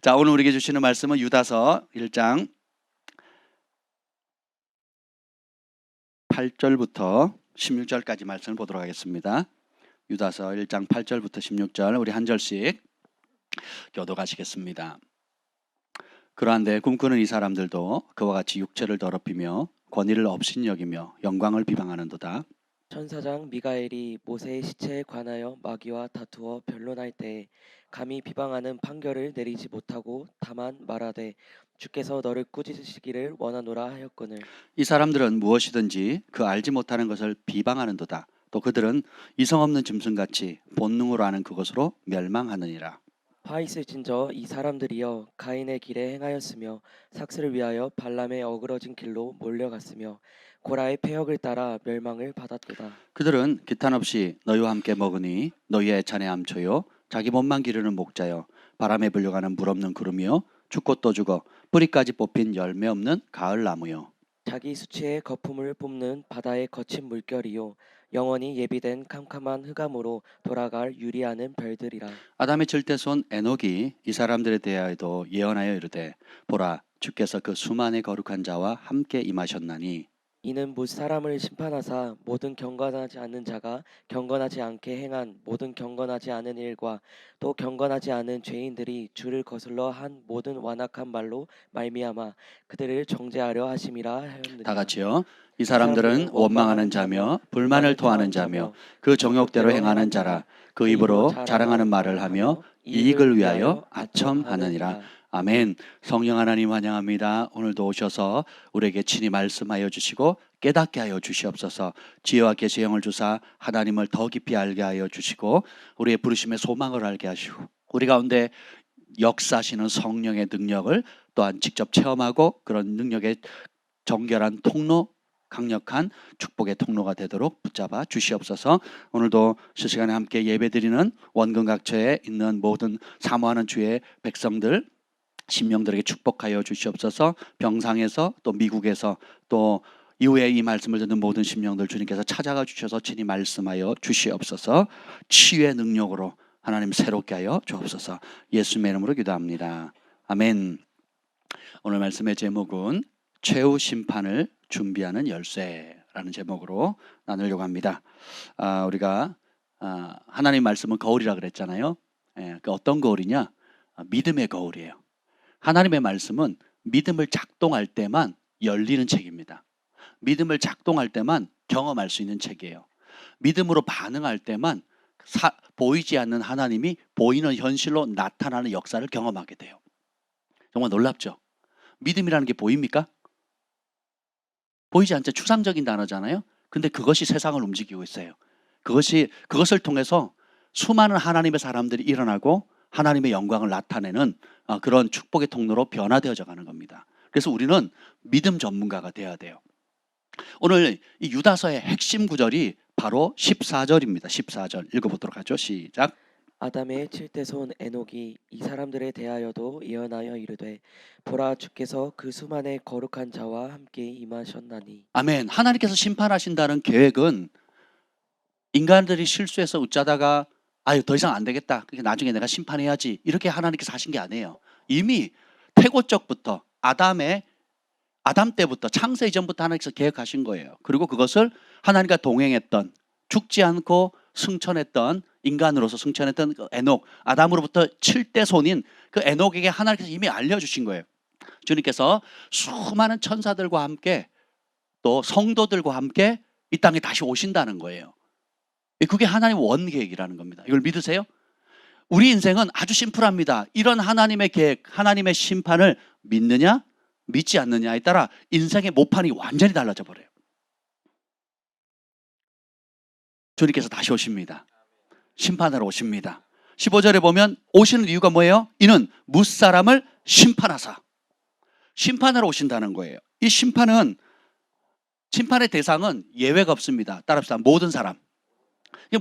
자, 오늘 우리에게 주시는 말씀은 유다서 1장 8절부터 16절까지 말씀을 보도록 하겠습니다. 유다서 1장 8절부터 16절 우리 한 절씩 교독하시겠습니다. 그러한데 꿈꾸는 이 사람들도 그와 같이 육체를 더럽히며 권위를 업신여기며 영광을 비방하는도다. 천사장 미가엘이 모세의 시체에 관하여 마귀와 다투어 변론할 때에 감히 비방하는 판결을 내리지 못하고 다만 말하되 주께서 너를 꾸짖으시기를 원하노라 하였거늘. 이 사람들은 무엇이든지 그 알지 못하는 것을 비방하는도다. 또 그들은 이성 없는 짐승같이 본능으로 아는 그것으로 멸망하느니라. 화 있을진저 이 사람들이여 가인의 길에 행하였으며 삭스를 위하여 발람의 어그러진 길로 몰려갔으며 고라의 패역을 따라 멸망을 받았도다. 그들은 기탄 없이 너희와 함께 먹으니 너희의 애찬의 암초요 자기 몸만 기르는 목자요 바람에 불려가는 물 없는 구름이요 죽고 또 죽어 뿌리까지 뽑힌 열매 없는 가을 나무요. 자기 수치의 거품을 뿜는 바다의 거친 물결이요 영원히 예비된 캄캄한 흑암으로 돌아갈 유리하는 별들이라. 아담의 절대손 에녹이 이 사람들에 대하여도 예언하여 이르되 보라 주께서 그 수만의 거룩한 자와 함께 임하셨나니 이는 못 사람을 심판하사 모든 경건하지 않는 자가 경건하지 않게 행한 모든 경건하지 않은 일과 또 경건하지 않은 죄인들이 주를 거슬러 한 모든 완악한 말로 말미암아 그들을 정죄하려 하심이라 하였느니라. 다 같이요. 이 사람들은 원망하는 자며 불만을 토하는 자며 그 정욕대로 행하는 자라. 그 입으로 자랑하는 말을 하며 이익을 위하여 아첨하느니라. 아멘. 성령 하나님 환영합니다. 오늘도 오셔서 우리에게 친히 말씀하여 주시고 깨닫게 하여 주시옵소서. 지혜와 계시의 영을 주사 하나님을 더 깊이 알게 하여 주시고 우리의 부르심의 소망을 알게 하시고 우리 가운데 역사하시는 성령의 능력을 또한 직접 체험하고 그런 능력의 정결한 통로, 강력한 축복의 통로가 되도록 붙잡아 주시옵소서. 오늘도 실시간에 함께 예배드리는 원근각처에 있는 모든 사모하는 주의 백성들 심령들에게 축복하여 주시옵소서. 병상에서 또 미국에서 또 이후에 이 말씀을 듣는 모든 심령들 주님께서 찾아가 주셔서 친히 말씀하여 주시옵소서. 치유의 능력으로 하나님 새롭게 하여 주옵소서. 예수님의 이름으로 기도합니다. 아멘. 오늘 말씀의 제목은 최후 심판을 준비하는 열쇠라는 제목으로 나누려고 합니다. 우리가 하나님 말씀은 거울이라 그랬잖아요. 그 어떤 거울이냐? 믿음의 거울이에요. 하나님의 말씀은 믿음을 작동할 때만 열리는 책입니다. 믿음을 작동할 때만 경험할 수 있는 책이에요. 믿음으로 반응할 때만 보이지 않는 하나님이 보이는 현실로 나타나는 역사를 경험하게 돼요. 정말 놀랍죠? 믿음이라는 게 보입니까? 보이지 않죠? 추상적인 단어잖아요. 근데 그것이 세상을 움직이고 있어요. 그것을 통해서 수많은 하나님의 사람들이 일어나고 하나님의 영광을 나타내는 그런 축복의 통로로 변화되어져 가는 겁니다. 그래서 우리는 믿음 전문가가 돼야 돼요. 오늘 이 유다서의 핵심 구절이 바로 14절입니다. 14절 읽어보도록 하죠. 시작. 아담의 칠대손 에녹이 이 사람들에 대하여도 예언하여 이르되 보라 주께서 그 수만의 거룩한 자와 함께 임하셨나니. 아멘. 하나님께서 심판하신다는 계획은 인간들이 실수해서 웃자다가 아유 더 이상 안 되겠다. 나중에 내가 심판해야지. 이렇게 하나님께서 하신 게 아니에요. 이미 태고적부터 아담 때부터 창세 이전부터 하나님께서 계획하신 거예요. 그리고 그것을 하나님과 동행했던 죽지 않고 승천했던 인간으로서 승천했던 그 에녹, 아담으로부터 7대 손인 그 에녹에게 하나님께서 이미 알려주신 거예요. 주님께서 수많은 천사들과 함께 또 성도들과 함께 이 땅에 다시 오신다는 거예요. 그게 하나님의 원계획이라는 겁니다. 이걸 믿으세요? 우리 인생은 아주 심플합니다. 이런 하나님의 계획, 하나님의 심판을 믿느냐 믿지 않느냐에 따라 인생의 모판이 완전히 달라져 버려요. 주님께서 다시 오십니다. 심판하러 오십니다. 15절에 보면 오시는 이유가 뭐예요? 이는 무사람을 심판하사. 심판하러 오신다는 거예요. 이 심판의 대상은 예외가 없습니다. 따라합시다. 모든 사람.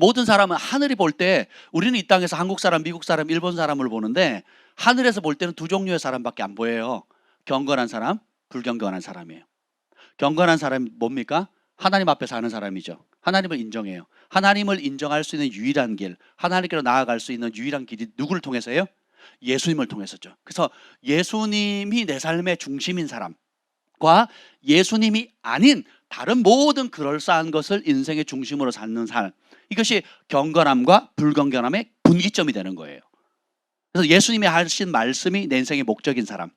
모든 사람은 하늘이 볼 때 우리는 이 땅에서 한국 사람, 미국 사람, 일본 사람을 보는데 하늘에서 볼 때는 두 종류의 사람밖에 안 보여요. 경건한 사람, 불경건한 사람이에요. 경건한 사람이 뭡니까? 하나님 앞에 사는 사람이죠. 하나님을 인정해요. 하나님을 인정할 수 있는 유일한 길, 하나님께로 나아갈 수 있는 유일한 길이 누구를 통해서요? 예수님을 통해서죠. 그래서 예수님이 내 삶의 중심인 사람과 예수님이 아닌 다른 모든 그럴싸한 것을 인생의 중심으로 삼는 삶, 이것이 경건함과 불경건함의 분기점이 되는 거예요. 그래서 예수님이 하신 말씀이 내 인생의 목적인 사람,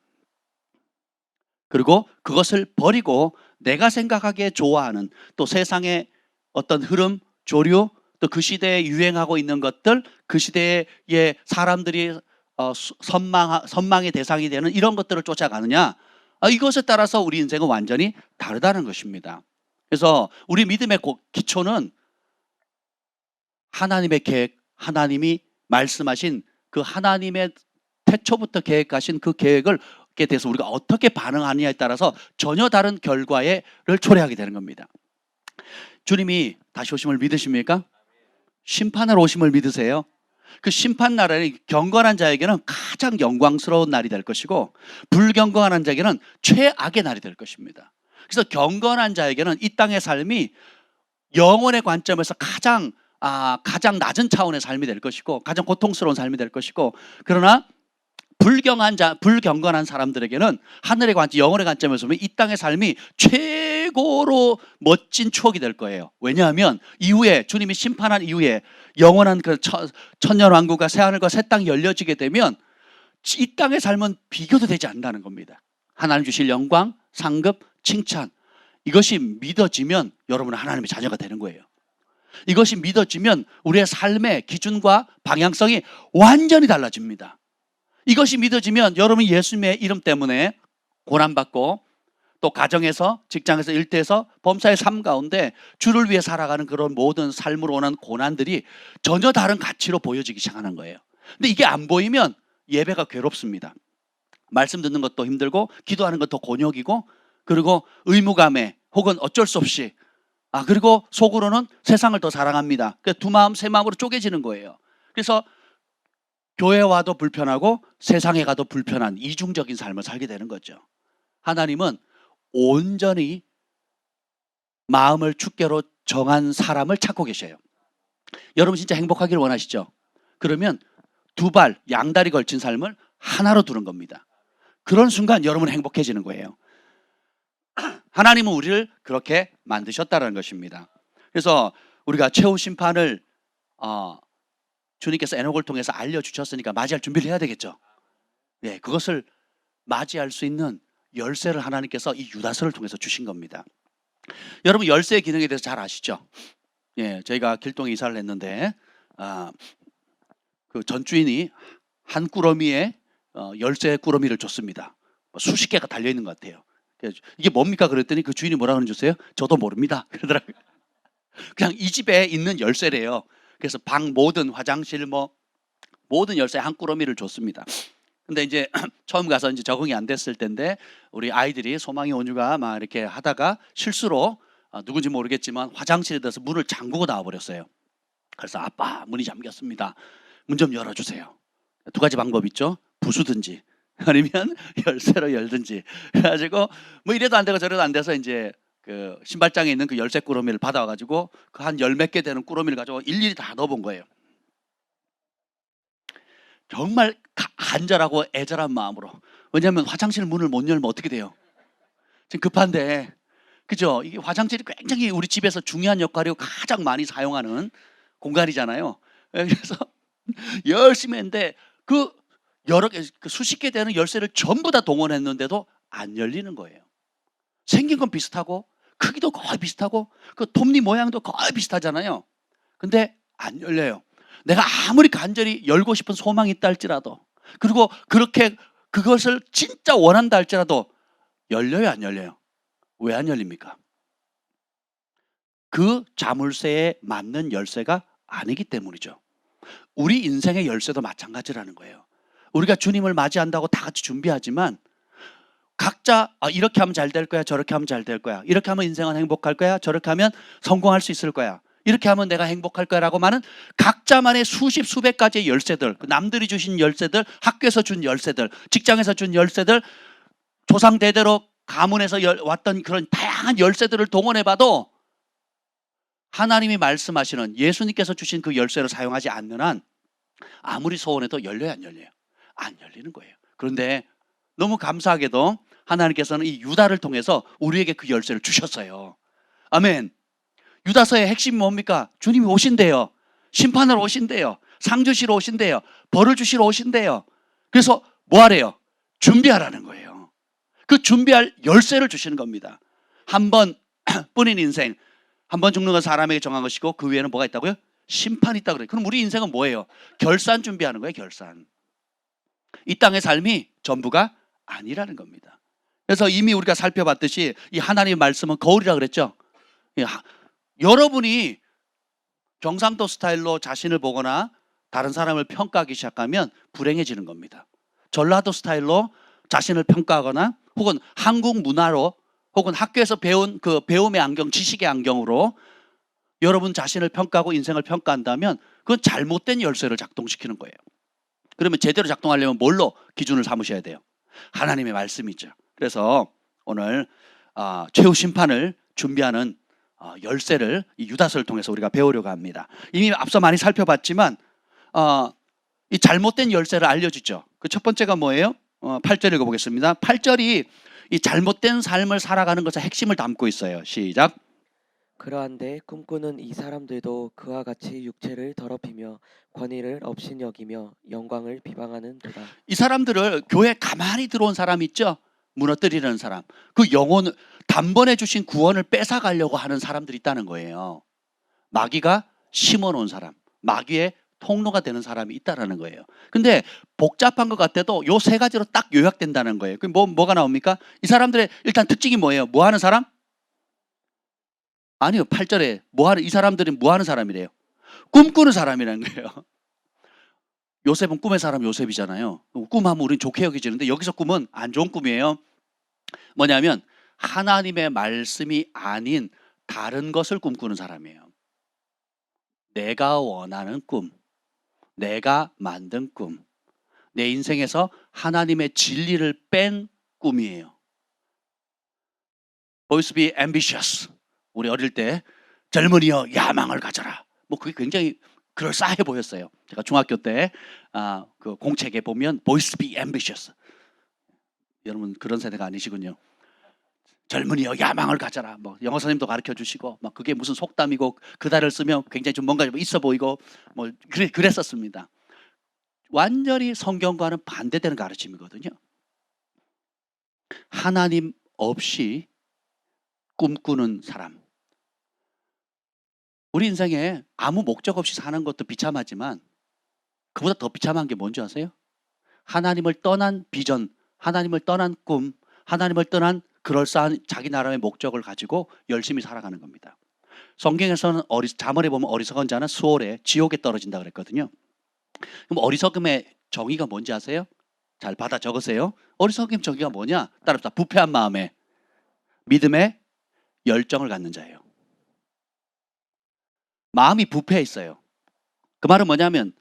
그리고 그것을 버리고 내가 생각하기에 좋아하는 또 세상의 어떤 흐름, 조류, 또 그 시대에 유행하고 있는 것들, 그 시대의 사람들이 선망의 대상이 되는 이런 것들을 쫓아가느냐, 이것에 따라서 우리 인생은 완전히 다르다는 것입니다. 그래서 우리 믿음의 기초는 하나님의 계획, 하나님이 말씀하신 그 하나님의 태초부터 계획하신 그 계획을 대해서 우리가 어떻게 반응하느냐에 따라서 전혀 다른 결과를 초래하게 되는 겁니다. 주님이 다시 오심을 믿으십니까? 심판하러 오심을 믿으세요? 그 심판 날에는 경건한 자에게는 가장 영광스러운 날이 될 것이고 불경건한 자에게는 최악의 날이 될 것입니다. 그래서 경건한 자에게는 이 땅의 삶이 영혼의 관점에서 가장 낮은 차원의 삶이 될 것이고 가장 고통스러운 삶이 될 것이고, 그러나 불경건한 사람들에게는 하늘의 관점, 영혼의 관점에서 보면 이 땅의 삶이 최고로 멋진 추억이 될 거예요. 왜냐하면 이후에 주님이 심판한 이후에 영원한 그 천년왕국과 새하늘과 새 땅이 열려지게 되면 이 땅의 삶은 비교도 되지 않는다는 겁니다. 하나님 주실 영광, 상급, 칭찬, 이것이 믿어지면 여러분은 하나님의 자녀가 되는 거예요. 이것이 믿어지면 우리의 삶의 기준과 방향성이 완전히 달라집니다. 이것이 믿어지면 여러분이 예수님의 이름 때문에 고난받고 또 가정에서, 직장에서, 일터에서, 범사의 삶 가운데 주를 위해 살아가는 그런 모든 삶으로 오는 고난들이 전혀 다른 가치로 보여지기 시작하는 거예요. 근데 이게 안 보이면 예배가 괴롭습니다. 말씀 듣는 것도 힘들고 기도하는 것도 곤욕이고, 그리고 의무감에 혹은 어쩔 수 없이 그리고 속으로는 세상을 더 사랑합니다. 그래서 두 마음 세 마음으로 쪼개지는 거예요. 그래서 교회 와도 불편하고 세상에 가도 불편한 이중적인 삶을 살게 되는 거죠. 하나님은 온전히 마음을 주께로 정한 사람을 찾고 계셔요. 여러분 진짜 행복하기를 원하시죠? 그러면 두 발, 양다리 걸친 삶을 하나로 두는 겁니다. 그런 순간 여러분은 행복해지는 거예요. 하나님은 우리를 그렇게 만드셨다는 것입니다. 그래서 우리가 최후 심판을 주님께서 에녹을 통해서 알려주셨으니까 맞이할 준비를 해야 되겠죠. 네, 그것을 맞이할 수 있는 열쇠를 하나님께서 이 유다서를 통해서 주신 겁니다. 여러분 열쇠의 기능에 대해서 잘 아시죠? 예, 저희가 길동에 이사를 했는데 그 전주인이 한 꾸러미에 열쇠 꾸러미를 줬습니다. 수십 개가 달려 있는 것 같아요. 이게 뭡니까 그랬더니 그 주인이 뭐라 그러는 줄 아세요? 저도 모릅니다 그러더라고요. 그냥 이 집에 있는 열쇠래요. 그래서 방 모든 화장실 모든 열쇠 한 꾸러미를 줬습니다. 근데 이제 처음 가서 이제 적응이 안 됐을 텐데 우리 아이들이 소망이 온유가 막 이렇게 하다가 실수로 누군지 모르겠지만 화장실에 들어서 문을 잠그고 나와 버렸어요. 그래서 아빠 문이 잠겼습니다. 문 좀 열어주세요. 두 가지 방법 있죠. 부수든지 아니면 열쇠로 열든지. 그래가지고 뭐 이래도 안 되고 저래도 안 돼서 이제 그 신발장에 있는 그 열쇠 꾸러미를 받아와가지고 그 한 열 몇 개 되는 꾸러미를 가지고 일일이 다 넣어본 거예요. 정말 간절하고 애절한 마음으로. 왜냐하면 화장실 문을 못 열면 어떻게 돼요? 지금 급한데, 그죠? 이게 화장실이 굉장히 우리 집에서 중요한 역할이고 가장 많이 사용하는 공간이잖아요. 그래서 열심히 했는데 그 여러 개, 그 수십 개 되는 열쇠를 전부 다 동원했는데도 안 열리는 거예요. 생긴 건 비슷하고 크기도 거의 비슷하고 그 톱니 모양도 거의 비슷하잖아요. 근데 안 열려요. 내가 아무리 간절히 열고 싶은 소망이 있다 할지라도, 그리고 그렇게 그것을 진짜 원한다 할지라도 열려요, 안 열려요? 왜 안 열립니까? 그 자물쇠에 맞는 열쇠가 아니기 때문이죠. 우리 인생의 열쇠도 마찬가지라는 거예요. 우리가 주님을 맞이한다고 다 같이 준비하지만 각자 이렇게 하면 잘 될 거야, 저렇게 하면 잘 될 거야, 이렇게 하면 인생은 행복할 거야, 저렇게 하면 성공할 수 있을 거야, 이렇게 하면 내가 행복할 거라고 많은 각자만의 수십 수백 가지의 열쇠들, 남들이 주신 열쇠들, 학교에서 준 열쇠들, 직장에서 준 열쇠들, 조상 대대로 가문에서 왔던 그런 다양한 열쇠들을 동원해봐도 하나님이 말씀하시는 예수님께서 주신 그 열쇠를 사용하지 않는 한 아무리 소원해도 열려요, 안 열려요? 안 열리는 거예요. 그런데 너무 감사하게도 하나님께서는 이 유다를 통해서 우리에게 그 열쇠를 주셨어요. 아멘. 유다서의 핵심이 뭡니까? 주님이 오신대요. 심판을 오신대요. 상 주시러 오신대요. 벌을 주시러 오신대요. 그래서 뭐 하래요? 준비하라는 거예요. 그 준비할 열쇠를 주시는 겁니다. 한 번뿐인 인생, 한 번 죽는 건 사람에게 정한 것이고 그 위에는 뭐가 있다고요? 심판이 있다고 그래요. 그럼 우리 인생은 뭐예요? 결산 준비하는 거예요. 결산. 이 땅의 삶이 전부가 아니라는 겁니다. 그래서 이미 우리가 살펴봤듯이 이 하나님의 말씀은 거울이라 그랬죠. 여러분이 경상도 스타일로 자신을 보거나 다른 사람을 평가하기 시작하면 불행해지는 겁니다. 전라도 스타일로 자신을 평가하거나 혹은 한국 문화로 혹은 학교에서 배운 그 배움의 안경, 지식의 안경으로 여러분 자신을 평가하고 인생을 평가한다면 그건 잘못된 열쇠를 작동시키는 거예요. 그러면 제대로 작동하려면 뭘로 기준을 삼으셔야 돼요? 하나님의 말씀이죠. 그래서 오늘 최후 심판을 준비하는 열쇠를 이 유다서를 통해서 우리가 배우려고 합니다. 이미 앞서 많이 살펴봤지만 이 잘못된 열쇠를 알려주죠. 그 첫 번째가 뭐예요? 8절 읽어보겠습니다. 8절이 이 잘못된 삶을 살아가는 것의 핵심을 담고 있어요. 시작. 그러한데 꿈꾸는 이 사람들도 그와 같이 육체를 더럽히며 권위를 업신여기며 영광을 비방하는도다. 이 사람들을 교회에 가만히 들어온 사람 있죠? 무너뜨리는 사람. 그 영혼을 단번에 주신 구원을 뺏어가려고 하는 사람들이 있다는 거예요. 마귀가 심어놓은 사람, 마귀의 통로가 되는 사람이 있다는 거예요. 근데 복잡한 것 같아도 요 세 가지로 딱 요약된다는 거예요. 그럼 뭐가 나옵니까? 이 사람들의 일단 특징이 뭐예요? 뭐 하는 사람? 아니요. 8절에 이 사람들은 뭐 하는 사람이래요? 꿈꾸는 사람이라는 거예요. 요셉은 꿈의 사람 요셉이잖아요. 꿈하면 우린 좋게 여기지는데 여기서 꿈은 안 좋은 꿈이에요. 뭐냐면 하나님의 말씀이 아닌 다른 것을 꿈꾸는 사람이에요. 내가 원하는 꿈, 내가 만든 꿈, 내 인생에서 하나님의 진리를 뺀 꿈이에요. Boys be ambitious. 우리 어릴 때 젊은이여 야망을 가져라. 뭐 그게 굉장히 그럴싸해 보였어요. 제가 중학교 때 그 공책에 보면 Boys be ambitious. 여러분 그런 세대가 아니시군요. 젊은이여 야망을 가져라. 뭐 영어 선생님도 가르쳐 주시고 막 그게 무슨 속담이고 그 단어를 쓰면 굉장히 좀 뭔가 좀 있어 보이고 뭐 그랬었습니다. 완전히 성경과는 반대되는 가르침이거든요. 하나님 없이 꿈꾸는 사람. 우리 인생에 아무 목적 없이 사는 것도 비참하지만 그보다 더 비참한 게 뭔지 아세요? 하나님을 떠난 비전, 하나님을 떠난 꿈, 하나님을 떠난 그럴싸한 자기 나라의 목적을 가지고 열심히 살아가는 겁니다. 성경에서는 잠언에 보면 어리석은 자는 수월에 지옥에 떨어진다 그랬거든요. 그럼 어리석음의 정의가 뭔지 아세요? 잘 받아 적으세요. 어리석음의 정의가 뭐냐? 따라합시다. 부패한 마음에 믿음에 열정을 갖는 자예요. 마음이 부패해 있어요. 그 말은 뭐냐면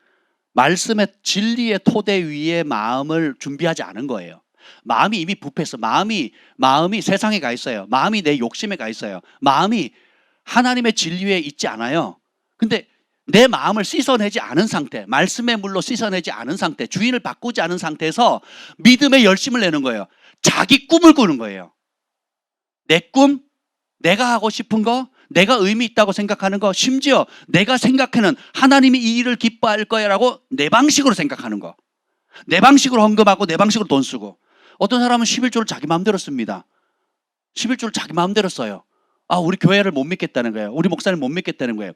말씀의 진리의 토대 위에 마음을 준비하지 않은 거예요. 마음이 이미 부패했어. 마음이 세상에 가 있어요. 마음이 내 욕심에 가 있어요. 마음이 하나님의 진리에 있지 않아요. 근데 내 마음을 씻어내지 않은 상태, 말씀의 물로 씻어내지 않은 상태, 주인을 바꾸지 않은 상태에서 믿음의 열심을 내는 거예요. 자기 꿈을 꾸는 거예요. 내 꿈, 내가 하고 싶은 거, 내가 의미 있다고 생각하는 거, 심지어 내가 생각하는 하나님이 이 일을 기뻐할 거야라고 내 방식으로 생각하는 거. 내 방식으로 헌금하고 내 방식으로 돈 쓰고. 어떤 사람은 11조를 자기 마음대로 씁니다. 11조를 자기 마음대로 써요. 우리 교회를 못 믿겠다는 거예요. 우리 목사를 못 믿겠다는 거예요.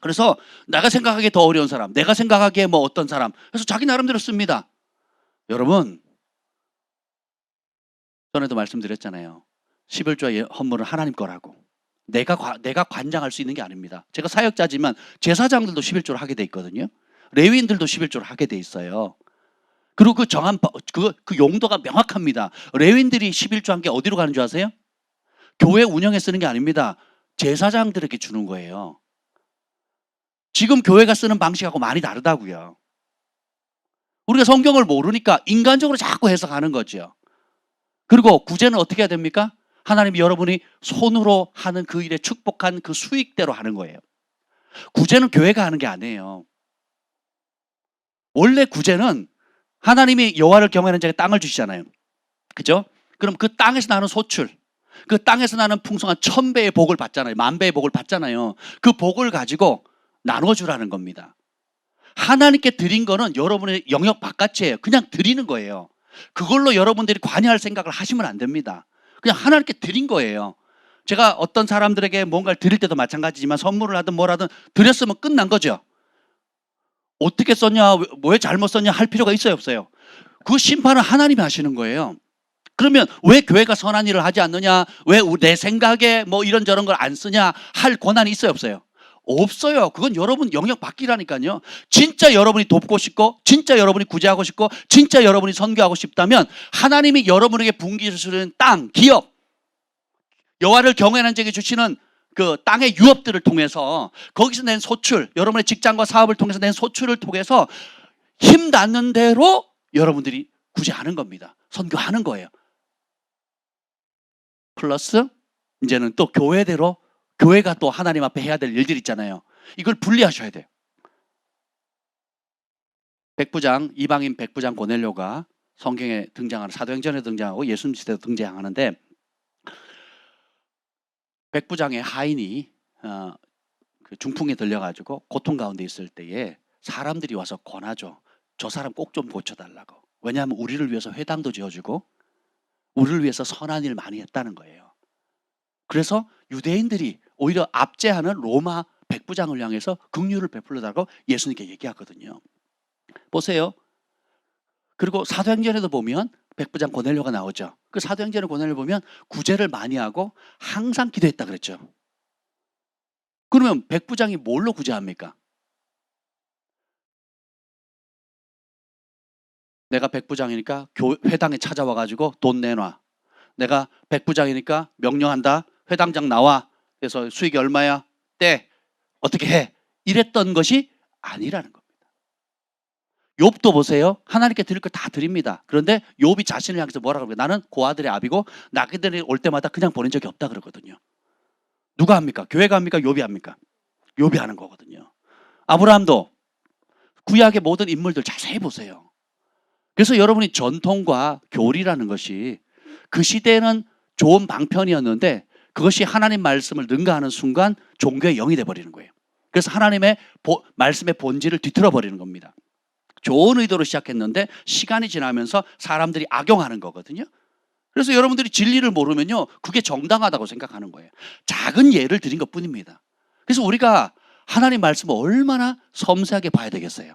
그래서 내가 생각하기에 더 어려운 사람, 내가 생각하기에 뭐 어떤 사람, 그래서 자기 나름대로 씁니다. 여러분, 전에도 말씀드렸잖아요. 11조의 헌물은 하나님 거라고. 내가 관장할 수 있는 게 아닙니다. 제가 사역자지만 제사장들도 11조를 하게 돼 있거든요. 레위인들도 11조를 하게 돼 있어요. 그리고 그 정한 그 용도가 명확합니다. 레위인들이 11조 한 게 어디로 가는 줄 아세요? 교회 운영에 쓰는 게 아닙니다. 제사장들에게 주는 거예요. 지금 교회가 쓰는 방식하고 많이 다르다고요. 우리가 성경을 모르니까 인간적으로 자꾸 해석하는 거죠. 그리고 구제는 어떻게 해야 됩니까? 하나님이 여러분이 손으로 하는 그 일에 축복한 그 수익대로 하는 거예요. 구제는 교회가 하는 게 아니에요. 원래 구제는 하나님이 여호와를 경외하는 자에게 땅을 주시잖아요. 그죠? 그럼 그 땅에서 나는 소출, 그 땅에서 나는 풍성한 1000배의 복을 받잖아요. 10,000배의 복을 받잖아요. 그 복을 가지고 나눠주라는 겁니다. 하나님께 드린 거는 여러분의 영역 바깥이에요. 그냥 드리는 거예요. 그걸로 여러분들이 관여할 생각을 하시면 안 됩니다. 그냥 하나님께 드린 거예요. 제가 어떤 사람들에게 뭔가를 드릴 때도 마찬가지지만 선물을 하든 뭘 하든 드렸으면 끝난 거죠. 어떻게 썼냐, 왜 잘못 썼냐 할 필요가 있어요, 없어요? 그 심판은 하나님이 하시는 거예요. 그러면 왜 교회가 선한 일을 하지 않느냐, 왜 내 생각에 뭐 이런저런 걸 안 쓰냐 할 권한이 있어요, 없어요? 없어요. 그건 여러분 영역 바뀌라니까요. 진짜 여러분이 돕고 싶고, 진짜 여러분이 구제하고 싶고, 진짜 여러분이 선교하고 싶다면 하나님이 여러분에게 분기주시는 땅, 기업, 여호와를 경외하는 자에게 주시는 그 땅의 유업들을 통해서 거기서 낸 소출, 여러분의 직장과 사업을 통해서 낸 소출을 통해서 힘 닿는 대로 여러분들이 구제하는 겁니다. 선교하는 거예요. 플러스 이제는 또 교회대로, 교회가 또 하나님 앞에 해야 될 일들이 있잖아요. 이걸 분리하셔야 돼요. 백부장, 이방인 백부장 고넬료가 성경에 등장하는, 사도행전에 등장하고 예수님 시대에 등장하는데, 백부장의 하인이 그 중풍에 들려가지고 고통 가운데 있을 때에 사람들이 와서 권하죠. 저 사람 꼭 좀 고쳐달라고. 왜냐하면 우리를 위해서 회당도 지어주고 우리를 위해서 선한 일 많이 했다는 거예요. 그래서 유대인들이 오히려 압제하는 로마 백부장을 향해서 긍휼을 베풀려다고 예수님께 얘기하거든요. 보세요. 그리고 사도행전에도 보면 백부장 고넬료가 나오죠. 그 사도행전의 고넬료 보면 구제를 많이 하고 항상 기도했다 그랬죠. 그러면 백부장이 뭘로 구제합니까? 내가 백부장이니까 회당에 찾아와가지고 돈 내놔. 내가 백부장이니까 명령한다. 회당장 나와. 그래서 수익이 얼마야? 떼. 어떻게 해? 이랬던 것이 아니라는 겁니다. 욥도 보세요. 하나님께 드릴 걸 다 드립니다. 그런데 욥이 자신을 향해서 뭐라고 합니까? 나는 고아들의 아비고 나그들이 올 때마다 그냥 보낸 적이 없다 그러거든요. 누가 합니까? 교회가 합니까? 욥이 합니까? 욥이 하는 거거든요. 아브라함도 구약의 모든 인물들 자세히 보세요. 그래서 여러분이 전통과 교리라는 것이 그 시대에는 좋은 방편이었는데 그것이 하나님 말씀을 능가하는 순간 종교의 영이 돼버리는 거예요. 그래서 하나님의 말씀의 본질을 뒤틀어 버리는 겁니다. 좋은 의도로 시작했는데 시간이 지나면서 사람들이 악용하는 거거든요. 그래서 여러분들이 진리를 모르면요, 그게 정당하다고 생각하는 거예요. 작은 예를 드린 것 뿐입니다. 그래서 우리가 하나님 말씀을 얼마나 섬세하게 봐야 되겠어요.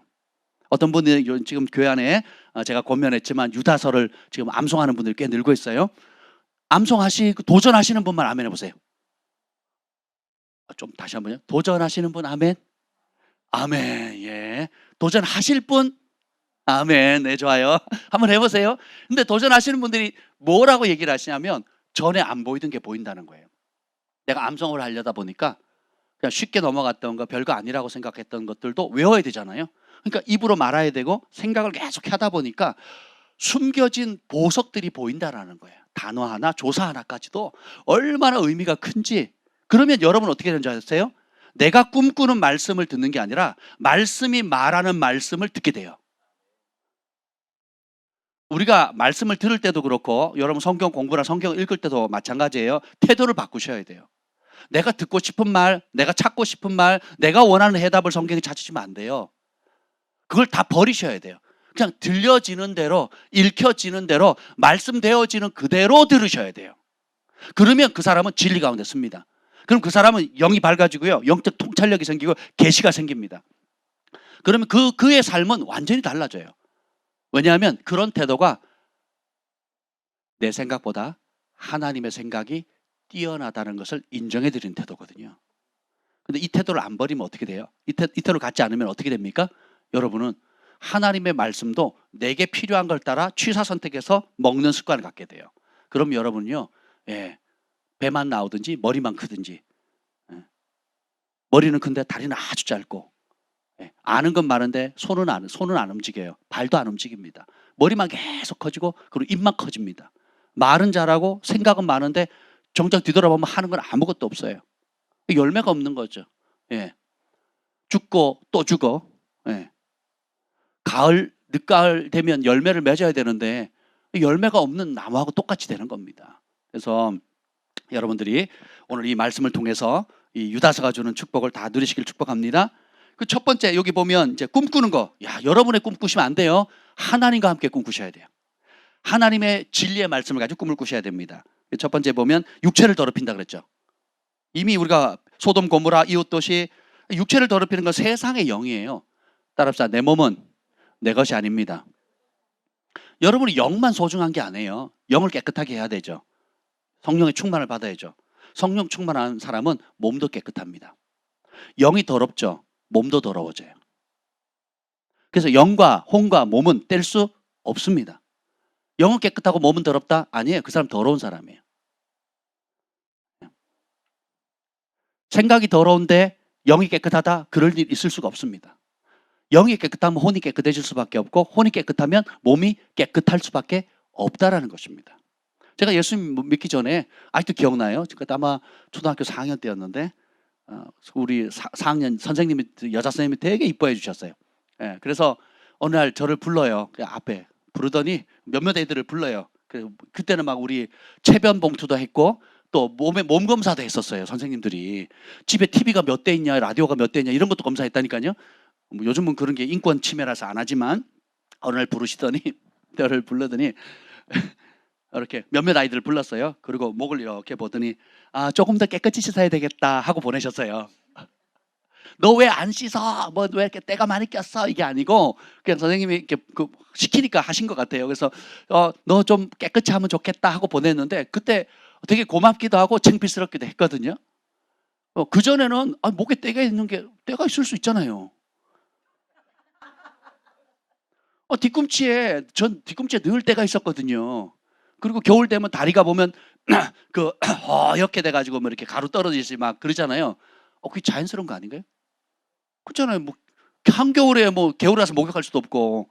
어떤 분들이 지금 교회 안에 제가 권면했지만 유다서를 지금 암송하는 분들이 꽤 늘고 있어요. 암송하시고 도전하시는 분만 아멘 해보세요. 좀 다시 한번요. 도전하시는 분 아멘. 아멘. 예. 도전하실 분 아멘. 네, 좋아요. 한번 해보세요. 근데 도전하시는 분들이 뭐라고 얘기를 하시냐면 전에 안 보이던 게 보인다는 거예요. 내가 암송을 하려다 보니까 그냥 쉽게 넘어갔던 거, 별거 아니라고 생각했던 것들도 외워야 되잖아요. 그러니까 입으로 말아야 되고 생각을 계속 하다 보니까 숨겨진 보석들이 보인다라는 거예요. 단어 하나, 조사 하나까지도 얼마나 의미가 큰지. 그러면 여러분 어떻게 되는 줄 아세요? 내가 꿈꾸는 말씀을 듣는 게 아니라 말씀이 말하는 말씀을 듣게 돼요. 우리가 말씀을 들을 때도 그렇고 여러분 성경 공부나 성경 읽을 때도 마찬가지예요. 태도를 바꾸셔야 돼요. 내가 듣고 싶은 말, 내가 찾고 싶은 말, 내가 원하는 해답을 성경에 찾으시면 안 돼요. 그걸 다 버리셔야 돼요. 그냥 들려지는 대로, 읽혀지는 대로, 말씀되어지는 그대로 들으셔야 돼요. 그러면 그 사람은 진리 가운데 씁니다. 그럼 그 사람은 영이 밝아지고요, 영적 통찰력이 생기고 계시가 생깁니다. 그러면 그의 삶은 완전히 달라져요. 왜냐하면 그런 태도가 내 생각보다 하나님의 생각이 뛰어나다는 것을 인정해 드리는 태도거든요. 근데 이 태도를 안 버리면 어떻게 돼요? 이 태도를 갖지 않으면 어떻게 됩니까? 여러분은 하나님의 말씀도 내게 필요한 걸 따라 취사 선택해서 먹는 습관을 갖게 돼요. 그럼 여러분요, 예, 배만 나오든지 머리만 크든지, 예, 머리는 큰데 다리는 아주 짧고, 예, 아는 건 많은데 손은 안 움직여요. 발도 안 움직입니다. 머리만 계속 커지고 그리고 입만 커집니다. 말은 잘하고 생각은 많은데 정작 뒤돌아보면 하는 건 아무것도 없어요. 열매가 없는 거죠. 예. 죽고 또 죽어. 예. 가을 늦가을 되면 열매를 맺어야 되는데 열매가 없는 나무하고 똑같이 되는 겁니다. 그래서 여러분들이 오늘 이 말씀을 통해서 이 유다서가 주는 축복을 다 누리시길 축복합니다. 그 첫 번째 여기 보면 이제 꿈꾸는 거. 야, 여러분의 꿈꾸시면 안 돼요. 하나님과 함께 꿈꾸셔야 돼요. 하나님의 진리의 말씀을 가지고 꿈을 꾸셔야 됩니다. 첫 번째 보면 육체를 더럽힌다 그랬죠. 이미 우리가 소돔 고모라 이웃 도시 육체를 더럽히는 건 세상의 영이에요. 따라합시다. 내 몸은 내 것이 아닙니다. 여러분이 영만 소중한 게 아니에요. 영을 깨끗하게 해야 되죠. 성령의 충만을 받아야죠. 성령 충만한 사람은 몸도 깨끗합니다. 영이 더럽죠. 몸도 더러워져요. 그래서 영과 혼과 몸은 뗄 수 없습니다. 영은 깨끗하고 몸은 더럽다? 아니에요. 그 사람 더러운 사람이에요. 생각이 더러운데 영이 깨끗하다? 그럴 일 있을 수가 없습니다. 영이 깨끗하면 혼이 깨끗해질 수밖에 없고 혼이 깨끗하면 몸이 깨끗할 수밖에 없다라는 것입니다. 제가 예수님 믿기 전에 아직도 기억나요. 그때 아마 초등학교 4학년 때였는데 우리 4학년 선생님이 여자 선생님이 되게 이뻐해 주셨어요. 예, 그래서 어느 날 저를 불러요. 그 앞에 부르더니 몇몇 애들을 불러요. 그때는 막 우리 체변 봉투도 했고 또 몸 검사도 했었어요. 선생님들이 집에 TV가 몇 대 있냐, 라디오가 몇 대 있냐 이런 것도 검사했다니까요. 뭐 요즘은 그런 게 인권 침해라서 안 하지만 어느 날 부르시더니 저를 불러더니 이렇게 몇몇 아이들을 불렀어요. 그리고 목을 이렇게 보더니 조금 더 깨끗이 씻어야 되겠다 하고 보내셨어요. 너 왜 안 씻어? 뭐 왜 이렇게 때가 많이 꼈어? 이게 아니고 그냥 선생님이 이렇게 시키니까 하신 것 같아요. 그래서 너 좀 깨끗이 하면 좋겠다 하고 보냈는데 그때 되게 고맙기도 하고 창피스럽기도 했거든요. 그 전에는 목에 때가 있는 게 때가 있을 수 있잖아요. 뒤꿈치에 늘 때가 있었거든요. 그리고 겨울 되면 다리가 보면 이렇게 돼가지고 뭐 이렇게 가루 떨어지지 막 그러잖아요. 그게 자연스러운 거 아닌가요? 그렇잖아요. 뭐 한겨울에 뭐 겨울이라서 목욕할 수도 없고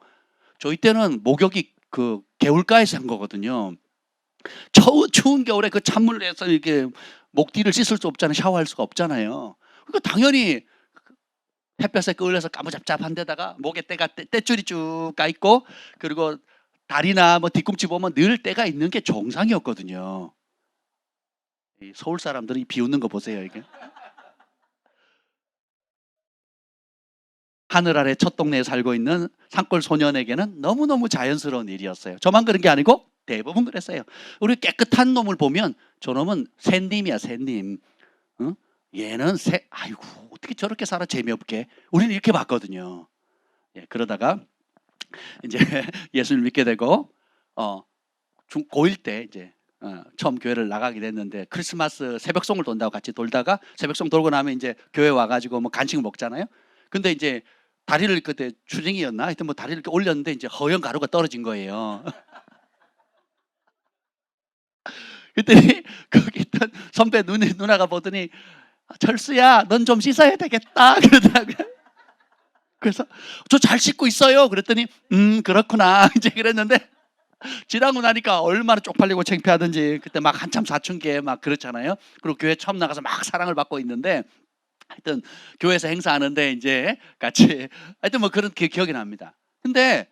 저희 때는 목욕이 그 개울가에서 한 거거든요. 추운 겨울에 그 찬물에서 이렇게 목 뒤를 씻을 수 없잖아요. 샤워할 수가 없잖아요. 그러니까 당연히 햇볕에 끌려서 까무잡잡한 데다가 목에 때줄이 쭉 가 있고 그리고 다리나 뭐 뒤꿈치 보면 늘 때가 있는 게 정상이었거든요. 서울 사람들이 비웃는 거 보세요, 이게. 하늘 아래 첫 동네에 살고 있는 산골 소년에게는 너무너무 자연스러운 일이었어요. 저만 그런 게 아니고 대부분 그랬어요. 우리 깨끗한 놈을 보면 저놈은 샌님이야, 샌님. 응? 얘는 아이고 어떻게 저렇게 살아 재미없게. 우리는 이렇게 봤거든요. 예, 그러다가 이제 예수를 믿게 되고 고1 때 이제 처음 교회를 나가게 됐는데 크리스마스 새벽송을 돈다고 같이 돌다가 새벽송 돌고 나면 이제 교회 와가지고 뭐 간식을 먹잖아요. 근데 이제 다리를 그때 추징이었나? 하여튼 뭐 다리를 이렇게 올렸는데 이제 허연 가루가 떨어진 거예요. 그랬더니 거기 있던 선배 누나가 보더니 철수야, 넌 좀 씻어야 되겠다 그러더라고요. 그래서 저 잘 씻고 있어요. 그랬더니 그렇구나 이제 그랬는데 지나고 나니까 얼마나 쪽팔리고 창피하든지 그때 막 한참 사춘기에 막 그렇잖아요. 그리고 교회 처음 나가서 막 사랑을 받고 있는데 하여튼 교회에서 행사하는데 이제 같이 하여튼 뭐 그런 기억이 납니다. 근데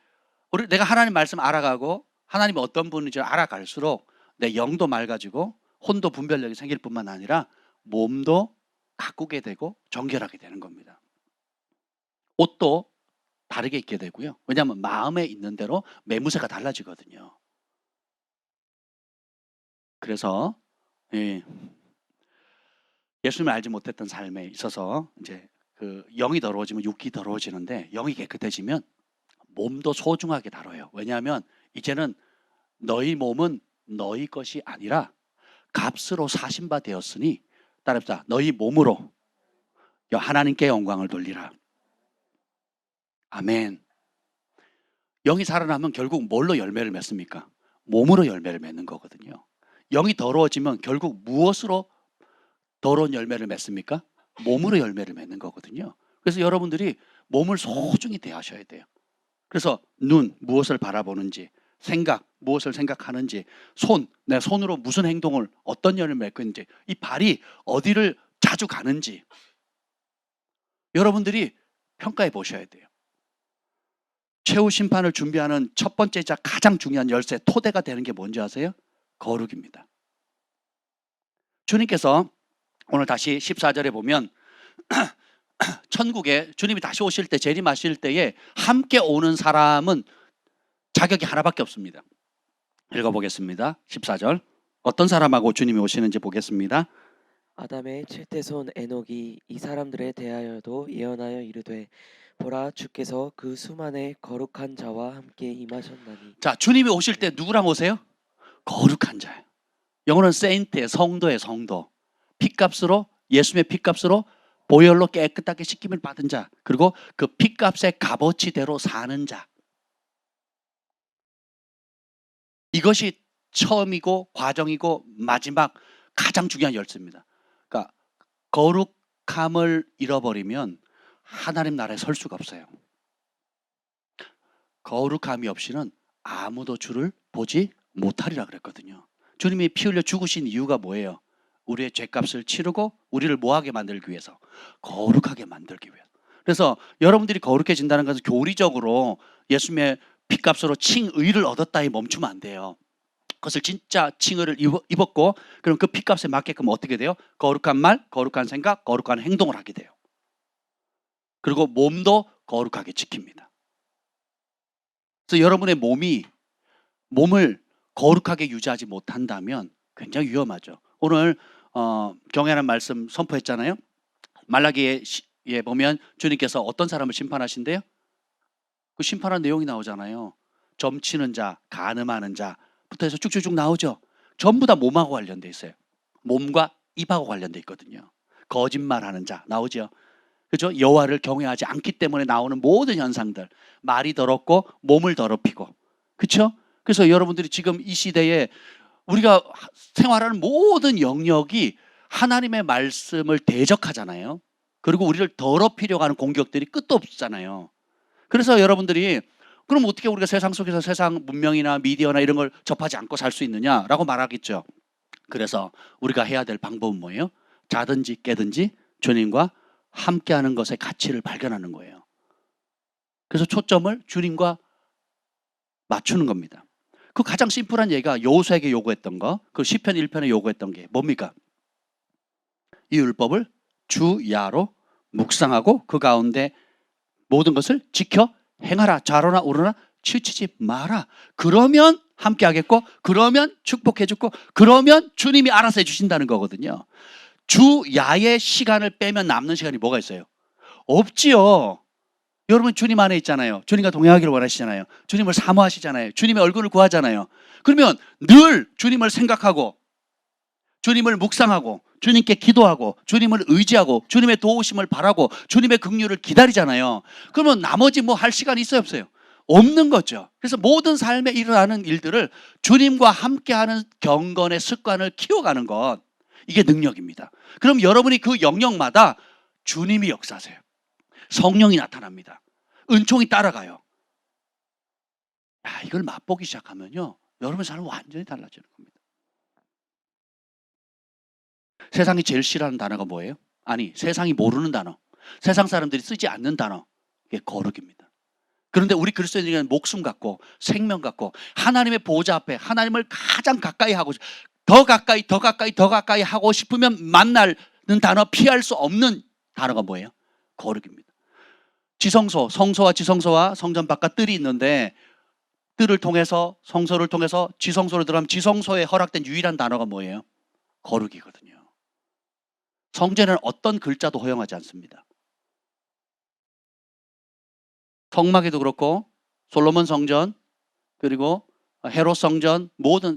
내가 하나님 말씀 알아가고 하나님이 어떤 분인지 알아갈수록 내 영도 맑아지고 혼도 분별력이 생길 뿐만 아니라 몸도 가꾸게 되고 정결하게 되는 겁니다. 옷도 다르게 입게 되고요. 왜냐하면 마음에 있는 대로 매무새가 달라지거든요. 그래서 예수님을 알지 못했던 삶에 있어서 이제 그 영이 더러워지면 육이 더러워지는데 영이 깨끗해지면 몸도 소중하게 다뤄요. 왜냐하면 이제는 너희 몸은 너희 것이 아니라 값으로 사신 바 되었으니 따라합시다. 너희 몸으로 하나님께 영광을 돌리라. 아멘. 영이 살아나면 결국 뭘로 열매를 맺습니까? 몸으로 열매를 맺는 거거든요. 영이 더러워지면 결국 무엇으로 더러운 열매를 맺습니까? 몸으로 열매를 맺는 거거든요. 그래서 여러분들이 몸을 소중히 대하셔야 돼요. 그래서 눈, 무엇을 바라보는지, 생각, 무엇을 생각하는지, 내 손으로 무슨 행동을 어떤 열을 맺고 있는지, 이 발이 어디를 자주 가는지 여러분들이 평가해 보셔야 돼요. 최후 심판을 준비하는 첫 번째이자 가장 중요한 열쇠, 토대가 되는 게 뭔지 아세요? 거룩입니다. 주님께서 오늘 다시 14절에 보면 천국에 주님이 다시 오실 때, 재림하실 때에 함께 오는 사람은 자격이 하나밖에 없습니다. 읽어보겠습니다. 14절. 어떤 사람하고 주님이 오시는지 보겠습니다. 아담의 7대손 에녹이 이 사람들에 대하여도 예언하여 이르되 보라 주께서 그 수만의 거룩한 자와 함께 임하셨나니. 자, 주님이 오실 때 누구랑 오세요? 거룩한 자예요. 영어는 세인트의 성도의 성도. 피값으로, 예수님의 피값으로 보혈로 깨끗하게 씻김을 받은 자, 그리고 그 피값의 값어치대로 사는 자. 이것이 처음이고 과정이고 마지막 가장 중요한 열쇠입니다. 그러니까 거룩함을 잃어버리면 하나님 나라에 설 수가 없어요. 거룩함이 없이는 아무도 주를 보지 못하리라 그랬거든요. 주님이 피 흘려 죽으신 이유가 뭐예요? 우리의 죄값을 치르고 우리를 뭐하게 만들기 위해서? 거룩하게 만들기 위해서. 그래서 여러분들이 거룩해진다는 것은 교리적으로 예수님의 피값으로 칭의를 얻었다에 멈추면 안 돼요. 그것을 진짜 칭의를 입었고, 그럼 그 피값에 맞게끔 어떻게 돼요? 거룩한 말, 거룩한 생각, 거룩한 행동을 하게 돼요. 그리고 몸도 거룩하게 지킵니다. 그래서 여러분의 몸을 거룩하게 유지하지 못한다면 굉장히 위험하죠. 오늘 경외하는 말씀 선포했잖아요. 말라기에 보면 주님께서 어떤 사람을 심판하신대요? 그 심판한 내용이 나오잖아요. 점치는 자, 간음하는 자부터 해서 쭉쭉쭉 나오죠. 전부 다 몸하고 관련돼 있어요. 몸과 입하고 관련돼 있거든요. 거짓말하는 자 나오죠. 그렇죠? 여호와를 경외하지 않기 때문에 나오는 모든 현상들, 말이 더럽고 몸을 더럽히고, 그렇죠? 그래서 여러분들이 지금 이 시대에 우리가 생활하는 모든 영역이 하나님의 말씀을 대적하잖아요. 그리고 우리를 더럽히려고 하는 공격들이 끝도 없잖아요. 그래서 여러분들이 그럼 어떻게 우리가 세상 속에서 세상 문명이나 미디어나 이런 걸 접하지 않고 살 수 있느냐라고 말하겠죠. 그래서 우리가 해야 될 방법은 뭐예요? 자든지 깨든지 주님과 함께하는 것의 가치를 발견하는 거예요. 그래서 초점을 주님과 맞추는 겁니다. 그 가장 심플한 얘기가 여호수아에게 요구했던 거, 그 시편 1편에 요구했던 게 뭡니까? 이 율법을 주야로 묵상하고 그 가운데 모든 것을 지켜 행하라. 좌로나 우로나 치우치지 마라. 그러면 함께 하겠고, 그러면 축복해 주고, 그러면 주님이 알아서 해주신다는 거거든요. 주야의 시간을 빼면 남는 시간이 뭐가 있어요? 없지요. 여러분 주님 안에 있잖아요. 주님과 동행하기를 원하시잖아요. 주님을 사모하시잖아요. 주님의 얼굴을 구하잖아요. 그러면 늘 주님을 생각하고 주님을 묵상하고 주님께 기도하고 주님을 의지하고 주님의 도우심을 바라고 주님의 긍휼을 기다리잖아요. 그러면 나머지 뭐 할 시간이 있어요, 없어요? 없는 거죠. 그래서 모든 삶에 일어나는 일들을 주님과 함께하는 경건의 습관을 키워가는 것, 이게 능력입니다. 그럼 여러분이 그 영역마다 주님이 역사하세요. 성령이 나타납니다. 은총이 따라가요. 이걸 맛보기 시작하면요, 여러분의 삶은 완전히 달라지는 겁니다. 세상이 제일 싫어하는 단어가 뭐예요? 아니, 세상이 모르는 단어, 세상 사람들이 쓰지 않는 단어, 이게 거룩입니다. 그런데 우리 그리스도인들은 목숨 갖고 생명 갖고 하나님의 보좌 앞에 하나님을 가장 가까이 하고, 더 가까이 하고 싶으면 만나는 단어, 피할 수 없는 단어가 뭐예요? 거룩입니다. 지성소, 성소와 지성소와 성전 바깥 뜰이 있는데, 뜰을 통해서 성소를 통해서 지성소로 들어가면 지성소에 허락된 유일한 단어가 뭐예요? 거룩이거든요. 성전에는 어떤 글자도 허용하지 않습니다. 성막에도 그렇고 솔로몬 성전, 그리고 헤롯 성전,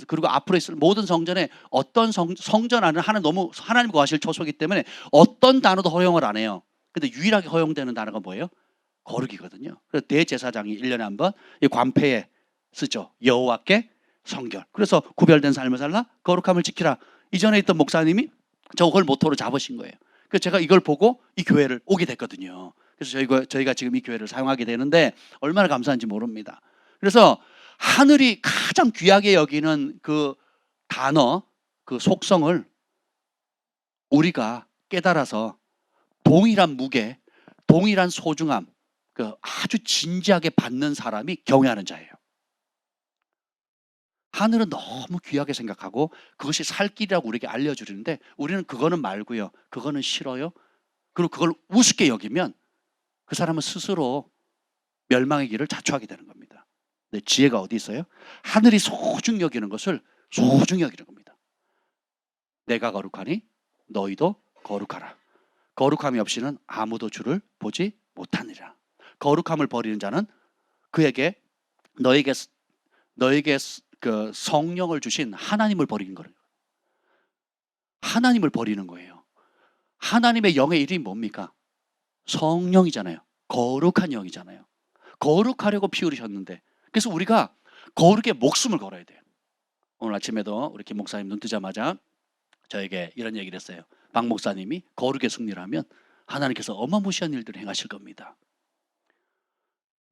그리고 앞으로 있을 모든 성전에 어떤 성전 안은 하나님 거하실 초소이기 때문에 어떤 단어도 허용을 안 해요. 근데 유일하게 허용되는 단어가 뭐예요? 거룩이거든요. 그래서 대제사장이 1년에 한 번 이 관패에 쓰죠. 여호와께 성결. 그래서 구별된 삶을 살라, 거룩함을 지키라. 이전에 있던 목사님이 저걸 모토로 잡으신 거예요. 그래서 제가 이걸 보고 이 교회를 오게 됐거든요. 그래서 저희가 지금 이 교회를 사용하게 되는데 얼마나 감사한지 모릅니다. 그래서 하늘이 가장 귀하게 여기는 그 단어, 그 속성을 우리가 깨달아서 동일한 무게, 동일한 소중함, 그 아주 진지하게 받는 사람이 경외하는 자예요. 하늘은 너무 귀하게 생각하고 그것이 살 길이라고 우리에게 알려주는데 우리는 그거는 말고요. 그거는 싫어요. 그리고 그걸 우습게 여기면 그 사람은 스스로 멸망의 길을 자초하게 되는 겁니다. 근데 지혜가 어디 있어요? 하늘이 소중히 여기는 것을 소중히 여기는 겁니다. 내가 거룩하니 너희도 거룩하라. 거룩함이 없이는 아무도 주를 보지 못하니라. 거룩함을 버리는 자는 그에게 너에게 그 성령을 주신 하나님을 버리는 거예요. 하나님을 버리는 거예요. 하나님의 영의 이름이 뭡니까? 성령이잖아요. 거룩한 영이잖아요. 거룩하려고 피 흘리셨는데, 그래서 우리가 거룩에 목숨을 걸어야 돼요. 오늘 아침에도 우리 김 목사님 눈 뜨자마자 저에게 이런 얘기를 했어요. 박 목사님이 거룩의 승리라면 하나님께서 어마무시한 일들을 행하실 겁니다.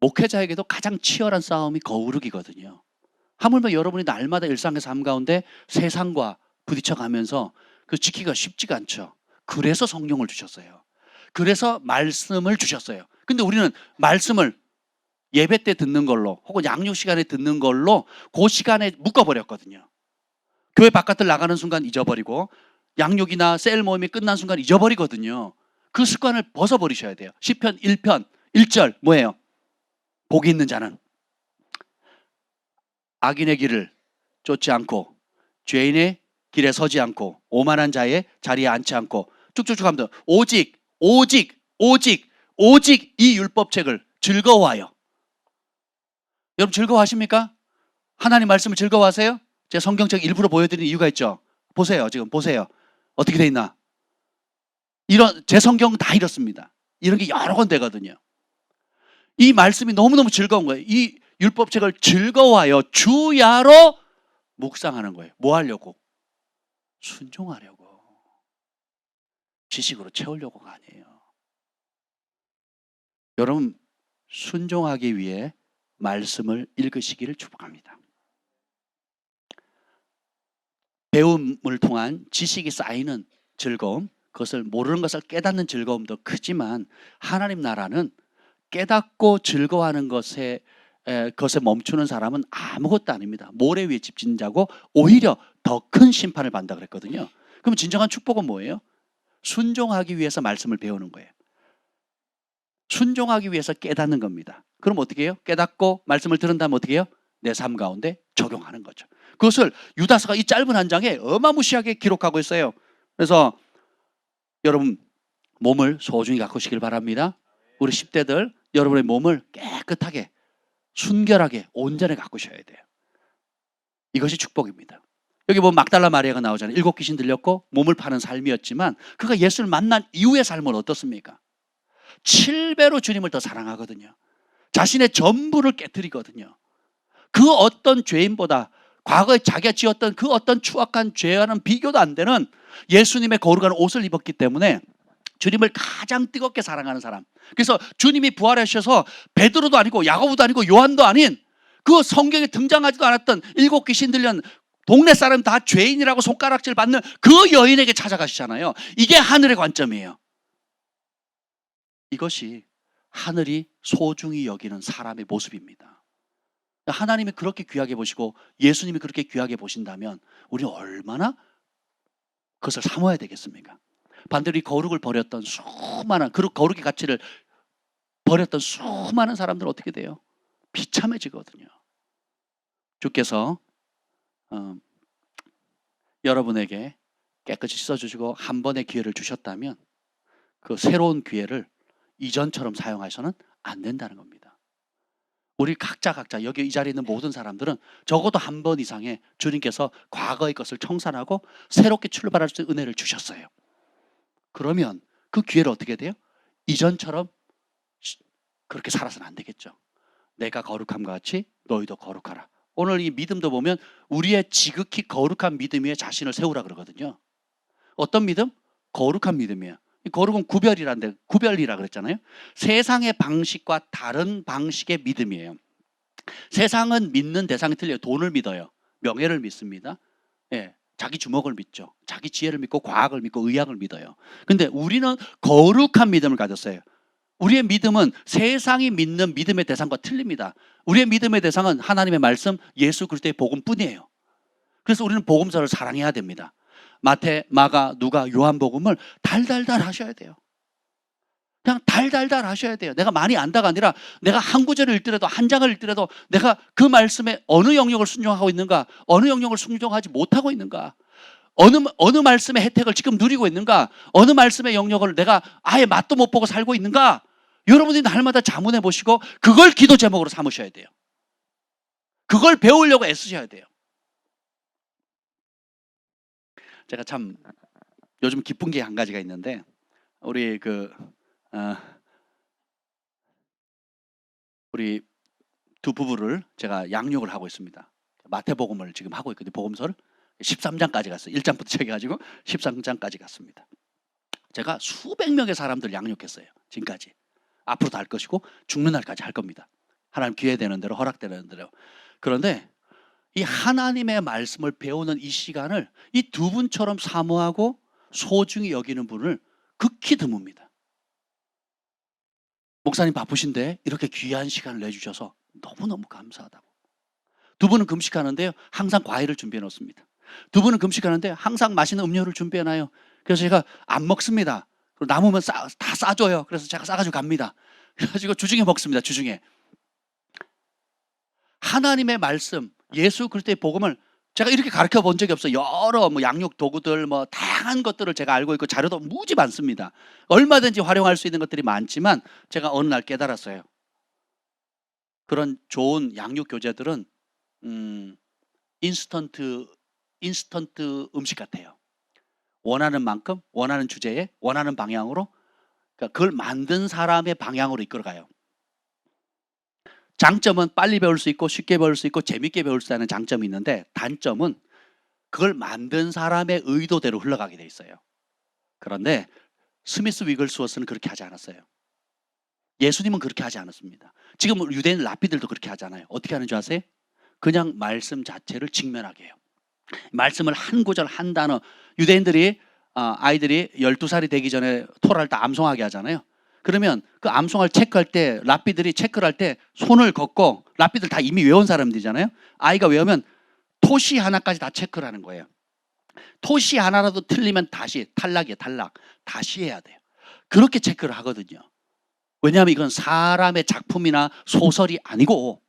목회자에게도 가장 치열한 싸움이 거룩이거든요. 하물며 여러분이 날마다 일상의 삶 가운데 세상과 부딪혀가면서 그 지키기가 쉽지가 않죠. 그래서 성령을 주셨어요. 그래서 말씀을 주셨어요. 근데 우리는 말씀을 예배 때 듣는 걸로 혹은 양육 시간에 듣는 걸로 그 시간에 묶어버렸거든요. 교회 바깥을 나가는 순간 잊어버리고 양육이나 셀 모임이 끝난 순간 잊어버리거든요. 그 습관을 벗어버리셔야 돼요. 시편 1편 1절 뭐예요? 복이 있는 자는 악인의 길을 쫓지 않고 죄인의 길에 서지 않고 오만한 자의 자리에 앉지 않고 쭉쭉쭉 하면 오직 이 율법책을 즐거워하여. 여러분 즐거워하십니까? 하나님 말씀을 즐거워하세요? 제가 성경책 일부러 보여드리는 이유가 있죠. 보세요. 지금 보세요. 어떻게 돼 있나? 이런 제 성경은 다 이렇습니다. 이런 게 여러 권 되거든요. 이 말씀이 너무너무 즐거운 거예요. 이 율법책을 즐거워하여 주야로 묵상하는 거예요. 뭐 하려고? 순종하려고. 지식으로 채우려고가 아니에요. 여러분 순종하기 위해 말씀을 읽으시기를 축복합니다. 배움을 통한 지식이 쌓이는 즐거움, 그것을 모르는 것을 깨닫는 즐거움도 크지만 하나님 나라는 깨닫고 즐거워하는 것에 멈추는 사람은 아무것도 아닙니다. 모래 위에 집 짓는 자고 오히려 더 큰 심판을 받는다 그랬거든요. 그럼 진정한 축복은 뭐예요? 순종하기 위해서 말씀을 배우는 거예요. 순종하기 위해서 깨닫는 겁니다. 그럼 어떻게 해요? 깨닫고 말씀을 들은 다음에 어떻게 해요? 내 삶 가운데 적용하는 거죠. 그것을 유다서가 이 짧은 한 장에 어마무시하게 기록하고 있어요. 그래서 여러분 몸을 소중히 가꾸시길 바랍니다. 우리 10대들 여러분의 몸을 깨끗하게 순결하게 온전히 가꾸셔야 돼요. 이것이 축복입니다. 여기 보면 막달라 마리아가 나오잖아요. 7 귀신 들렸고 몸을 파는 삶이었지만 그가 예수를 만난 이후의 삶은 어떻습니까? 7배로 주님을 더 사랑하거든요. 자신의 전부를 깨뜨리거든요. 그 어떤 죄인보다 과거에 자기가 지었던 그 어떤 추악한 죄와는 비교도 안 되는 예수님의 거룩한 옷을 입었기 때문에 주님을 가장 뜨겁게 사랑하는 사람. 그래서 주님이 부활하셔서 베드로도 아니고 야고보도 아니고 요한도 아닌 그 성경에 등장하지도 않았던 7 귀신 들린 동네 사람 다 죄인이라고 손가락질 받는 그 여인에게 찾아가시잖아요. 이게 하늘의 관점이에요. 이것이 하늘이 소중히 여기는 사람의 모습입니다. 하나님이 그렇게 귀하게 보시고 예수님이 그렇게 귀하게 보신다면 우리는 얼마나 그것을 사모해야 되겠습니까? 반대로 이 거룩을 버렸던 수많은 그 거룩의 가치를 버렸던 수많은 사람들은 어떻게 돼요? 비참해지거든요. 주께서 여러분에게 깨끗이 씻어주시고 한 번의 기회를 주셨다면 그 새로운 기회를 이전처럼 사용하셔서는 안 된다는 겁니다. 우리 각자 여기 이 자리에 있는 모든 사람들은 적어도 한 번 이상의 주님께서 과거의 것을 청산하고 새롭게 출발할 수 있는 은혜를 주셨어요. 그러면 그 기회를 어떻게 돼요? 이전처럼 그렇게 살아서는 안 되겠죠. 내가 거룩함과 같이 너희도 거룩하라. 오늘 이 믿음도 보면 우리의 지극히 거룩한 믿음 위에 자신을 세우라 그러거든요. 어떤 믿음? 거룩한 믿음이에요. 거룩은 구별이라 그랬잖아요. 세상의 방식과 다른 방식의 믿음이에요. 세상은 믿는 대상이 틀려요. 돈을 믿어요. 명예를 믿습니다. 예, 자기 주먹을 믿죠. 자기 지혜를 믿고 과학을 믿고 의학을 믿어요. 근데 우리는 거룩한 믿음을 가졌어요. 우리의 믿음은 세상이 믿는 믿음의 대상과 틀립니다. 우리의 믿음의 대상은 하나님의 말씀, 예수 그리스도의 복음뿐이에요. 그래서 우리는 복음서를 사랑해야 됩니다. 마태, 마가, 누가, 요한복음을 달달달 하셔야 돼요. 그냥 달달달 하셔야 돼요. 내가 많이 안다가 아니라 내가 한 구절을 읽더라도 한 장을 읽더라도 내가 그 말씀에 어느 영역을 순종하고 있는가, 어느 영역을 순종하지 못하고 있는가, 어느 말씀의 혜택을 지금 누리고 있는가, 어느 말씀의 영역을 내가 아예 맛도 못 보고 살고 있는가, 여러분이 날마다 자문해 보시고 그걸 기도 제목으로 삼으셔야 돼요. 그걸 배우려고 애쓰셔야 돼요. 제가 참 요즘 기쁜 게 한 가지가 있는데, 우리 우리 두 부부를 제가 양육을 하고 있습니다. 마태복음을 지금 하고 있거든요. 복음서를 13장까지 갔어요. 1장부터 시작해가지고 13장까지 갔습니다. 제가 수백 명의 사람들 양육했어요. 지금까지. 앞으로도 할 것이고 죽는 날까지 할 겁니다. 하나님 기회 되는 대로, 허락되는 대로. 그런데 이 하나님의 말씀을 배우는 이 시간을 이 두 분처럼 사모하고 소중히 여기는 분을 극히 드뭅니다. 목사님 바쁘신데 이렇게 귀한 시간을 내주셔서 너무너무 감사하다고. 두 분은 금식하는데요, 항상 과일을 준비해 놓습니다. 두 분은 금식하는데 항상 맛있는 음료를 준비해 놔요. 그래서 제가 안 먹습니다. 남으면 다 싸줘요. 그래서 제가 싸가지고 갑니다. 그래가지고 주중에 먹습니다. 주중에. 하나님의 말씀, 예수 그리스도의 복음을 제가 이렇게 가르쳐 본 적이 없어요. 여러 양육 도구들, 다양한 것들을 제가 알고 있고 자료도 무지 많습니다. 얼마든지 활용할 수 있는 것들이 많지만 제가 어느 날 깨달았어요. 그런 좋은 양육 교재들은 인스턴트 음식 같아요. 원하는 만큼, 원하는 주제에, 원하는 방향으로, 그러니까 그걸 만든 사람의 방향으로 이끌어가요. 장점은 빨리 배울 수 있고 쉽게 배울 수 있고 재밌게 배울 수 있는 장점이 있는데, 단점은 그걸 만든 사람의 의도대로 흘러가게 돼 있어요. 그런데 스미스 위글스워스는 그렇게 하지 않았어요. 예수님은 그렇게 하지 않았습니다. 지금 유대인 랍비들도 그렇게 하잖아요. 어떻게 하는 줄 아세요? 그냥 말씀 자체를 직면하게 해요. 말씀을 한 구절 한 단어, 유대인들이 아이들이 12살이 되기 전에 토라를 다 암송하게 하잖아요. 그러면 그 암송을 체크할 때, 랍비들이 체크를 할 때 손을 걷고, 랍비들 다 이미 외운 사람들이잖아요. 아이가 외우면 토시 하나까지 다 체크를 하는 거예요. 토시 하나라도 틀리면 다시 탈락이에요. 탈락. 다시 해야 돼요. 그렇게 체크를 하거든요. 왜냐하면 이건 사람의 작품이나 소설이 아니고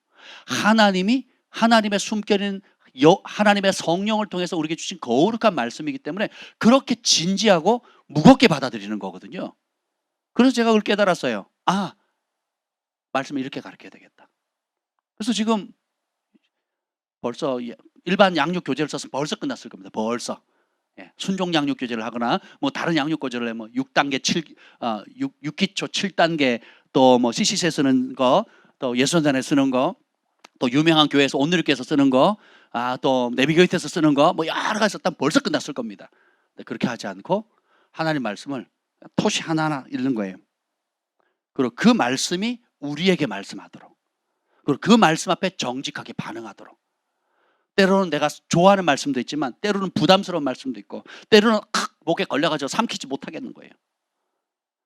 하나님의 숨겨진 하나님의 성령을 통해서 우리에게 주신 거룩한 말씀이기 때문에 그렇게 진지하고 무겁게 받아들이는 거거든요. 그래서 제가 그걸 깨달았어요. 말씀을 이렇게 가르쳐야 되겠다. 그래서 지금 벌써 일반 양육 교재를 써서 벌써 끝났을 겁니다. 벌써. 순종 양육 교재를 하거나 다른 양육 교재를 6단계 6기초 7단계, 또 CCC에 쓰는 거, 또 예수전산에 쓰는 거, 또 유명한 교회에서 온누리교회에서 쓰는 거, 또 내비게이트에서 쓰는 거, 여러 가지 썼다면 벌써 끝났을 겁니다. 그렇게 하지 않고 하나님 말씀을 토시 하나하나 읽는 거예요. 그리고 그 말씀이 우리에게 말씀하도록, 그리고 그 말씀 앞에 정직하게 반응하도록. 때로는 내가 좋아하는 말씀도 있지만 때로는 부담스러운 말씀도 있고 때로는 목에 걸려가지고 삼키지 못하겠는 거예요.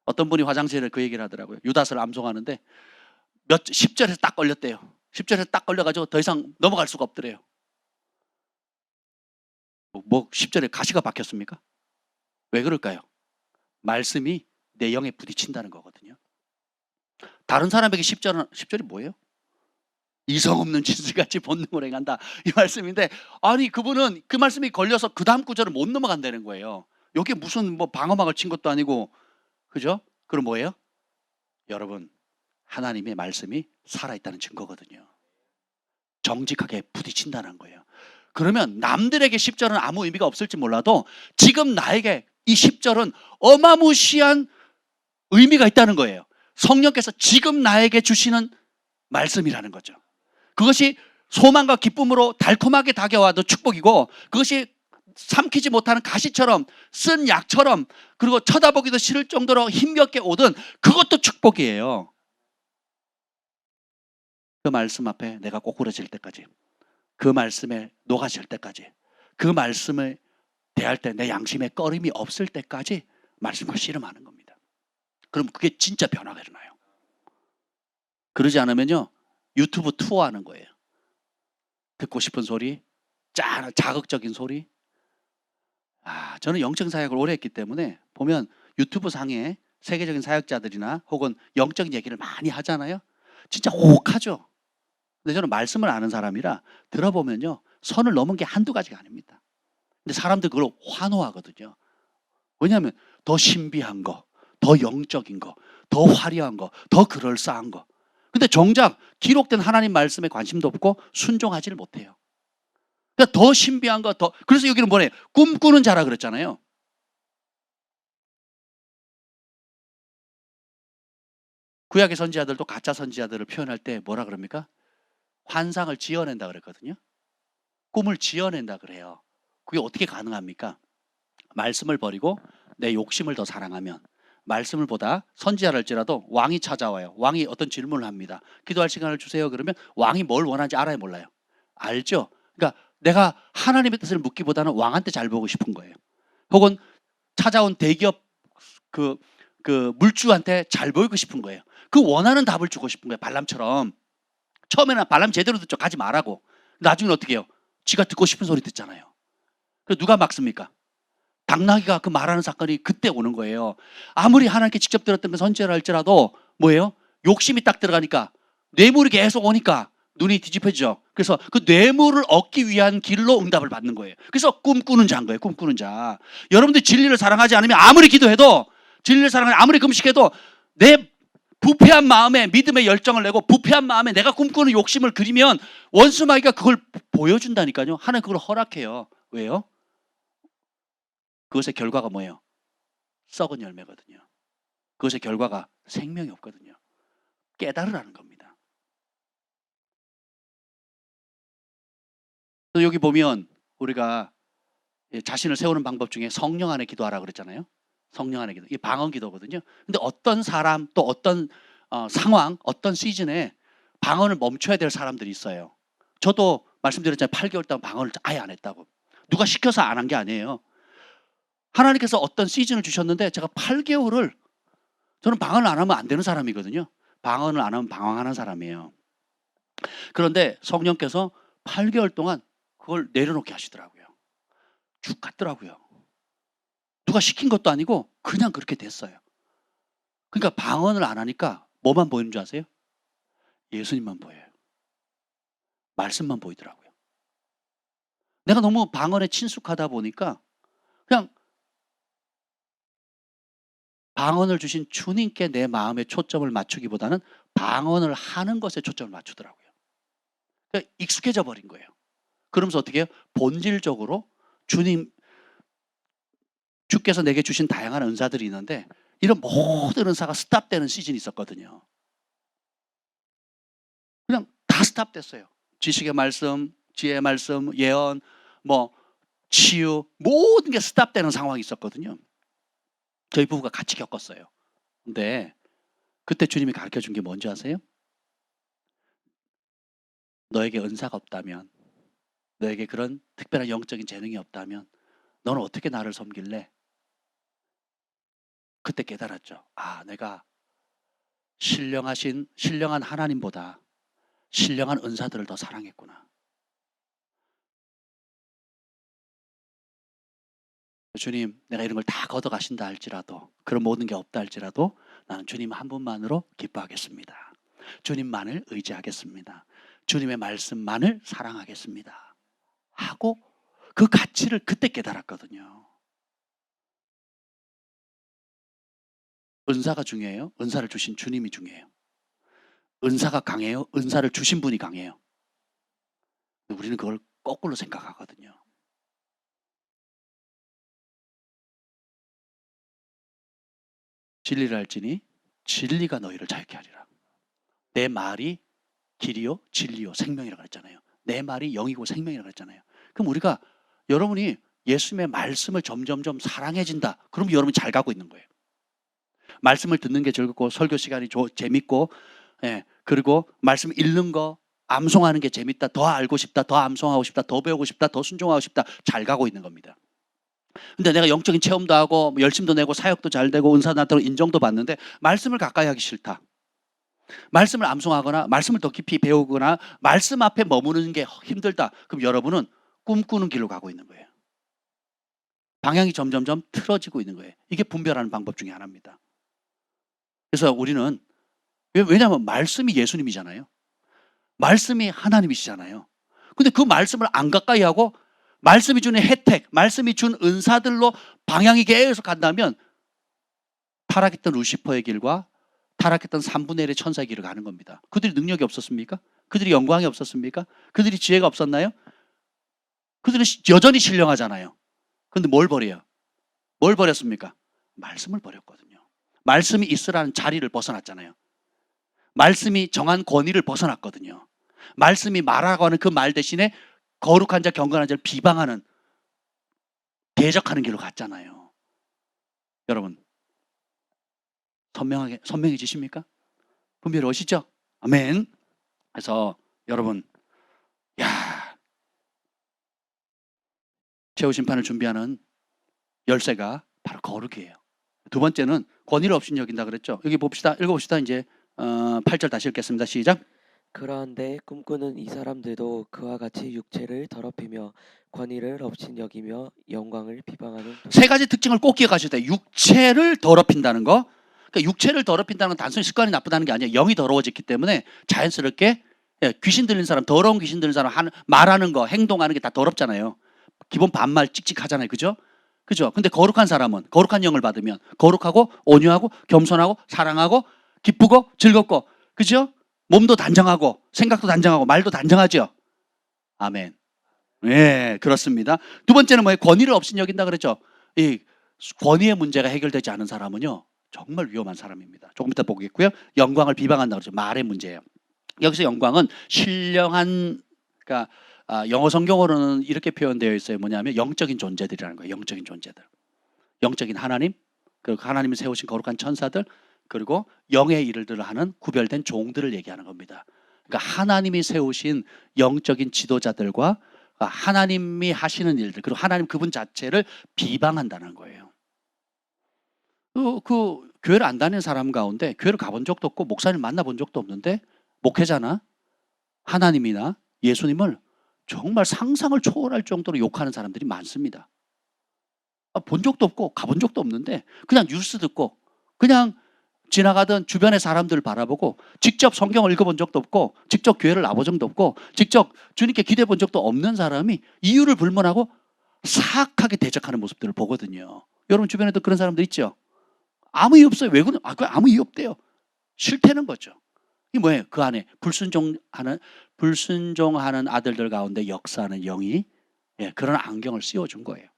어떤 분이 화장실에 그 얘기를 하더라고요. 유다서를 암송하는데 10절에서 딱 걸렸대요. 10절에서 딱 걸려가지고 더 이상 넘어갈 수가 없더래요. 10절에 가시가 박혔습니까? 왜 그럴까요? 말씀이 내 영에 부딪힌다는 거거든요. 다른 사람에게 10절이 뭐예요? 이성 없는 진실같이 본능으로 행한다, 이 말씀인데, 아니 그분은 그 말씀이 걸려서 그 다음 구절을 못 넘어간다는 거예요. 여기 무슨 방어막을 친 것도 아니고, 그죠? 그럼 뭐예요? 여러분, 하나님의 말씀이 살아있다는 증거거든요. 정직하게 부딪힌다는 거예요. 그러면 남들에게 10절은 아무 의미가 없을지 몰라도 지금 나에게 이 10절은 어마무시한 의미가 있다는 거예요. 성령께서 지금 나에게 주시는 말씀이라는 거죠. 그것이 소망과 기쁨으로 달콤하게 다가와도 축복이고, 그것이 삼키지 못하는 가시처럼, 쓴 약처럼, 그리고 쳐다보기도 싫을 정도로 힘겹게 오든 그것도 축복이에요. 그 말씀 앞에 내가 꼬꾸라질 때까지, 그 말씀에 녹아질 때까지, 그 말씀을 대할 때 내 양심에 꺼림이 없을 때까지 말씀과 씨름하는 겁니다. 그럼 그게 진짜 변화가 일어나요. 그러지 않으면요, 유튜브 투어하는 거예요. 듣고 싶은 소리, 자극적인 소리. 저는 영적 사역을 오래 했기 때문에 보면 유튜브 상에 세계적인 사역자들이나 혹은 영적인 얘기를 많이 하잖아요. 진짜 혹하죠. 근데 저는 말씀을 아는 사람이라 들어보면요, 선을 넘은 게 한두 가지가 아닙니다. 근데 사람들 그걸 환호하거든요. 왜냐하면 더 신비한 거, 더 영적인 거, 더 화려한 거, 더 그럴싸한 거. 근데 정작 기록된 하나님 말씀에 관심도 없고 순종하지를 못해요. 그러니까 더 신비한 거, 그래서 여기는 뭐래요? 꿈꾸는 자라 그랬잖아요. 구약의 선지자들도 가짜 선지자들을 표현할 때 뭐라 그럽니까? 환상을 지어낸다 그랬거든요. 꿈을 지어낸다 그래요. 그게 어떻게 가능합니까? 말씀을 버리고 내 욕심을 더 사랑하면, 말씀을 보다 선지자랄지라도 왕이 찾아와요. 왕이 어떤 질문을 합니다. 기도할 시간을 주세요. 그러면 왕이 뭘 원하는지 알아요, 몰라요? 알죠. 그러니까 내가 하나님의 뜻을 묻기보다는 왕한테 잘 보고 싶은 거예요. 혹은 찾아온 대기업 그 물주한테 잘 보이고 싶은 거예요. 그 원하는 답을 주고 싶은 거예요. 발람처럼. 처음에는 발람 제대로 듣죠. 가지 말라고. 나중에 어떻게 해요? 지가 듣고 싶은 소리 듣잖아요. 그래서 누가 막습니까? 당나귀가 그 말하는 사건이 그때 오는 거예요. 아무리 하나님께 직접 들었던 그 선지자라 할지라도 뭐예요? 욕심이 딱 들어가니까 뇌물이 계속 오니까 눈이 뒤집혀지죠. 그래서 그 뇌물을 얻기 위한 길로 응답을 받는 거예요. 그래서 꿈꾸는 자인 거예요. 꿈꾸는 자. 여러분들이 진리를 사랑하지 않으면 아무리 기도해도, 진리를 사랑하지 아무리 금식해도 내 부패한 마음에 믿음의 열정을 내고 부패한 마음에 내가 꿈꾸는 욕심을 그리면 원수마귀가 그걸 보여준다니까요. 하나님 그걸 허락해요. 왜요? 그것의 결과가 뭐예요? 썩은 열매거든요. 그것의 결과가 생명이 없거든요. 깨달으라는 겁니다. 여기 보면 우리가 자신을 세우는 방법 중에 성령 안에 기도하라 그랬잖아요. 성령 안에 기도. 이게 방언 기도거든요. 근데 어떤 사람 또 어떤 상황, 어떤 시즌에 방언을 멈춰야 될 사람들이 있어요. 저도 말씀드렸잖아요. 8개월 동안 방언을 아예 안 했다고. 누가 시켜서 안 한 게 아니에요. 하나님께서 어떤 시즌을 주셨는데 제가 8개월을, 저는 방언을 안 하면 안 되는 사람이거든요. 방언을 안 하면 방황하는 사람이에요. 그런데 성령께서 8개월 동안 그걸 내려놓게 하시더라고요. 죽 같더라고요. 누가 시킨 것도 아니고 그냥 그렇게 됐어요. 그러니까 방언을 안 하니까 뭐만 보이는 줄 아세요? 예수님만 보여요. 말씀만 보이더라고요. 내가 너무 방언에 친숙하다 보니까 그냥 방언을 주신 주님께 내 마음의 초점을 맞추기보다는 방언을 하는 것에 초점을 맞추더라고요. 그러니까 익숙해져 버린 거예요. 그러면서 어떻게 해요? 본질적으로 주께서 내게 주신 다양한 은사들이 있는데 이런 모든 은사가 스탑되는 시즌이 있었거든요. 그냥 다 스탑됐어요. 지식의 말씀, 지혜의 말씀, 예언, 치유, 모든 게 스탑되는 상황이 있었거든요. 저희 부부가 같이 겪었어요. 근데 그때 주님이 가르쳐 준 게 뭔지 아세요? 너에게 은사가 없다면, 너에게 그런 특별한 영적인 재능이 없다면 너는 어떻게 나를 섬길래? 그때 깨달았죠. 내가 신령한 하나님보다 신령한 은사들을 더 사랑했구나. 주님, 내가 이런 걸 다 걷어가신다 할지라도, 그런 모든 게 없다 할지라도 나는 주님 한 분만으로 기뻐하겠습니다. 주님만을 의지하겠습니다. 주님의 말씀만을 사랑하겠습니다. 하고 그 가치를 그때 깨달았거든요. 은사가 중요해요? 은사를 주신 주님이 중요해요. 은사가 강해요? 은사를 주신 분이 강해요. 우리는 그걸 거꾸로 생각하거든요. 진리를 알지니 진리가 너희를 자유케 하리라. 내 말이 길이요 진리요 생명이라고 그랬잖아요. 내 말이 영이고 생명이라고 그랬잖아요. 그럼 우리가, 여러분이 예수님의 말씀을 점점점 사랑해진다. 그럼 여러분이 잘 가고 있는 거예요. 말씀을 듣는 게 즐겁고 설교 시간이 재밌고, 그리고 말씀 읽는 거, 암송하는 게 재밌다. 더 알고 싶다. 더 암송하고 싶다. 더 배우고 싶다. 더 순종하고 싶다. 잘 가고 있는 겁니다. 근데 내가 영적인 체험도 하고 열심도 내고 사역도 잘 되고 은사 나타나고 인정도 받는데 말씀을 가까이 하기 싫다. 말씀을 암송하거나 말씀을 더 깊이 배우거나 말씀 앞에 머무는 게 힘들다. 그럼 여러분은 꿈꾸는 길로 가고 있는 거예요. 방향이 점점점 틀어지고 있는 거예요. 이게 분별하는 방법 중에 하나입니다. 그래서 우리는 왜냐하면 말씀이 예수님이잖아요. 말씀이 하나님이시잖아요. 근데 그 말씀을 안 가까이 하고 말씀이 주는 혜택, 말씀이 준 은사들로 방향이 계속 간다면 타락했던 루시퍼의 길과 타락했던 3분의 1의 천사의 길을 가는 겁니다. 그들이 능력이 없었습니까? 그들이 영광이 없었습니까? 그들이 지혜가 없었나요? 그들은 여전히 신령하잖아요. 근데 뭘 버려요? 뭘 버렸습니까? 말씀을 버렸거든요. 말씀이 있으라는 자리를 벗어났잖아요. 말씀이 정한 권위를 벗어났거든요. 말씀이 말하고 하는 그 말 대신에 거룩한 자, 경건한 자를 비방하는, 대적하는 길로 갔잖아요. 여러분, 선명해지십니까? 분별이 오시죠? 아멘. 그래서 여러분, 최후 심판을 준비하는 열쇠가 바로 거룩이에요. 두 번째는 권위를 없인 여긴다 그랬죠. 여기 봅시다. 읽어봅시다. 이제 8절 다시 읽겠습니다. 시작. 그러한데 꿈꾸는 이 사람들도 그와 같이 육체를 더럽히며 권위를 없인 여기며 영광을 비방하는 세 가지 특징을 꼭 기억하셔야 돼요. 육체를 더럽힌다는 거. 그러니까 육체를 더럽힌다는 건 단순히 습관이 나쁘다는 게 아니에요. 영이 더러워졌기 때문에 자연스럽게 귀신 들린 사람, 더러운 귀신 들린 사람 말하는 거, 행동하는 게 다 더럽잖아요. 기본 반말 찍찍하잖아요. 그죠? 그죠? 근데 거룩한 사람은 거룩한 영을 받으면 거룩하고 온유하고 겸손하고 사랑하고 기쁘고 즐겁고, 그죠? 몸도 단정하고 생각도 단정하고 말도 단정하죠. 아멘. 네, 그렇습니다. 두 번째는 뭐예요? 권위를 없인 여긴다 그랬죠. 이 권위의 문제가 해결되지 않은 사람은요, 정말 위험한 사람입니다. 조금 이따 보겠고요. 영광을 비방한다 그러죠. 말의 문제예요. 여기서 영광은 신령한, 그러니까 영어 성경으로는 이렇게 표현되어 있어요. 뭐냐면 영적인 존재들이라는 거예요. 영적인 존재들. 영적인 하나님, 그리고 하나님이 세우신 거룩한 천사들, 그리고 영의 일들을 하는 구별된 종들을 얘기하는 겁니다. 그러니까 하나님이 세우신 영적인 지도자들과 하나님이 하시는 일들, 그리고 하나님 그분 자체를 비방한다는 거예요. 그 교회를 안 다니는 사람 가운데 교회를 가본 적도 없고 목사님 만나본 적도 없는데 목회자나 하나님이나 예수님을 정말 상상을 초월할 정도로 욕하는 사람들이 많습니다. 본 적도 없고 가본 적도 없는데 그냥 뉴스 듣고 그냥 지나가던 주변의 사람들을 바라보고 직접 성경을 읽어본 적도 없고 직접 교회를 나본 적도 없고 직접 주님께 기대해 본 적도 없는 사람이 이유를 불문하고 사악하게 대적하는 모습들을 보거든요. 여러분 주변에도 그런 사람들 있죠? 아무 이유 없어요. 왜 그러냐? 아무 이유 없대요. 싫다는 거죠. 이게 뭐예요? 그 안에 불순종하는 아들들 가운데 역사하는 영이 그런 안경을 씌워준 거예요.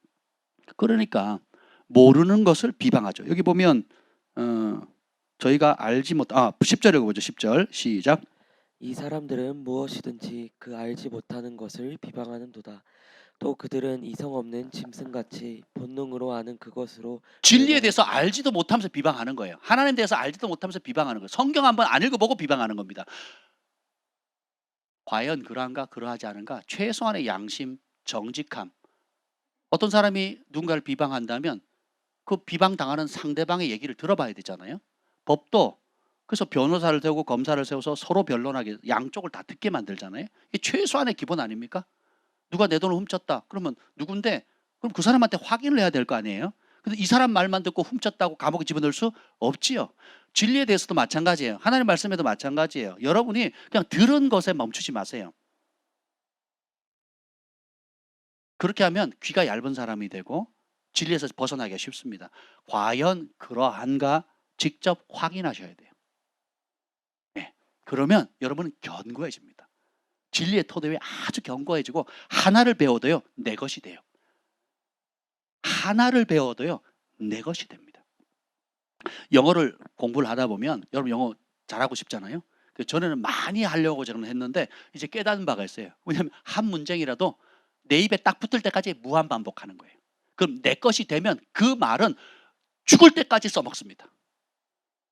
그러니까 모르는 것을 비방하죠. 여기 보면 저희가 알지 못 10절 읽어보죠. 10절 시작. 이 사람들은 무엇이든지 그 알지 못하는 것을 비방하는도다. 또 그들은 이성 없는 짐승같이 본능으로 아는 그것으로 진리에 대해서 알지도 못하면서 비방하는 거예요. 하나님에 대해서 알지도 못하면서 비방하는 거예요. 성경 한번 안 읽어보고 비방하는 겁니다. 과연 그러한가 그러하지 않은가? 최소한의 양심, 정직함. 어떤 사람이 누군가를 비방한다면 그 비방당하는 상대방의 얘기를 들어봐야 되잖아요. 법도 그래서 변호사를 세우고 검사를 세워서 서로 변론하게 양쪽을 다 듣게 만들잖아요. 이게 최소한의 기본 아닙니까? 누가 내 돈을 훔쳤다. 그러면 누군데? 그럼 그 사람한테 확인을 해야 될 거 아니에요? 근데 이 사람 말만 듣고 훔쳤다고 감옥에 집어넣을 수 없지요. 진리에 대해서도 마찬가지예요. 하나님 말씀에도 마찬가지예요. 여러분이 그냥 들은 것에 멈추지 마세요. 그렇게 하면 귀가 얇은 사람이 되고 진리에서 벗어나기가 쉽습니다. 과연 그러한가 직접 확인하셔야 돼요. 네. 그러면 여러분은 견고해집니다. 진리의 토대 아주 견고해지고 하나를 배워도요 내 것이 돼요. 하나를 배워도요 내 것이 됩니다. 영어를 공부를 하다 보면 여러분 영어 잘하고 싶잖아요. 전에는 많이 하려고 저는 했는데 이제 깨닫는 바가 있어요. 왜냐하면 한 문장이라도 내 입에 딱 붙을 때까지 무한 반복하는 거예요. 그럼 내 것이 되면 그 말은 죽을 때까지 써먹습니다.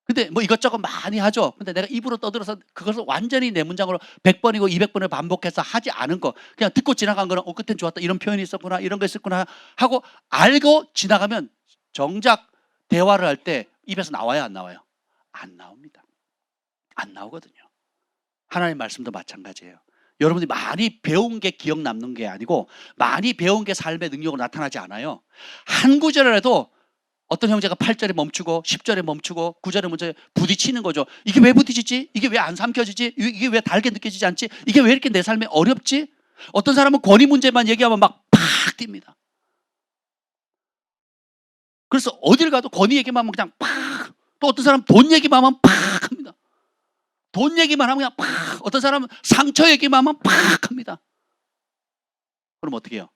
근데 뭐 이것저것 많이 하죠. 근데 내가 입으로 떠들어서 그것을 완전히 내 문장으로 100번이고 200번을 반복해서 하지 않은 거, 그냥 듣고 지나간 거는 끝엔 좋았다, 이런 표현이 있었구나, 이런 거 있었구나 하고 알고 지나가면 정작 대화를 할 때 입에서 나와요 안 나와요? 안 나옵니다. 안 나오거든요. 하나님 말씀도 마찬가지예요. 여러분이 많이 배운 게 기억 남는 게 아니고 많이 배운 게 삶의 능력으로 나타나지 않아요. 한 구절이라도 어떤 형제가 8절에 멈추고 10절에 멈추고 9절에 먼저 부딪히는 거죠. 이게 왜 부딪히지? 이게 왜 안 삼켜지지? 이게 왜 달게 느껴지지 않지? 이게 왜 이렇게 내 삶에 어렵지? 어떤 사람은 권위 문제만 얘기하면 막 팍 뜁니다. 그래서 어딜 가도 권위 얘기만 하면 그냥 팍, 또 어떤 사람은 돈 얘기만 하면 팍 합니다. 돈 얘기만 하면 그냥 팍, 어떤 사람은 상처 얘기만 하면 팍 합니다. 그럼 어떻게 해요?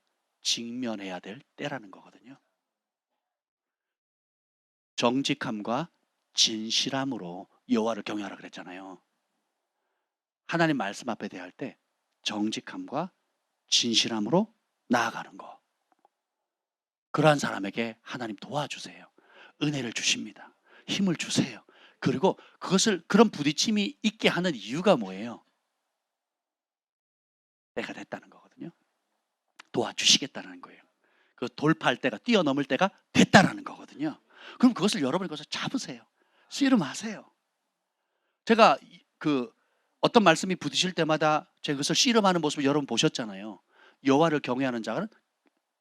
직면해야 될 때라는 거거든요. 정직함과 진실함으로 여호와를 경외하라 그랬잖아요. 하나님 말씀 앞에 대할 때 정직함과 진실함으로 나아가는 거. 그러한 사람에게 하나님 도와주세요. 은혜를 주십니다. 힘을 주세요. 그리고 그것을 그런 부딪힘이 있게 하는 이유가 뭐예요? 때가 됐다는 거거든요. 도와주시겠다는 거예요. 그 돌파할 때가, 뛰어넘을 때가 됐다라는 거거든요. 그럼 그것을 여러분이 거기서 잡으세요. 씨름하세요. 제가 그 어떤 말씀이 부딪힐 때마다 제가 그것을 씨름하는 모습을 여러분 보셨잖아요. 여호와를 경외하는 자는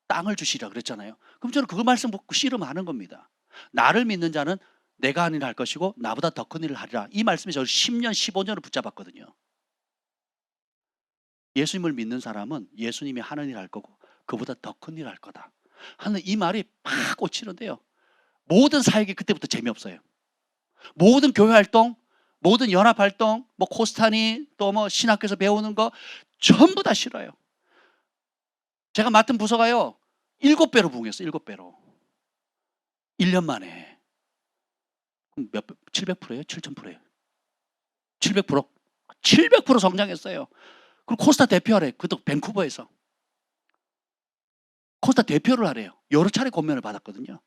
땅을 주시라 그랬잖아요. 그럼 저는 그 말씀 보고 씨름하는 겁니다. 나를 믿는 자는 내가 하는 일을 할 것이고 나보다 더 큰 일을 하리라. 이 말씀이 저를 10년, 15년을 붙잡았거든요. 예수님을 믿는 사람은 예수님이 하는 일을 할 거고 그보다 더 큰 일을 할 거다 하는 이 말이 팍 꽂히는데요. 모든 사역이 그때부터 재미없어요. 모든 교회 활동, 모든 연합 활동, 뭐 코스타니 또 뭐 신학교에서 배우는 거 전부 다 싫어요. 제가 맡은 부서가요 7배로 부흥했어요. 7배로 1년 만에. 몇 700%예요? 7000%예요? 700%? 700% 성장했어요. 그리고 코스타 대표하래. 그것도 밴쿠버에서 코스타 대표를 하래요. 여러 차례 권면을 받았거든요.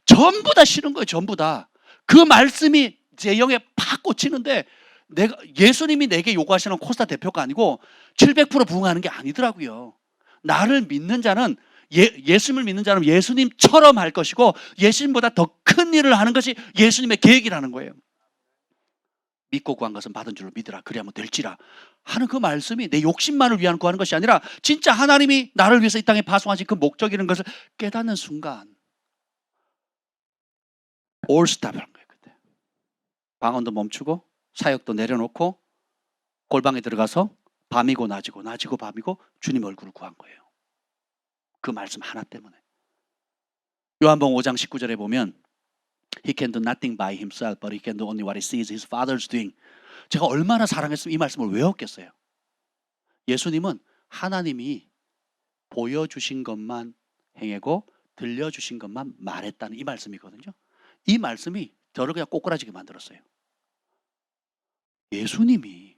전부 다 싫은 거예요. 전부 다. 그 말씀이 제 영에 팍 꽂히는데 내가 예수님이 내게 요구하시는 코스타 대표가 아니고 700% 부흥하는 게 아니더라고요. 나를 믿는 자는 예수님을 믿는 자는 예수님처럼 할 것이고 예수님보다 더 큰 일을 하는 것이 예수님의 계획이라는 거예요. 믿고 구한 것은 받은 줄로 믿으라. 그리하면 될지라 하는 그 말씀이 내 욕심만을 위한 구하는 것이 아니라 진짜 하나님이 나를 위해서 이 땅에 파송하신 그 목적이라는 것을 깨닫는 순간 올스탑이란 거예요. 그때 방언도 멈추고 사역도 내려놓고 골방에 들어가서 밤이고 낮이고 낮이고 밤이고 주님 얼굴을 구한 거예요. 그 말씀 하나 때문에. 요한복음 5장 19절에 보면 He can do nothing by himself, but he can do only what he sees his father's doing. 제가 얼마나 사랑했으면 이 말씀을 외웠겠어요. 예수님은 하나님이 보여주신 것만 행하고 들려주신 것만 말했다는 이 말씀이거든요. 이 말씀이 저를 그냥 꼬꾸라지게 만들었어요. 예수님이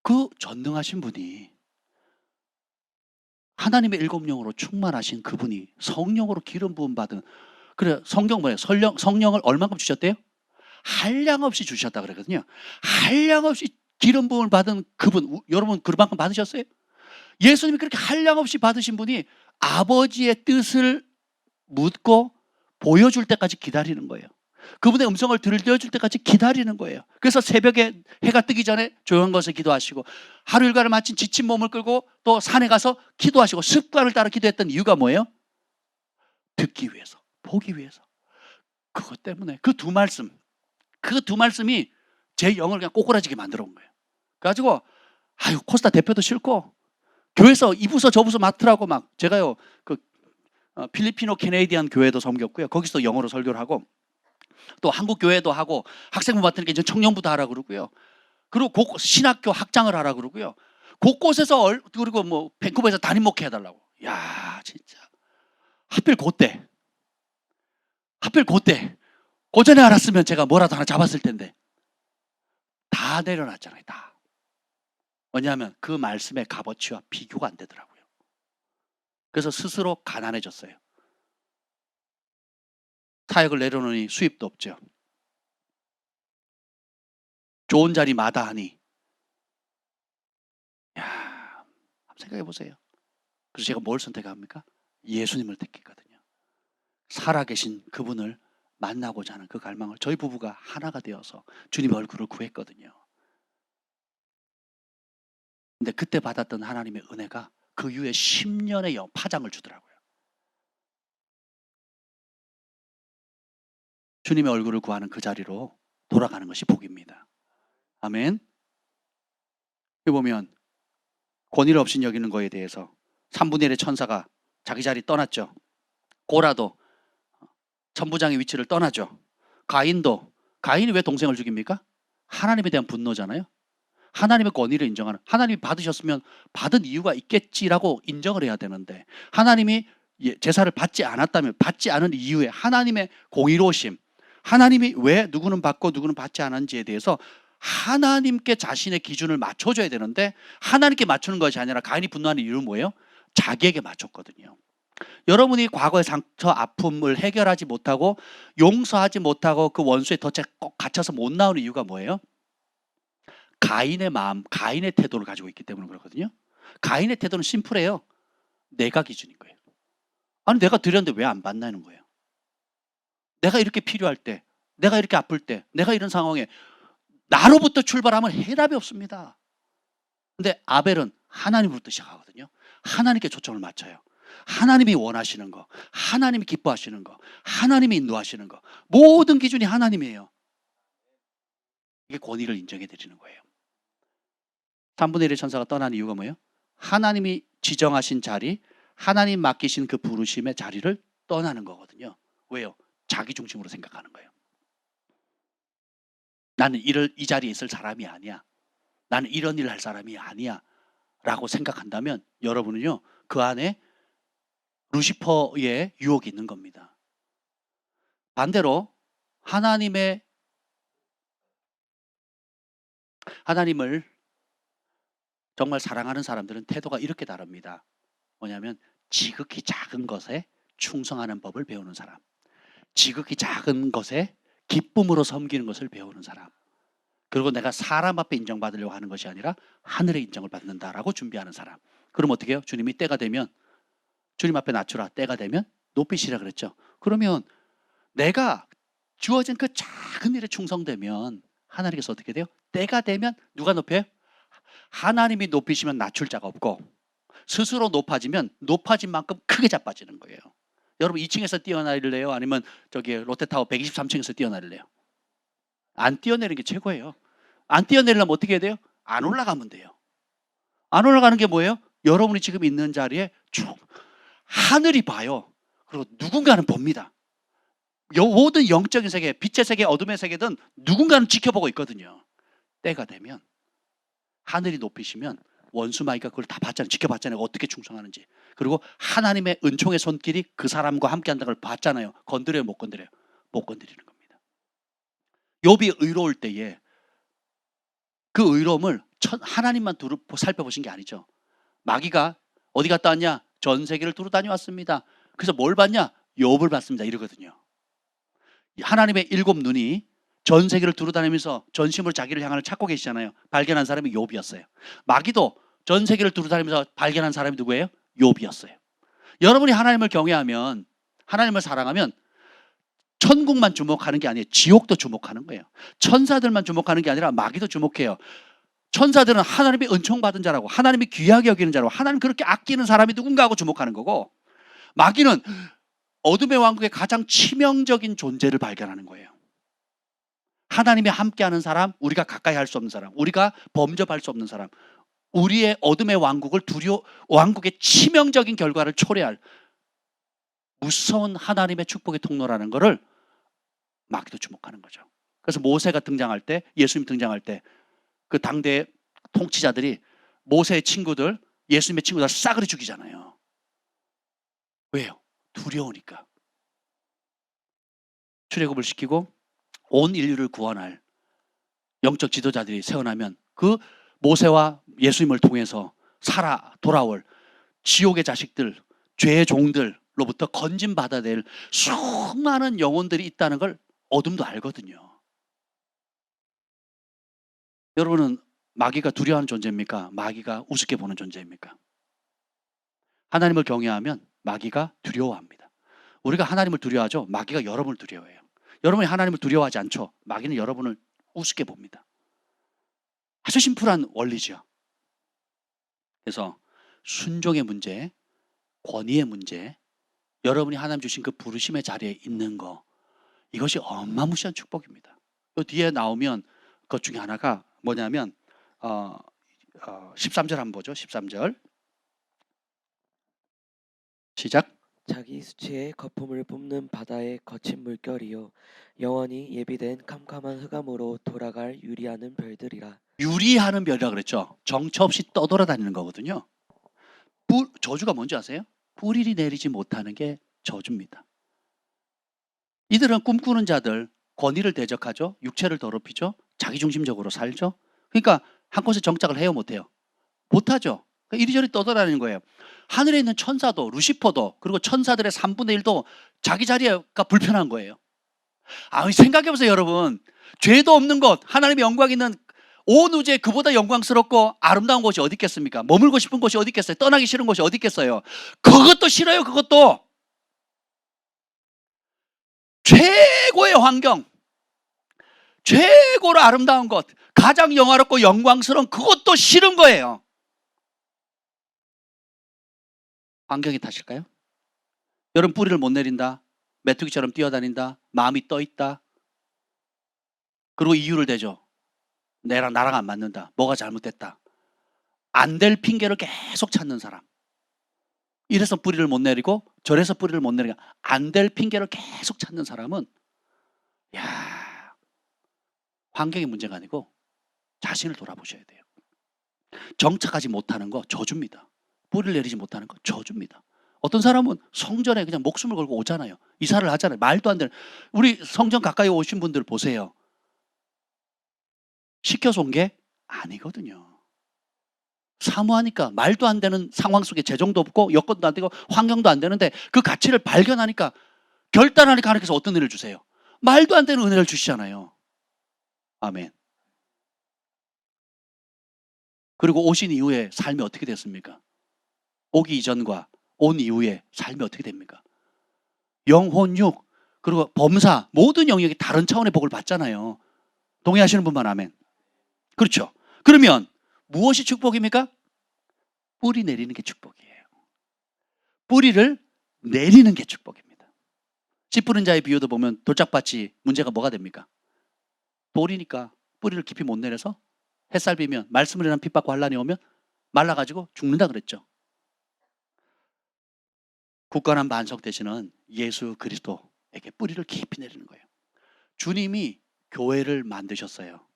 그 전능하신 분이 하나님의 일곱 영으로 충만하신 그분이 성령으로 기름 부음 받은 그래 성경 뭐예요? 성령을 얼마큼 주셨대요? 한량 없이 주셨다 그러거든요. 한량 없이 기름 부음을 받은 그분 여러분 그만큼 받으셨어요? 예수님이 그렇게 한량 없이 받으신 분이 아버지의 뜻을 묻고 보여줄 때까지 기다리는 거예요. 그분의 음성을 들려줄 때까지 기다리는 거예요. 그래서 새벽에 해가 뜨기 전에 조용한 곳에 기도하시고 하루 일과를 마친 지친 몸을 끌고 또 산에 가서 기도하시고 습관을 따라 기도했던 이유가 뭐예요? 듣기 위해서, 보기 위해서. 그것 때문에 그 두 말씀이 제 영을 그냥 꼬꾸라지게 만들어 온 거예요. 그래가지고 아유 코스타 대표도 싫고 교회에서 이 부서 저 부서 맡으라고 막 제가요 그 필리피노 캐네디안 교회도 섬겼고요. 거기서 영어로 설교를 하고 또 한국 교회도 하고 학생부 맡으니까 이제 청년부도 하라 그러고요. 그리고 신학교 학장을 하라 그러고요. 곳곳에서 그리고 뭐 밴쿠버에서 담임 목회 해달라고. 야 진짜 하필 그때 그 전에 알았으면 제가 뭐라도 하나 잡았을 텐데 다 내려놨잖아요. 다. 왜냐하면 그 말씀의 값어치와 비교가 안 되더라고요. 그래서 스스로 가난해졌어요. 사역을 내려놓으니 수입도 없죠. 좋은 자리 마다하니 야, 한번 생각해 보세요. 그래서 제가 뭘 선택합니까? 예수님을 택했거든요. 살아계신 그분을 만나고자 하는 그 갈망을 저희 부부가 하나가 되어서 주님의 얼굴을 구했거든요. 근데 그때 받았던 하나님의 은혜가 그 이후에 10년의 파장을 주더라고요. 주님의 얼굴을 구하는 그 자리로 돌아가는 것이 복입니다. 아멘. 여기 보면 권위를 없인 여기는 거에 대해서 3분의 1의 천사가 자기 자리 떠났죠. 고라도 천부장의 위치를 떠나죠. 가인이 왜 동생을 죽입니까? 하나님에 대한 분노잖아요. 하나님의 권위를 인정하는, 하나님이 받으셨으면 받은 이유가 있겠지라고 인정을 해야 되는데, 하나님이 제사를 받지 않았다면 받지 않은 이유에 하나님의 공의로우심, 하나님이 왜 누구는 받고 누구는 받지 않은지에 대해서 하나님께 자신의 기준을 맞춰줘야 되는데, 하나님께 맞추는 것이 아니라 가인이 분노하는 이유는 뭐예요? 자기에게 맞췄거든요. 여러분이 과거의 상처, 아픔을 해결하지 못하고 용서하지 못하고 그 원수의 덫에 꼭 갇혀서 못 나오는 이유가 뭐예요? 가인의 마음, 가인의 태도를 가지고 있기 때문에 그렇거든요. 가인의 태도는 심플해요. 내가 기준인 거예요. 아니, 내가 드렸는데 왜 안 받나는 거예요. 내가 이렇게 필요할 때, 내가 이렇게 아플 때, 내가 이런 상황에 나로부터 출발하면 해답이 없습니다. 근데 아벨은 하나님으로부터 시작하거든요. 하나님께 초점을 맞춰요. 하나님이 원하시는 거, 하나님이 기뻐하시는 거, 하나님이 인도하시는 거, 모든 기준이 하나님이에요. 이게 권위를 인정해 드리는 거예요. 3분의 1의 천사가 떠난 이유가 뭐예요? 하나님이 지정하신 자리, 하나님 맡기신 그 부르심의 자리를 떠나는 거거든요. 왜요? 자기 중심으로 생각하는 거예요. 나는 이 자리에 있을 사람이 아니야. 나는 이런 일을 할 사람이 아니야. 라고 생각한다면 여러분은요, 그 안에 루시퍼의 유혹이 있는 겁니다. 반대로 하나님을 정말 사랑하는 사람들은 태도가 이렇게 다릅니다. 뭐냐면 지극히 작은 것에 충성하는 법을 배우는 사람, 지극히 작은 것에 기쁨으로 섬기는 것을 배우는 사람, 그리고 내가 사람 앞에 인정받으려고 하는 것이 아니라 하늘의 인정을 받는다라고 준비하는 사람. 그럼 어떻게 해요? 주님이 때가 되면 주님 앞에 낮추라, 때가 되면 높이시라 그랬죠. 그러면 내가 주어진 그 작은 일에 충성되면 하나님께서 어떻게 돼요? 때가 되면 누가 높여요? 하나님이 높이시면 낮출 자가 없고, 스스로 높아지면 높아진 만큼 크게 자빠지는 거예요. 여러분 2층에서 뛰어내릴래요? 아니면 저기 롯데타워 123층에서 뛰어내릴래요? 안 뛰어내리는 게 최고예요. 안 뛰어내리려면 어떻게 해야 돼요? 안 올라가면 돼요. 안 올라가는 게 뭐예요? 여러분이 지금 있는 자리에 쭉 하늘이 봐요. 그리고 누군가는 봅니다. 모든 영적인 세계, 빛의 세계, 어둠의 세계든 누군가는 지켜보고 있거든요. 때가 되면 하늘이 높이시면 원수 마귀가 그걸 다 봤잖아요. 지켜봤잖아요. 어떻게 충성하는지. 그리고 하나님의 은총의 손길이 그 사람과 함께 한다는 걸 봤잖아요. 건드려요, 못 건드려요? 못 건드리는 겁니다. 욥이 의로울 때에 그 의로움을 하나님만 살펴보신 게 아니죠. 마귀가 어디 갔다 왔냐? 전 세계를 두루 다녀왔습니다. 그래서 뭘 봤냐? 욥을 봤습니다. 이러거든요. 하나님의 7 눈이 전 세계를 두루 다니면서 전심으로 자기를 향하는 찾고 계시잖아요. 발견한 사람이 욥이었어요. 마귀도 전 세계를 두루 다니면서 발견한 사람이 누구예요? 욥이었어요. 여러분이 하나님을 경외하면, 하나님을 사랑하면 천국만 주목하는 게 아니에요. 지옥도 주목하는 거예요. 천사들만 주목하는 게 아니라 마귀도 주목해요. 천사들은 하나님의 은총 받은 자라고, 하나님이 귀하게 여기는 자라고, 하나님 그렇게 아끼는 사람이 누군가 하고 주목하는 거고, 마귀는 어둠의 왕국의 가장 치명적인 존재를 발견하는 거예요. 하나님이 함께하는 사람, 우리가 가까이 할 수 없는 사람, 우리가 범접할 수 없는 사람, 우리의 어둠의 왕국을 왕국의 치명적인 결과를 초래할 무서운 하나님의 축복의 통로라는 것을 마귀도 주목하는 거죠. 그래서 모세가 등장할 때, 예수님 등장할 때 그 당대의 통치자들이 모세의 친구들, 예수님의 친구들 싸그리 죽이잖아요. 왜요? 두려우니까. 출애굽을 시키고 온 인류를 구원할 영적 지도자들이 세어나면 그 모세와 예수님을 통해서 돌아올 지옥의 자식들, 죄의 종들로부터 건진받아야 될 수많은 영혼들이 있다는 걸 어둠도 알거든요. 여러분은 마귀가 두려워하는 존재입니까? 마귀가 우습게 보는 존재입니까? 하나님을 경외하면 마귀가 두려워합니다. 우리가 하나님을 두려워하죠. 마귀가 여러분을 두려워해요. 여러분이 하나님을 두려워하지 않죠. 마귀는 여러분을 우습게 봅니다. 아주 심플한 원리죠. 그래서 순종의 문제, 권위의 문제, 여러분이 하나님 주신 그 부르심의 자리에 있는 거, 이것이 어마무시한 축복입니다. 또 뒤에 나오면 그것 중에 하나가 뭐냐면 13절 한번 보죠. 13절 시작. 자기 수치에 거품을 뿜는 바다의 거친 물결이요 영원히 예비된 캄캄한 흑암으로 돌아갈 유리하는 별들이라. 유리하는 별이라 그랬죠. 정처 없이 떠돌아다니는 거거든요. 저주가 뭔지 아세요? 뿌리를 내리지 못하는 게 저주입니다. 이들은 꿈꾸는 자들, 권위를 대적하죠. 육체를 더럽히죠. 자기중심적으로 살죠. 그러니까 한 곳에 정착을 해요, 못해요? 못하죠. 그러니까 이리저리 떠돌아다니는 거예요. 하늘에 있는 천사도, 루시퍼도, 그리고 천사들의 3분의 1도 자기 자리가 불편한 거예요. 생각해보세요, 여러분. 죄도 없는 곳, 하나님의 영광 있는 온 우주에 그보다 영광스럽고 아름다운 곳이 어디 있겠습니까? 머물고 싶은 곳이 어디 있겠어요? 떠나기 싫은 곳이 어디 있겠어요? 그것도 싫어요, 그것도. 최고의 환경, 최고로 아름다운 것, 가장 영화롭고 영광스러운 그것도 싫은 거예요. 환경이 탓일까요? 여러분 뿌리를 못 내린다, 메뚜기처럼 뛰어다닌다, 마음이 떠있다, 그리고 이유를 대죠. 나랑 안 맞는다, 뭐가 잘못됐다, 안 될 핑계를 계속 찾는 사람. 이래서 뿌리를 못 내리고 저래서 뿌리를 못 내리고 안 될 핑계를 계속 찾는 사람은 환경의 문제가 아니고 자신을 돌아보셔야 돼요. 정착하지 못하는 거 저주입니다. 뿌리를 내리지 못하는 거 저주입니다. 어떤 사람은 성전에 그냥 목숨을 걸고 오잖아요. 이사를 하잖아요. 말도 안 되는. 우리 성전 가까이 오신 분들 보세요. 시켜서 온 게 아니거든요. 사모하니까 말도 안 되는 상황 속에 재정도 없고 여건도 안 되고 환경도 안 되는데 그 가치를 발견하니까 결단하니까 하나님께서 어떤 은혜를 주세요? 말도 안 되는 은혜를 주시잖아요. 아멘. 그리고 오신 이후에 삶이 어떻게 됐습니까? 오기 이전과 온 이후에 삶이 어떻게 됩니까? 영혼, 육, 그리고 범사 모든 영역이 다른 차원의 복을 받잖아요. 동의하시는 분만 아멘. 그렇죠. 그러면 무엇이 축복입니까? 뿌리 내리는 게 축복이에요. 뿌리를 내리는 게 축복입니다. 씨 뿌린 자의 비유도 보면 돌짝밭이 문제가 뭐가 됩니까? 돌이니까 뿌리를 깊이 못 내려서 햇살 비면 말씀을이란 핍박과 환란이 오면 말라가지고 죽는다 그랬죠. 굳건한 반석 되시는 예수 그리스도에게 뿌리를 깊이 내리는 거예요. 주님이 교회를 만드셨어요.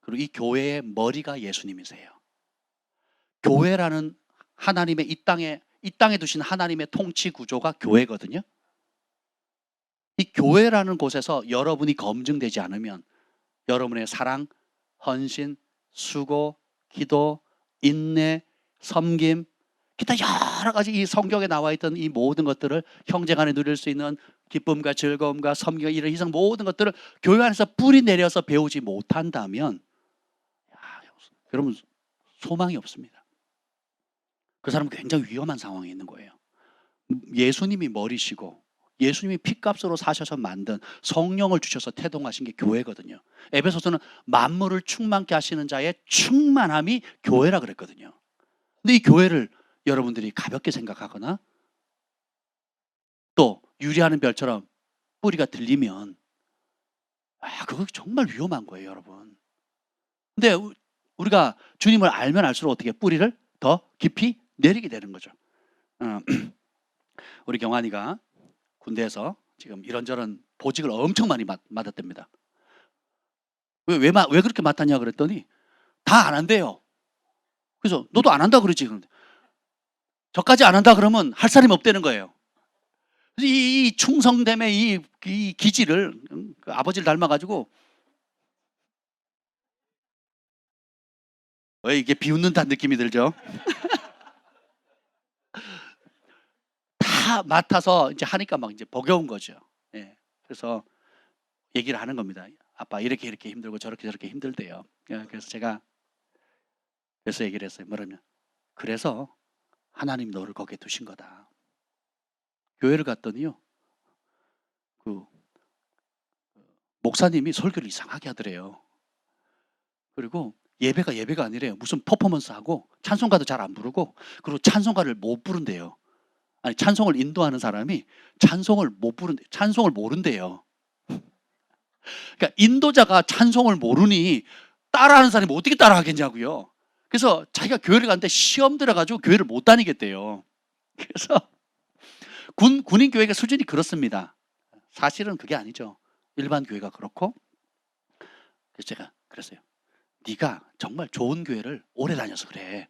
그리고 이 교회의 머리가 예수님이세요. 교회라는 하나님의 이 땅에 두신 하나님의 통치 구조가 교회거든요. 이 교회라는 곳에서 여러분이 검증되지 않으면 여러분의 사랑, 헌신, 수고, 기도, 인내, 섬김, 기타 여러 가지 이 성경에 나와 있던 이 모든 것들을 형제 간에 누릴 수 있는 기쁨과 즐거움과 섬김과 이런 이상 모든 것들을 교회 안에서 뿌리 내려서 배우지 못한다면 여러분 소망이 없습니다. 그 사람은 굉장히 위험한 상황에 있는 거예요. 예수님이 머리시고 예수님이 피값으로 사셔서 만든 성령을 주셔서 태동하신 게 교회거든요. 에베소서는 만물을 충만케 하시는 자의 충만함이 교회라 그랬거든요. 근데 이 교회를 여러분들이 가볍게 생각하거나 또 유리하는 별처럼 뿌리가 들리면 그거 정말 위험한 거예요, 여러분. 근데 우리가 주님을 알면 알수록 어떻게 뿌리를 더 깊이 내리게 되는 거죠. 우리 경환이가 군대에서 지금 이런저런 보직을 엄청 많이 맡았답니다. 왜 그렇게 맡았냐 그랬더니 다 안 한대요. 그래서 너도 안 한다 그러지. 그런데 저까지 안 한다 그러면 할 사람이 없다는 거예요. 그래서 이 충성됨의 이 기질을 그 아버지를 닮아가지고 왜 이게 비웃는다는 느낌이 들죠? 다 맡아서 이제 하니까 막 이제 버겨운 거죠. 예. 그래서 얘기를 하는 겁니다. 아빠 이렇게 힘들고 저렇게 힘들대요. 예. 그래서 얘기를 했어요. 뭐냐면 그래서 하나님 너를 거기에 두신 거다. 교회를 갔더니요. 그 목사님이 설교를 이상하게 하더래요. 그리고 예배가 아니래요. 무슨 퍼포먼스하고 찬송가도 잘 안 부르고, 그리고 찬송가를 못 부른대요. 아니, 찬송을 인도하는 사람이 찬송을 못 부른대, 찬송을 모른대요. 그러니까 인도자가 찬송을 모르니 따라하는 사람이 어떻게 따라하겠냐고요. 그래서 자기가 교회를 갔는데 시험 들어가지고 교회를 못 다니겠대요. 그래서 군인 교회가 수준이 그렇습니다. 사실은 그게 아니죠. 일반 교회가 그렇고. 그래서 제가 그랬어요. 네가 정말 좋은 교회를 오래 다녀서 그래.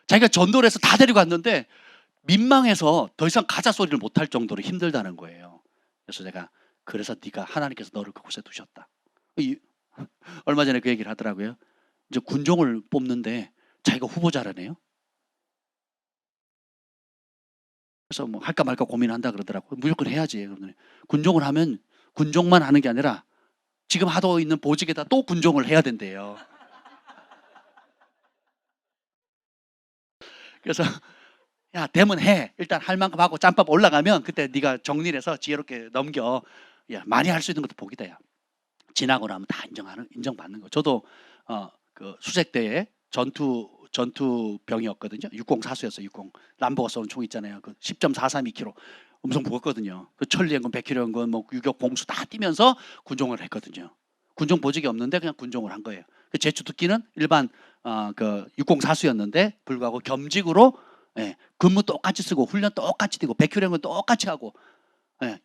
자기가 전도를 해서 다 데리고 갔는데 민망해서 더 이상 가자 소리를 못할 정도로 힘들다는 거예요. 그래서 제가 그래서 네가 하나님께서 너를 그곳에 두셨다. 얼마 전에 그 얘기를 하더라고요. 이제 군종을 뽑는데 자기가 후보자라네요. 그래서 뭐 할까 말까 고민한다 그러더라고요. 무조건 해야지. 군종을 하면 군종만 하는 게 아니라 지금 하고 있는 보직에다 또 군종을 해야 된대요. 그래서 야, 되면 해. 일단 할 만큼 하고 짬밥 올라가면 그때 네가 정리를 해서 지혜롭게 넘겨. 야, 많이 할 수 있는 것도 복이다. 야. 지나고 나면 다 인정받는 거. 저도 그 수색 때에 전투병이었거든요. 60 사수였어요. 60 람보가 쏘는 총 있잖아요. 그 10.432kg 엄청 무겁거든요. 그 천리행군, 백희령군, 뭐 유격 봉수 다 뛰면서 군종을 했거든요. 군종 보직이 없는데 그냥 군종을 한 거예요. 그 제 주특기는 일반 그 60 사수였는데 불구하고 겸직으로 근무 똑같이 쓰고 훈련 똑같이 뛰고 백희령군 똑같이 하고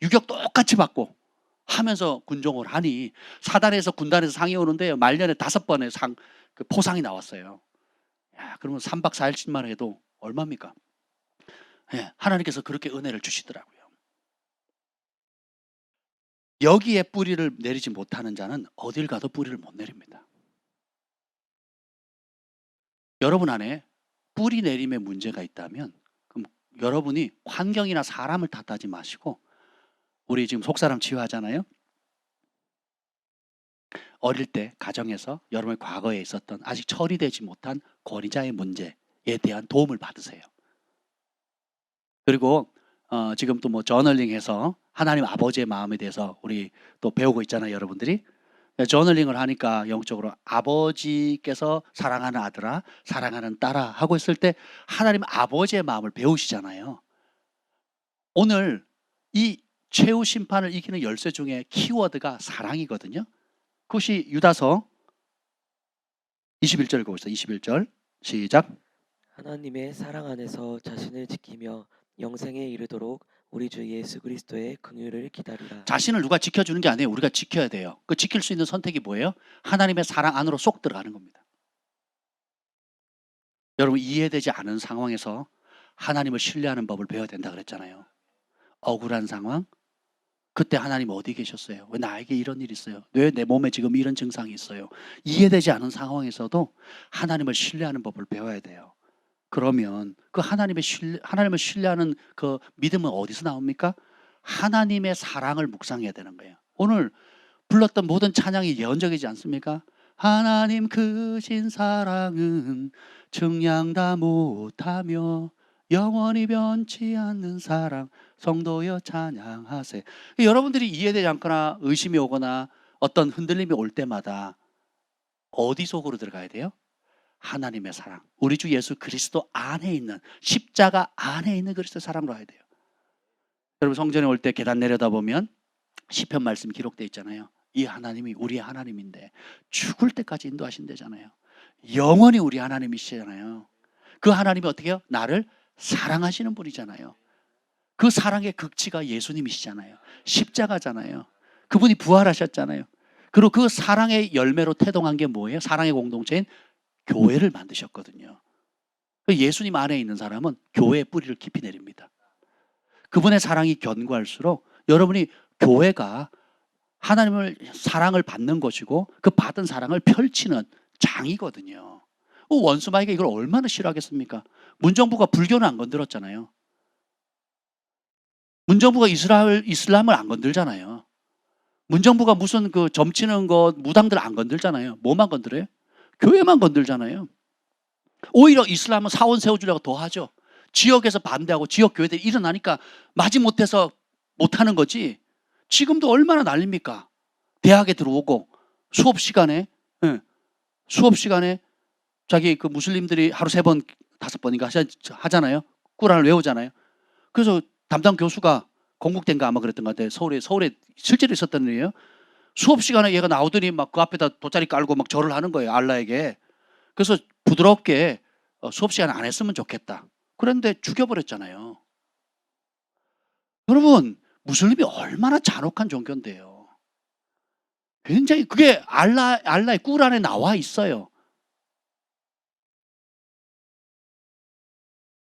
유격 똑같이 받고 하면서 군종을 하니 사단에서 군단에서 상이 오는데 말년에 5번의 그 포상이 나왔어요. 야, 그러면 3박 4일씩만 해도 얼마입니까? 하나님께서 그렇게 은혜를 주시더라고요. 여기에 뿌리를 내리지 못하는 자는 어딜 가도 뿌리를 못 내립니다. 여러분 안에 뿌리 내림에 문제가 있다면 그럼 여러분이 환경이나 사람을 탓하지 마시고, 우리 지금 속사람 치유하잖아요. 어릴 때 가정에서 여러분의 과거에 있었던 아직 처리되지 못한 권위자의 문제에 대한 도움을 받으세요. 그리고 지금 또 뭐 저널링해서 하나님 아버지의 마음에 대해서 우리 또 배우고 있잖아요, 여러분들이. 저널링을 하니까 영적으로 아버지께서 사랑하는 아들아, 사랑하는 딸아 하고 있을 때 하나님 아버지의 마음을 배우시잖아요. 오늘 이 최후 심판을 이기는 열쇠 중에 키워드가 사랑이거든요. 그것이 유다서 21절 읽어보세요. 21절 시작. 하나님의 사랑 안에서 자신을 지키며 영생에 이르도록 우리 주 예수 그리스도의 긍휼을 기다리라. 자신을 누가 지켜주는 게 아니에요. 우리가 지켜야 돼요. 그 지킬 수 있는 선택이 뭐예요? 하나님의 사랑 안으로 쏙 들어가는 겁니다. 여러분, 이해되지 않은 상황에서 하나님을 신뢰하는 법을 배워야 된다 그랬잖아요. 억울한 상황, 그때 하나님 어디 계셨어요? 왜 나에게 이런 일이 있어요? 왜 내 몸에 지금 이런 증상이 있어요? 이해되지 않은 상황에서도 하나님을 신뢰하는 법을 배워야 돼요. 그러면 그 하나님을 신뢰하는 그 믿음은 어디서 나옵니까? 하나님의 사랑을 묵상해야 되는 거예요. 오늘 불렀던 모든 찬양이 예언적이지 않습니까? 하나님 크신 사랑은 증량 다 못하며 영원히 변치 않는 사랑 성도여 찬양하세. 여러분들이 이해되지 않거나 의심이 오거나 어떤 흔들림이 올 때마다 어디 속으로 들어가야 돼요? 하나님의 사랑, 우리 주 예수 그리스도 안에 있는, 십자가 안에 있는 그리스도의 사랑으로 가야 돼요. 여러분, 성전에 올 때 계단 내려다보면 시편 말씀 기록되어 있잖아요. 이 하나님이 우리의 하나님인데 죽을 때까지 인도하신대잖아요. 영원히 우리 하나님이시잖아요. 그 하나님이 어떻게 해요? 나를 사랑하시는 분이잖아요. 그 사랑의 극치가 예수님이시잖아요. 십자가잖아요. 그분이 부활하셨잖아요. 그리고 그 사랑의 열매로 태동한 게 뭐예요? 사랑의 공동체인 교회를 만드셨거든요. 예수님 안에 있는 사람은 교회의 뿌리를 깊이 내립니다. 그분의 사랑이 견고할수록 여러분이 교회가 하나님을 사랑을 받는 것이고 그 받은 사랑을 펼치는 장이거든요. 원수마에게 이걸 얼마나 싫어하겠습니까? 문정부가 불교는 안 건드렸잖아요. 문정부가 이슬람을 안 건들잖아요. 문정부가 무슨 그 점치는 것, 무당들 안 건들잖아요. 뭐만 건드려요? 교회만 건들잖아요. 오히려 이슬람은 사원 세워주려고 더 하죠. 지역에서 반대하고 지역 교회들이 일어나니까 마지못해서 못하는 거지. 지금도 얼마나 난립니까? 대학에 들어오고 수업 시간에 자기 그 무슬림들이 하루 3번 5번인가 하잖아요. 꾸란을 외우잖아요. 그래서 담당 교수가 건국대인가 아마 그랬던 것 같아요. 서울에 실제로 있었던 일이에요. 수업 시간에 얘가 나오더니 막 그 앞에다 돗자리 깔고 막 절을 하는 거예요. 알라에게. 그래서 부드럽게 수업 시간 안 했으면 좋겠다. 그런데 죽여버렸잖아요. 여러분, 무슬림이 얼마나 잔혹한 종교인데요. 굉장히 그게 알라의 꾸란에 나와 있어요.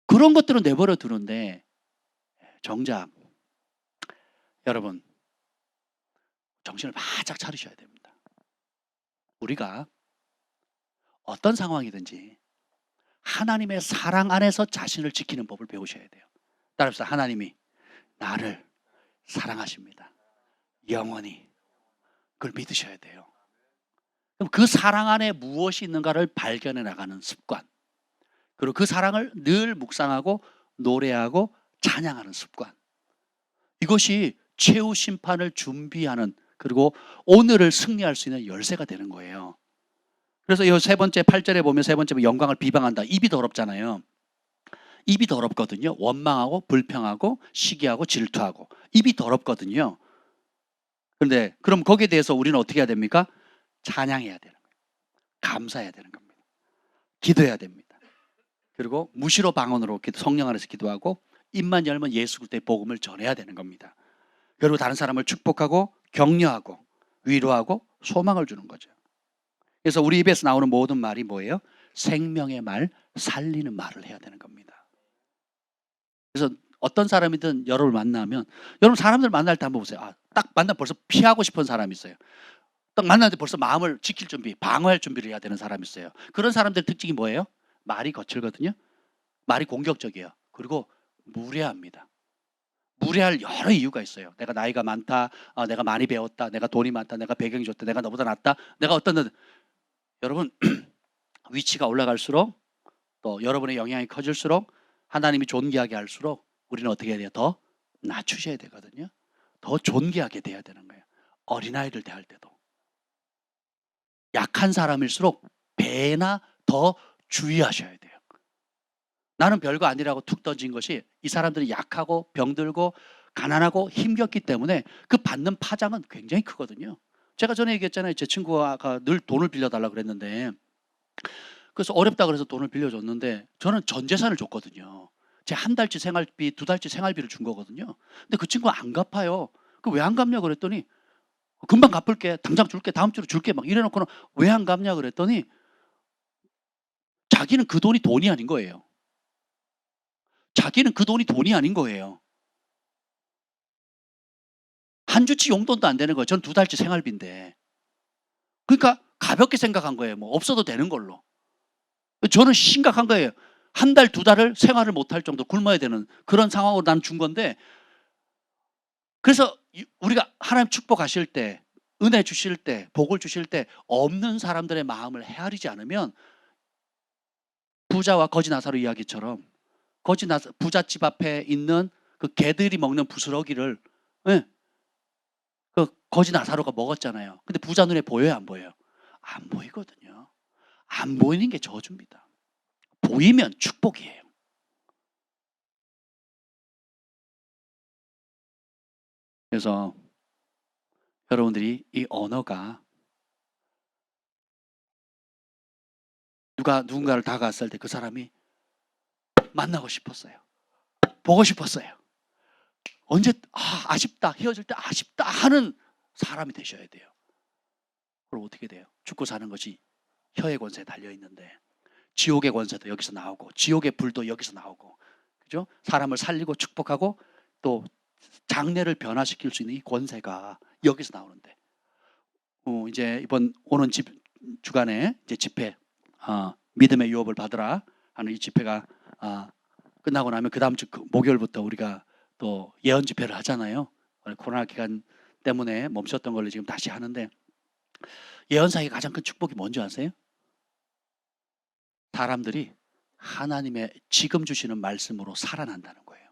그런 것들은 내버려 두는데 정작 여러분 정신을 바짝 차리셔야 됩니다. 우리가 어떤 상황이든지 하나님의 사랑 안에서 자신을 지키는 법을 배우셔야 돼요. 따라합시다. 하나님이 나를 사랑하십니다. 영원히 그걸 믿으셔야 돼요. 그럼 그 사랑 안에 무엇이 있는가를 발견해 나가는 습관, 그리고 그 사랑을 늘 묵상하고 노래하고 찬양하는 습관, 이것이 최후 심판을 준비하는, 그리고 오늘을 승리할 수 있는 열쇠가 되는 거예요. 그래서 이 3번째 8절에 보면 3번째 영광을 비방한다. 입이 더럽잖아요. 입이 더럽거든요. 원망하고 불평하고 시기하고 질투하고 입이 더럽거든요. 그런데 그럼 거기에 대해서 우리는 어떻게 해야 됩니까? 찬양해야 되는 거예요. 감사해야 되는 겁니다. 기도해야 됩니다. 그리고 무시로 방언으로 성령 안에서 기도하고 입만 열면 예수 그리스도의 복음을 전해야 되는 겁니다. 그리고 다른 사람을 축복하고 격려하고 위로하고 소망을 주는 거죠. 그래서 우리 입에서 나오는 모든 말이 뭐예요? 생명의 말, 살리는 말을 해야 되는 겁니다. 그래서 어떤 사람이든 여러분을 만나면, 여러분 사람들 만날 때 한번 보세요. 딱 만나면 벌써 피하고 싶은 사람이 있어요. 딱 만나는데 벌써 마음을 지킬 준비, 방어할 준비를 해야 되는 사람이 있어요. 그런 사람들 특징이 뭐예요? 말이 거칠거든요. 말이 공격적이에요. 그리고 무례합니다. 무례할 여러 이유가 있어요. 내가 나이가 많다, 내가 많이 배웠다, 내가 돈이 많다, 내가 배경이 좋다, 내가 너보다 낫다, 내가 어떤 여러분 위치가 올라갈수록 또 여러분의 영향이 커질수록 하나님이 존귀하게 할수록 우리는 어떻게 해야 돼요? 더 낮추셔야 되거든요. 더 존귀하게 돼야 되는 거예요. 어린아이를 대할 때도 약한 사람일수록 배나 더 주의하셔야 돼요. 나는 별거 아니라고 툭 던진 것이 이 사람들이 약하고 병들고 가난하고 힘겹기 때문에 그 받는 파장은 굉장히 크거든요. 제가 전에 얘기했잖아요. 제 친구가 늘 돈을 빌려달라고 그랬는데, 그래서 어렵다 그래서 돈을 빌려줬는데 저는 전 재산을 줬거든요. 제 한 달치 생활비, 2달치 생활비를 준 거거든요. 근데 그 친구가 안 갚아요. 그 왜 안 갚냐 그랬더니 금방 갚을게, 당장 줄게, 다음 주로 줄게 막 이래놓고는 왜 안 갚냐 그랬더니 자기는 그 돈이 돈이 아닌 거예요. 자기는 그 돈이 돈이 아닌 거예요. 한 주치 용돈도 안 되는 거예요. 전 2달치 생활비인데. 그러니까 가볍게 생각한 거예요. 뭐 없어도 되는 걸로. 저는 심각한 거예요. 한 달, 2달을 생활을 못할 정도 굶어야 되는 그런 상황으로 난 준 건데, 그래서 우리가 하나님 축복하실 때, 은혜 주실 때, 복을 주실 때 없는 사람들의 마음을 헤아리지 않으면 부자와 거지 나사로 이야기처럼 부잣집 앞에 있는 그 개들이 먹는 부스러기를, 예, 그 거지 나사로가 먹었잖아요. 근데 부자 눈에 보여요, 안 보여요? 안 보이거든요. 안 보이는 게 저주입니다. 보이면 축복이에요. 그래서 여러분들이 이 언어가 누군가를 다가왔을 때 그 사람이 만나고 싶었어요. 보고 싶었어요. 언제 아쉽다, 헤어질 때 아쉽다 하는 사람이 되셔야 돼요. 그럼 어떻게 돼요? 죽고 사는 것이 혀의 권세에 달려 있는데 지옥의 권세도 여기서 나오고 지옥의 불도 여기서 나오고, 그죠? 사람을 살리고 축복하고 또 장래를 변화시킬 수 있는 이 권세가 여기서 나오는데, 이제 이번 오는 주간에 이제 집회, 믿음의 유업을 받으라 하는 이 집회가 끝나고 나면 그 다음 주 목요일부터 우리가 또 예언 집회를 하잖아요. 코로나 기간 때문에 멈췄던 걸로 지금 다시 하는데, 예언사의 가장 큰 축복이 뭔지 아세요? 사람들이 하나님의 지금 주시는 말씀으로 살아난다는 거예요.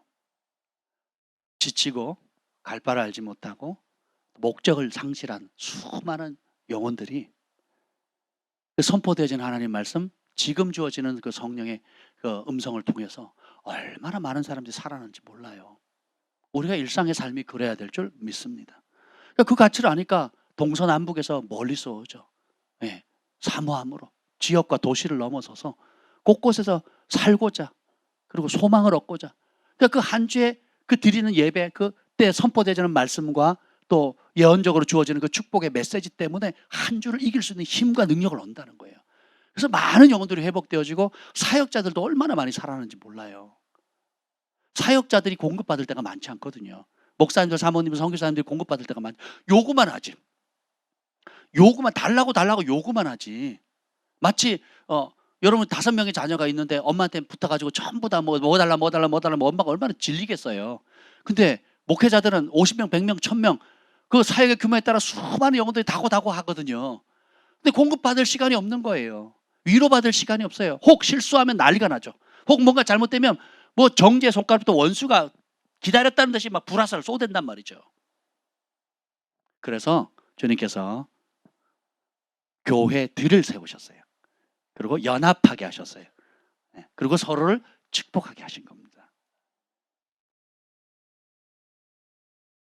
지치고 갈 바를 알지 못하고 목적을 상실한 수많은 영혼들이 그 선포되어진 하나님 말씀, 지금 주어지는 그 성령의 그 음성을 통해서 얼마나 많은 사람들이 살아나는지 몰라요. 우리가 일상의 삶이 그래야 될 줄 믿습니다. 그러니까 그 가치를 아니까 동서남북에서 멀리서 오죠. 예, 사모함으로 지역과 도시를 넘어서서 곳곳에서 살고자, 그리고 소망을 얻고자. 그러니까 그 한 주에 그 드리는 예배, 그때 선포되지는 말씀과 또 예언적으로 주어지는 그 축복의 메시지 때문에 한 주를 이길 수 있는 힘과 능력을 얻는다는 거예요. 그래서 많은 영혼들이 회복되어지고 사역자들도 얼마나 많이 살아나는지 몰라요. 사역자들이 공급받을 때가 많지 않거든요. 목사님들, 사모님들, 선교사님들이 공급받을 때가 요구만 하지. 요구만 달라고 요구만 하지. 마치 여러분 5명의 자녀가 있는데 엄마한테 붙어가지고 전부 다 뭐 달라 엄마가 얼마나 질리겠어요. 근데 목회자들은 50명, 100명, 1000명 그 사역의 규모에 따라 수많은 영혼들이 다고 하거든요. 근데 공급받을 시간이 없는 거예요. 위로받을 시간이 없어요. 혹 실수하면 난리가 나죠. 혹 뭔가 잘못되면 뭐 정죄 손가락부터 원수가 기다렸다는 듯이 막 불화살을 쏘댄단 말이죠. 그래서 주님께서 교회들을 세우셨어요. 그리고 연합하게 하셨어요. 그리고 서로를 축복하게 하신 겁니다.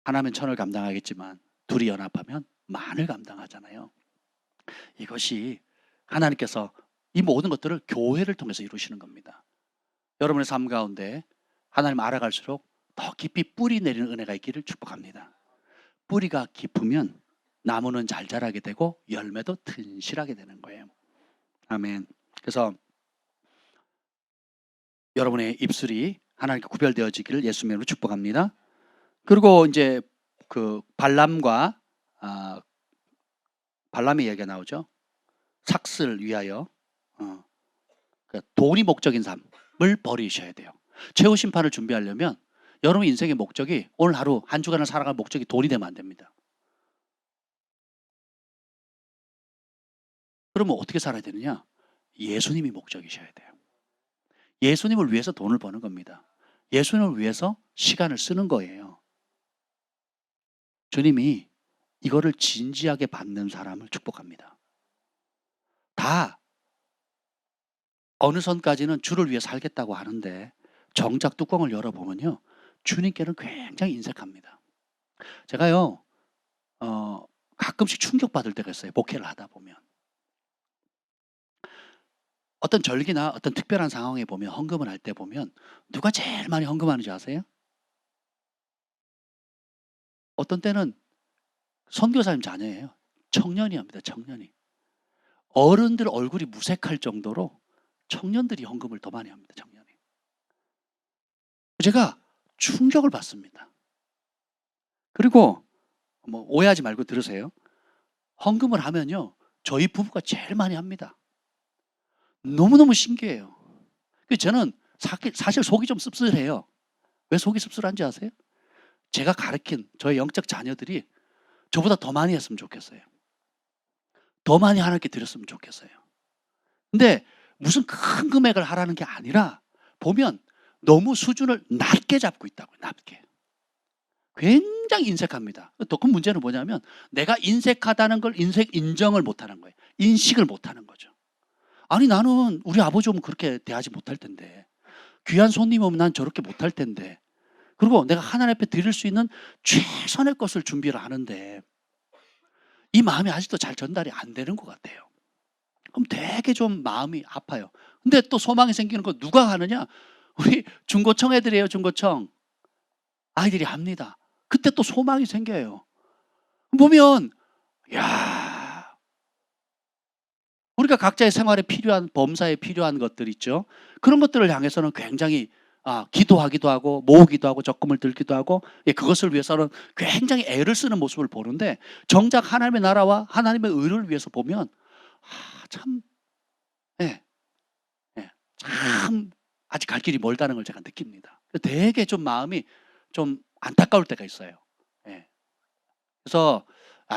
하나면 천을 감당하겠지만 둘이 연합하면 만을 감당하잖아요. 이것이 하나님께서 이 모든 것들을 교회를 통해서 이루시는 겁니다. 여러분의 삶 가운데 하나님 알아갈수록 더 깊이 뿌리 내리는 은혜가 있기를 축복합니다. 뿌리가 깊으면 나무는 잘 자라게 되고 열매도 튼실하게 되는 거예요. 아멘. 그래서 여러분의 입술이 하나님께 구별되어지기를 예수님의 이름으로 축복합니다. 그리고 이제 그 발람과 발람의 얘기가 나오죠. 삭슬 위하여 그러니까 돈이 목적인 삶을 버리셔야 돼요. 최후 심판을 준비하려면 여러분 인생의 목적이 오늘 하루 한 주간을 살아갈 목적이 돈이 되면 안 됩니다. 그러면 어떻게 살아야 되느냐? 예수님이 목적이셔야 돼요. 예수님을 위해서 돈을 버는 겁니다. 예수님을 위해서 시간을 쓰는 거예요. 주님이 이거를 진지하게 받는 사람을 축복합니다. 다 어느 선까지는 주를 위해 살겠다고 하는데 정작 뚜껑을 열어보면요, 주님께는 굉장히 인색합니다. 제가요 가끔씩 충격받을 때가 있어요. 목회를 하다 보면 어떤 절기나 어떤 특별한 상황에 보면 헌금을 할 때 보면 누가 제일 많이 헌금하는지 아세요? 어떤 때는 선교사님 자녀예요. 청년이 합니다. 청년이. 어른들 얼굴이 무색할 정도로 청년들이 헌금을 더 많이 합니다. 청년이. 제가 충격을 받습니다. 그리고 뭐 오해하지 말고 들으세요. 헌금을 하면요, 저희 부부가 제일 많이 합니다. 너무너무 신기해요. 저는 사실 속이 좀 씁쓸해요. 왜 속이 씁쓸한지 아세요? 제가 가르친 저의 영적 자녀들이 저보다 더 많이 했으면 좋겠어요. 더 많이 하나님께 드렸으면 좋겠어요. 근데 무슨 큰 금액을 하라는 게 아니라 보면 너무 수준을 낮게 잡고 있다고요. 낮게. 굉장히 인색합니다. 더 큰 문제는 뭐냐면 내가 인색하다는 걸 인정을 못하는 거예요. 인식을 못하는 거죠. 아니 나는 우리 아버지 오면 그렇게 대하지 못할 텐데, 귀한 손님 오면 난 저렇게 못할 텐데, 그리고 내가 하나님 앞에 드릴 수 있는 최선의 것을 준비를 하는데 이 마음이 아직도 잘 전달이 안 되는 것 같아요. 그럼 되게 좀 마음이 아파요. 근데 또 소망이 생기는 거 누가 하느냐? 우리 중고청 애들이에요. 중고청 아이들이 합니다. 그때 또 소망이 생겨요. 보면 야, 우리가 각자의 생활에 필요한, 범사에 필요한 것들 있죠. 그런 것들을 향해서는 굉장히 기도하기도 하고 모으기도 하고 적금을 들기도 하고, 그것을 위해서는 굉장히 애를 쓰는 모습을 보는데 정작 하나님의 나라와 하나님의 의를 위해서 보면 참 아직 갈 길이 멀다는 걸 제가 느낍니다. 되게 좀 마음이 좀 안타까울 때가 있어요. 그래서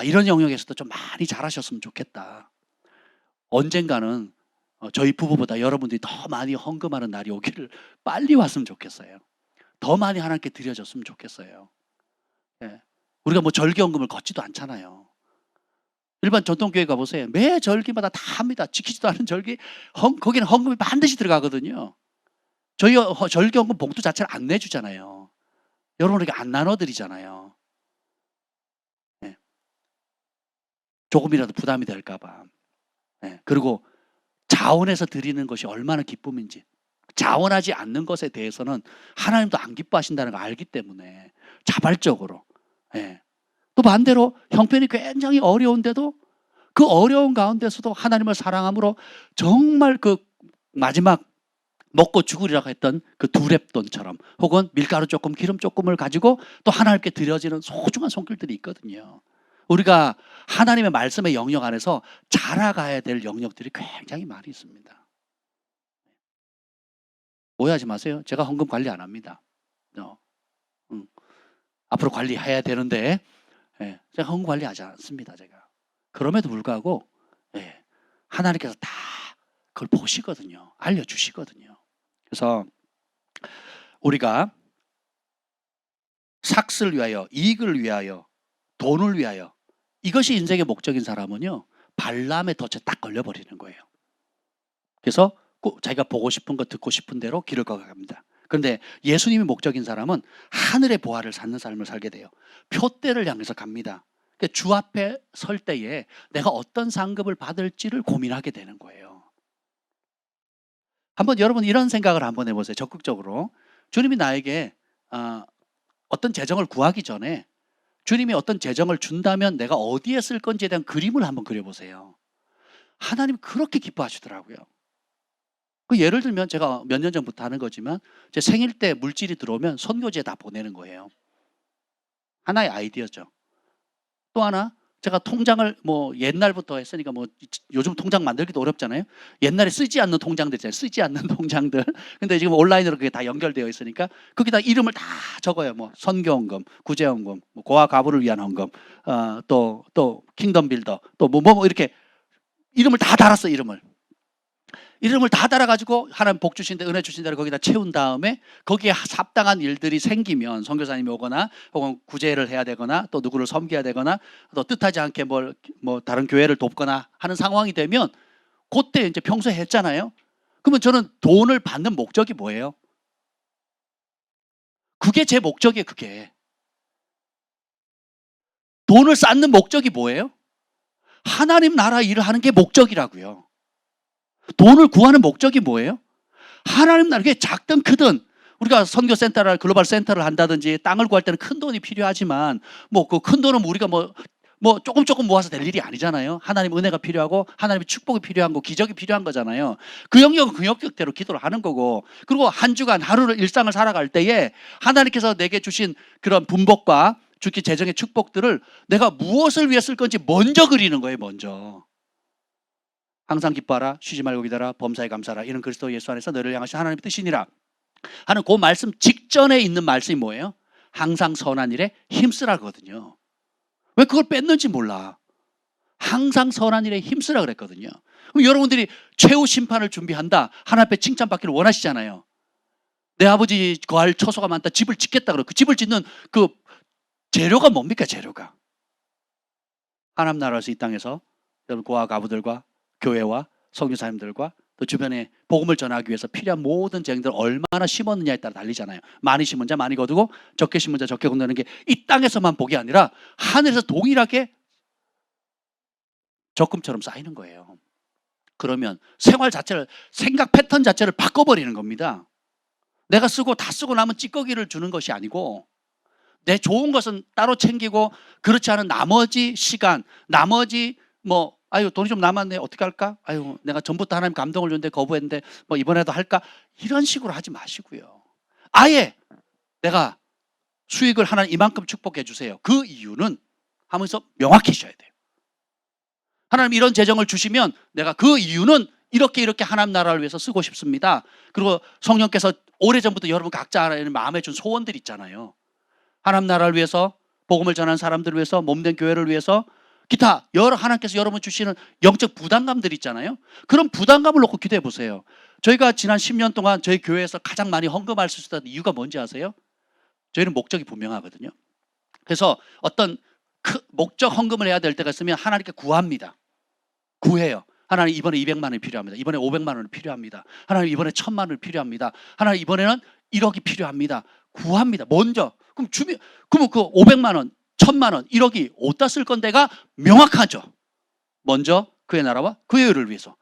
이런 영역에서도 좀 많이 잘하셨으면 좋겠다. 언젠가는 저희 부부보다 여러분들이 더 많이 헌금하는 날이 오기를 빨리 왔으면 좋겠어요. 더 많이 하나님께 드려졌으면 좋겠어요. 예. 우리가 뭐 절기헌금을 걷지도 않잖아요. 일반 전통교회 가보세요. 매 절기마다 다 합니다. 지키지도 않은 절기, 거기는 헌금이 반드시 들어가거든요. 저희 절기헌금 봉투 자체를 안 내주잖아요. 여러분에게 안 나눠드리잖아요. 예. 조금이라도 부담이 될까봐. 예. 그리고 자원해서 드리는 것이 얼마나 기쁨인지, 자원하지 않는 것에 대해서는 하나님도 안 기뻐하신다는 걸 알기 때문에 자발적으로. 예. 또 반대로 형편이 굉장히 어려운데도 그 어려운 가운데서도 하나님을 사랑함으로 정말 그 마지막 먹고 죽으리라고 했던 그 두 렙돈처럼, 혹은 밀가루 조금 기름 조금을 가지고 또 하나님께 드려지는 소중한 손길들이 있거든요. 우리가 하나님의 말씀의 영역 안에서 자라가야 될 영역들이 굉장히 많이 있습니다. 오해하지 마세요. 제가 헌금 관리 안 합니다. 앞으로 관리해야 되는데, 예, 제가 헌금 관리하지 않습니다. 제가. 그럼에도 불구하고, 예, 하나님께서 다 그걸 보시거든요. 알려주시거든요. 그래서 우리가 삭스를 위하여, 이익을 위하여, 돈을 위하여, 이것이 인생의 목적인 사람은요, 발람의 덫에 딱 걸려버리는 거예요. 그래서 꼭 자기가 보고 싶은 거, 듣고 싶은 대로 길을 걸어갑니다. 그런데 예수님이 목적인 사람은 하늘의 보화를 찾는 삶을 살게 돼요. 표대를 향해서 갑니다. 그러니까 주 앞에 설 때에 내가 어떤 상급을 받을지를 고민하게 되는 거예요. 한번 여러분 이런 생각을 한번 해보세요. 적극적으로. 주님이 나에게 어떤 재정을 구하기 전에 주님이 어떤 재정을 준다면 내가 어디에 쓸 건지에 대한 그림을 한번 그려보세요. 하나님 그렇게 기뻐하시더라고요. 그 예를 들면 제가 몇 년 전부터 하는 거지만 제 생일 때 물질이 들어오면 선교지에 다 보내는 거예요. 하나의 아이디어죠. 또 하나, 제가 통장을 뭐 옛날부터 했으니까 뭐 요즘 통장 만들기도 어렵잖아요. 옛날에 쓰지 않는 통장들 있잖아요. 쓰지 않는 통장들. 근데 지금 온라인으로 그게 다 연결되어 있으니까 거기다 이름을 다 적어요. 뭐 선교헌금, 구제헌금, 뭐 고아 가부를 위한 헌금, 또 킹덤 빌더, 또 뭐 이렇게 이름을 다 달았어. 이름을 다 달아가지고 하나님 복 주신다, 은혜 주신다를 거기다 채운 다음에 거기에 합당한 일들이 생기면 선교사님이 오거나 혹은 구제를 해야 되거나 또 누구를 섬겨야 되거나 또 뜻하지 않게 뭐 다른 교회를 돕거나 하는 상황이 되면 그때 이제 평소에 했잖아요. 그러면 저는 돈을 받는 목적이 뭐예요? 그게 제 목적이에요. 그게 돈을 쌓는 목적이 뭐예요? 하나님 나라 일을 하는 게 목적이라고요. 돈을 구하는 목적이 뭐예요? 하나님 나라에 작든 크든 우리가 선교센터를 글로벌 센터를 한다든지 땅을 구할 때는 큰 돈이 필요하지만 뭐 그 큰 돈은 우리가 뭐 조금 모아서 될 일이 아니잖아요. 하나님 은혜가 필요하고 하나님의 축복이 필요한 거, 기적이 필요한 거잖아요. 그 영역은 그 영역대로 기도를 하는 거고, 그리고 한 주간 하루를 일상을 살아갈 때에 하나님께서 내게 주신 그런 분복과 주기 재정의 축복들을 내가 무엇을 위해 쓸 건지 먼저 그리는 거예요. 먼저. 항상 기뻐하라, 쉬지 말고 기다라, 범사에 감사하라, 이는 그리스도 예수 안에서 너를 향하신 하나님의 뜻이니라 하는 그 말씀 직전에 있는 말씀이 뭐예요? 항상 선한 일에 힘쓰라거든요. 왜 그걸 뺐는지 몰라. 항상 선한 일에 힘쓰라 그랬거든요. 그럼 여러분들이 최후 심판을 준비한다, 하나님 앞에 칭찬받기를 원하시잖아요. 내 아버지 거할 처소가 많다, 집을 짓겠다 그러고 그 집을 짓는 그 재료가 뭡니까? 재료가 하나님 나라에서 이 땅에서 여러분 고아 가부들과 교회와 선교사님들과 또 주변에 복음을 전하기 위해서 필요한 모든 재능들을 얼마나 심었느냐에 따라 달리잖아요. 많이 심은 자 많이 거두고 적게 심은 자 적게 거두는 게 이 땅에서만 복이 아니라 하늘에서 동일하게 적금처럼 쌓이는 거예요. 그러면 생활 자체를, 생각 패턴 자체를 바꿔버리는 겁니다. 내가 쓰고 다 쓰고 나면 찌꺼기를 주는 것이 아니고 내 좋은 것은 따로 챙기고 그렇지 않은 나머지 시간, 나머지 아유 돈이 좀 남았네 어떻게 할까? 아유 내가 전부터 하나님 감동을 줬는데 거부했는데 뭐 이번에도 할까? 이런 식으로 하지 마시고요. 아예 내가 수익을 하나님 이만큼 축복해 주세요. 그 이유는 하면서 명확히 하셔야 돼요. 하나님 이런 재정을 주시면 내가 그 이유는 이렇게 하나님 나라를 위해서 쓰고 싶습니다. 그리고 성령께서 오래전부터 여러분 각자의 마음에 준 소원들 있잖아요. 하나님 나라를 위해서, 복음을 전하는 사람들을 위해서, 몸된 교회를 위해서, 기타 여러 하나님께서 여러분 주시는 영적 부담감들 있잖아요. 그런 부담감을 놓고 기도해 보세요. 저희가 지난 10년 동안 저희 교회에서 가장 많이 헌금할 수 있었던 이유가 뭔지 아세요? 저희는 목적이 분명하거든요. 그래서 어떤 목적 헌금을 해야 될 때가 있으면 하나님께 구합니다. 구해요. 하나님 이번에 200만 원이 필요합니다. 이번에 500만 원이 필요합니다. 하나님 이번에 1000만 원이 필요합니다. 하나님 이번에는 1억이 필요합니다. 구합니다. 먼저. 그러면 그 500만 원, 1000만 원, 1억이 어디다 쓸 건데가 명확하죠. 먼저 그의 나라와 그의 의를 위해서.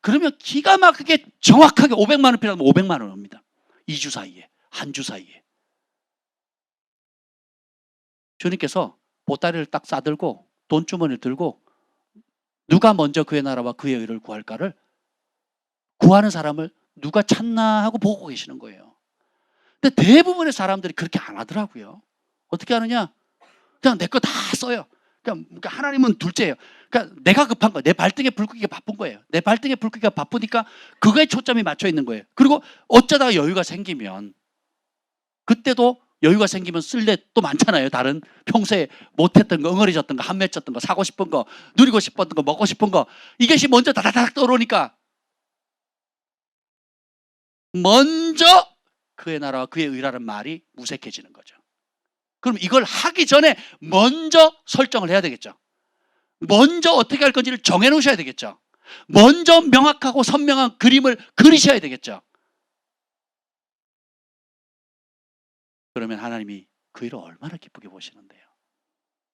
그러면 기가 막히게 정확하게 500만 원 필요하면 500만 원 옵니다. 2주 사이에, 한 주 사이에. 주님께서 보따리를 딱 싸들고 돈주머니를 들고 누가 먼저 그의 나라와 그의 의를 구할까를 구하는 사람을 누가 찾나 하고 보고 계시는 거예요. 근데 대부분의 사람들이 그렇게 안 하더라고요. 어떻게 하느냐? 그냥 내 거 다 써요. 그러니까 하나님은 둘째예요. 그러니까 내가 급한 거예요. 내 발등에 불 끄기가 바쁜 거예요. 내 발등에 불 끄기가 바쁘니까 그거에 초점이 맞춰 있는 거예요. 그리고 어쩌다가 여유가 생기면 그때도 여유가 생기면 쓸 데 또 많잖아요. 다른 평소에 못했던 거, 엉어리졌던 거, 한 맺혔던 거, 사고 싶은 거, 누리고 싶었던 거, 먹고 싶은 거 이것이 먼저 다다닥 떠오르니까 먼저 그의 나라와 그의 의라는 말이 무색해지는 거죠. 그럼 이걸 하기 전에 먼저 설정을 해야 되겠죠. 먼저 어떻게 할 건지를 정해놓으셔야 되겠죠. 먼저 명확하고 선명한 그림을 그리셔야 되겠죠. 그러면 하나님이 그 일을 얼마나 기쁘게 보시는데요.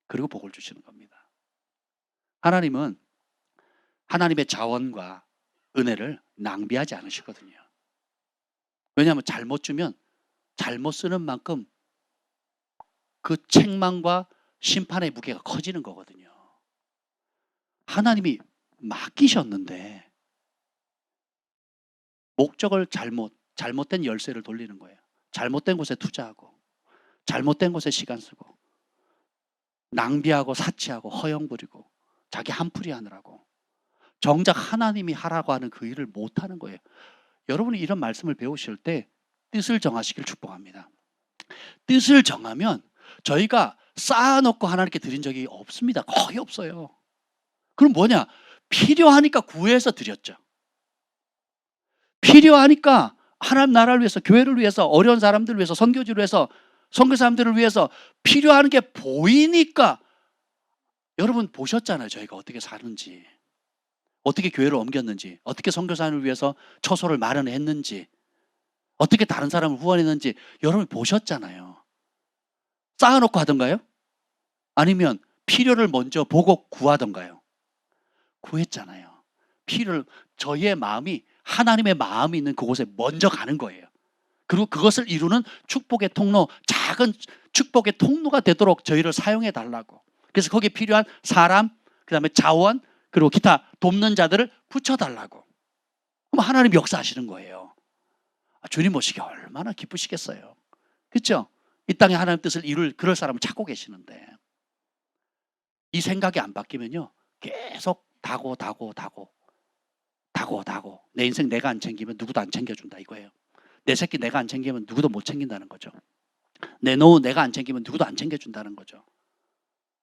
그리고 복을 주시는 겁니다. 하나님은 하나님의 자원과 은혜를 낭비하지 않으시거든요. 왜냐하면 잘못 주면 잘못 쓰는 만큼 그 책망과 심판의 무게가 커지는 거거든요. 하나님이 맡기셨는데 목적을 잘못된 열쇠를 돌리는 거예요. 잘못된 곳에 투자하고 잘못된 곳에 시간 쓰고 낭비하고 사치하고 허영 부리고 자기 한풀이 하느라고 정작 하나님이 하라고 하는 그 일을 못하는 거예요. 여러분이 이런 말씀을 배우실 때 뜻을 정하시길 축복합니다. 뜻을 정하면 저희가 쌓아놓고 하나님께 드린 적이 없습니다. 거의 없어요. 그럼 뭐냐? 필요하니까 구해서 드렸죠. 필요하니까 하나님 나라를 위해서, 교회를 위해서, 어려운 사람들을 위해서, 선교지를 위해서, 선교사람들을 위해서 필요한 게 보이니까. 여러분 보셨잖아요. 저희가 어떻게 사는지, 어떻게 교회를 옮겼는지, 어떻게 선교사를 위해서 처소를 마련했는지, 어떻게 다른 사람을 후원했는지 여러분 보셨잖아요. 쌓아놓고 하던가요? 아니면 필요를 먼저 보고 구하던가요? 구했잖아요. 저희의 마음이 하나님의 마음이 있는 그곳에 먼저 가는 거예요. 그리고 그것을 이루는 축복의 통로, 작은 축복의 통로가 되도록 저희를 사용해 달라고. 그래서 거기에 필요한 사람, 그 다음에 자원, 그리고 기타 돕는 자들을 붙여달라고. 그럼 하나님 역사하시는 거예요. 주님 모시기 얼마나 기쁘시겠어요. 그렇죠? 이 땅에 하나님 뜻을 이룰 그럴 사람을 찾고 계시는데 이 생각이 안 바뀌면요 계속 다고 내 인생 내가 안 챙기면 누구도 안 챙겨준다 이거예요. 내 새끼 내가 안 챙기면 누구도 못 챙긴다는 거죠. 내 노후 내가 안 챙기면 누구도 안 챙겨준다는 거죠.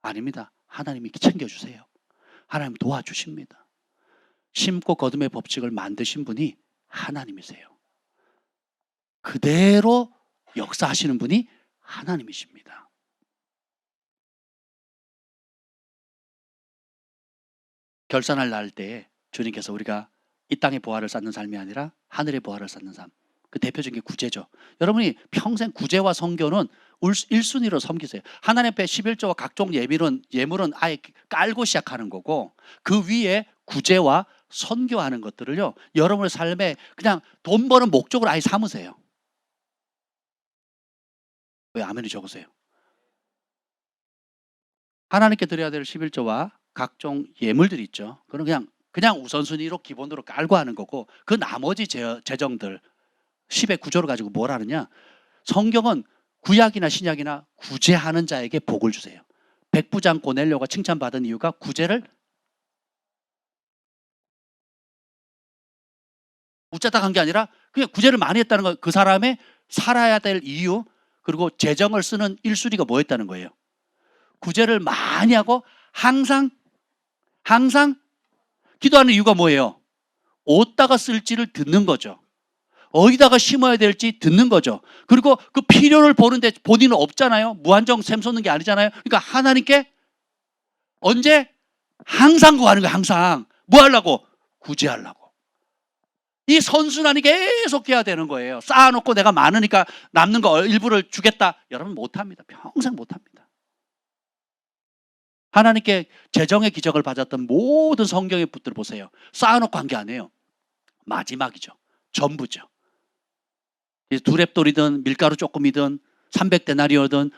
아닙니다. 하나님이 챙겨주세요. 하나님 도와주십니다. 심고 거둠의 법칙을 만드신 분이 하나님이세요. 그대로 역사하시는 분이 하나님이십니다. 결산할 날 때에 주님께서 우리가 이 땅의 보화를 쌓는 삶이 아니라 하늘의 보화를 쌓는 삶, 그 대표적인 게 구제죠. 여러분이 평생 구제와 선교는 1순위로 섬기세요. 하나님 앞에 11조와 각종 예물은 아예 깔고 시작하는 거고 그 위에 구제와 선교하는 것들을요 여러분의 삶에 그냥 돈 버는 목적으로 아예 삼으세요. 왜 아멘이 적으세요? 하나님께 드려야 될 11조와 각종 예물들이 있죠. 그건 그냥 우선순위로 기본으로 깔고 하는 거고 그 나머지 재정들 10의 구조를 가지고 뭘 하느냐? 성경은 구약이나 신약이나 구제하는 자에게 복을 주세요. 백부장 고넬료가 칭찬받은 이유가 구제를 웃자다 한 게 아니라 그냥 구제를 많이 했다는 거. 그 사람의 살아야 될 이유 그리고 재정을 쓰는 1순위가 뭐였다는 거예요? 구제를 많이 하고 항상 기도하는 이유가 뭐예요? 어디다가 쓸지를 듣는 거죠. 어디다가 심어야 될지 듣는 거죠. 그리고 그 필요를 보는데 본인은 없잖아요. 무한정 샘솟는 게 아니잖아요. 그러니까 하나님께 언제? 항상 구하는 거예요. 항상. 뭐 하려고? 구제하려고. 이 선순환이 계속 해야 되는 거예요. 쌓아놓고 내가 많으니까 남는 거 일부를 주겠다. 여러분 못합니다. 평생 못합니다. 하나님께 재정의 기적을 받았던 모든 성경의 분들 보세요. 쌓아놓고 한 게 아니에요. 마지막이죠. 전부죠. 두랩돌이든 밀가루 조금이든 300데나리오든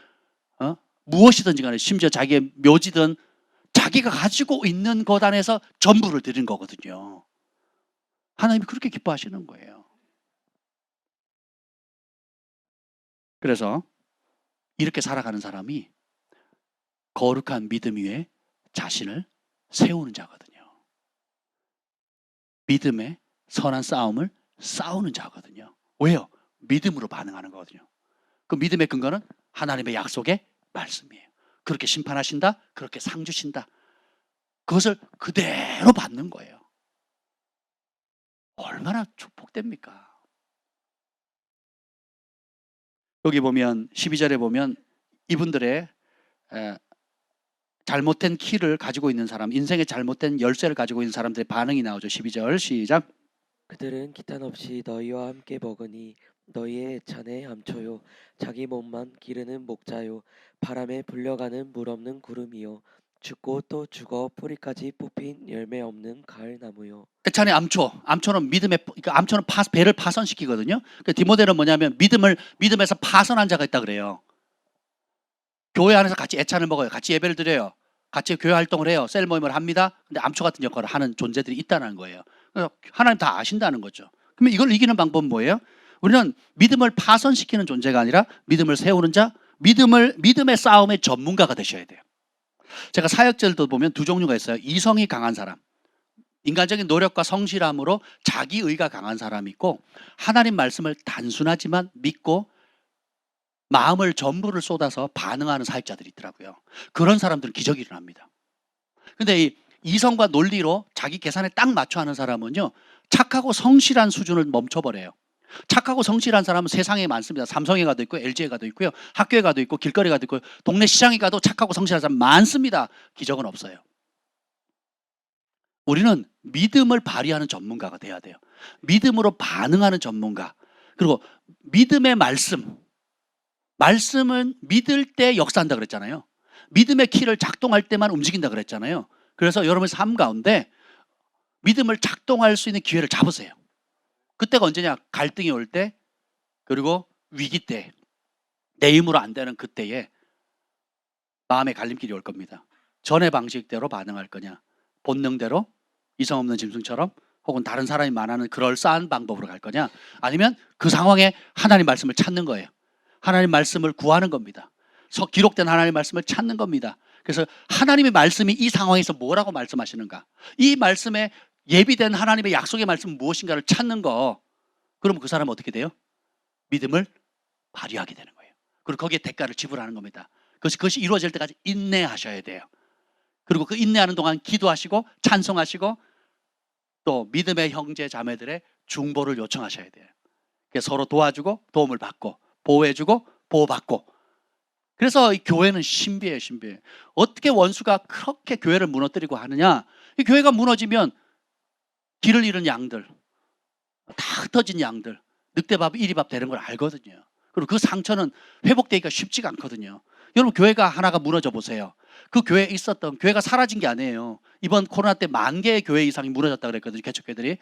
무엇이든지 간에 심지어 자기의 묘지든 자기가 가지고 있는 것 안에서 전부를 드린 거거든요. 하나님이 그렇게 기뻐하시는 거예요. 그래서 이렇게 살아가는 사람이 거룩한 믿음 위에 자신을 세우는 자거든요. 믿음의 선한 싸움을 싸우는 자거든요. 왜요? 믿음으로 반응하는 거거든요. 그 믿음의 근거는 하나님의 약속의 말씀이에요. 그렇게 심판하신다, 그렇게 상 주신다. 그것을 그대로 받는 거예요. 얼마나 축복됩니까? 여기 보면 12절에 보면 이분들의 잘못된 키를 가지고 있는 사람, 인생의 잘못된 열쇠를 가지고 있는 사람들의 반응이 나오죠. 12절 시작. 그들은 기탄 없이 너희와 함께 먹으니 너희의 애찬의 암초요 자기 몸만 기르는 목자요 바람에 불려가는 물 없는 구름이요 죽고 또 죽어 뿌리까지 뽑힌 열매 없는 가을나무요. 애찬의 암초는 믿음의, 그러니까 암초는 배를 파손시키거든요. 그러니까 디모데는 뭐냐면 믿음에서 파손한 자가 있다 그래요. 교회 안에서 같이 애찬을 먹어요. 같이 예배를 드려요. 같이 교회 활동을 해요. 셀 모임을 합니다. 근데 암초 같은 역할을 하는 존재들이 있다는 거예요. 그래서 하나님 다 아신다는 거죠. 그러면 이걸 이기는 방법은 뭐예요? 우리는 믿음을 파손시키는 존재가 아니라 믿음을 세우는 자, 믿음의 싸움의 전문가가 되셔야 돼요. 제가 사역절도 보면 두 종류가 있어요. 이성이 강한 사람, 인간적인 노력과 성실함으로 자기의가 강한 사람이 있고, 하나님 말씀을 단순하지만 믿고 마음을 전부를 쏟아서 반응하는 사역자들이 있더라고요. 그런 사람들은 기적이 일어납니다. 근데 이 이성과 논리로 자기 계산에 딱 맞춰 하는 사람은요, 착하고 성실한 수준을 멈춰버려요. 착하고 성실한 사람은 세상에 많습니다. 삼성에 가도 있고 LG에 가도 있고요, 학교에 가도 있고 길거리에 가도 있고 동네 시장에 가도 착하고 성실한 사람 많습니다. 기적은 없어요. 우리는 믿음을 발휘하는 전문가가 돼야 돼요. 믿음으로 반응하는 전문가. 그리고 믿음의 말씀은 믿을 때 역사한다 그랬잖아요. 믿음의 키를 작동할 때만 움직인다 그랬잖아요. 그래서 여러분의 삶 가운데 믿음을 작동할 수 있는 기회를 잡으세요. 그때가 언제냐? 갈등이 올 때, 그리고 위기 때, 내 힘으로 안 되는 그때에 마음의 갈림길이 올 겁니다. 전의 방식대로 반응할 거냐, 본능대로 이성 없는 짐승처럼, 혹은 다른 사람이 말하는 그럴싸한 방법으로 갈 거냐, 아니면 그 상황에 하나님 말씀을 찾는 거예요. 하나님 말씀을 구하는 겁니다. 기록된 하나님 말씀을 찾는 겁니다. 그래서 하나님의 말씀이 이 상황에서 뭐라고 말씀하시는가, 이 말씀에 예비된 하나님의 약속의 말씀은 무엇인가를 찾는 거. 그러면 그 사람은 어떻게 돼요? 믿음을 발휘하게 되는 거예요. 그리고 거기에 대가를 지불하는 겁니다. 그것이 이루어질 때까지 인내하셔야 돼요. 그리고 그 인내하는 동안 기도하시고 찬송하시고 또 믿음의 형제 자매들의 중보를 요청하셔야 돼요. 서로 도와주고 도움을 받고 보호해주고 보호받고. 그래서 이 교회는 신비해요. 신비해요. 어떻게 원수가 그렇게 교회를 무너뜨리고 하느냐. 이 교회가 무너지면 길을 잃은 양들, 다 흩어진 양들, 늑대밥 이리밥 되는 걸 알거든요. 그리고 그 상처는 회복되기가 쉽지가 않거든요. 여러분, 교회가 하나가 무너져 보세요. 그 교회에 있었던, 교회가 사라진 게 아니에요. 이번 코로나 때 10,000개의 교회 이상이 무너졌다 그랬거든요. 개척교회들이.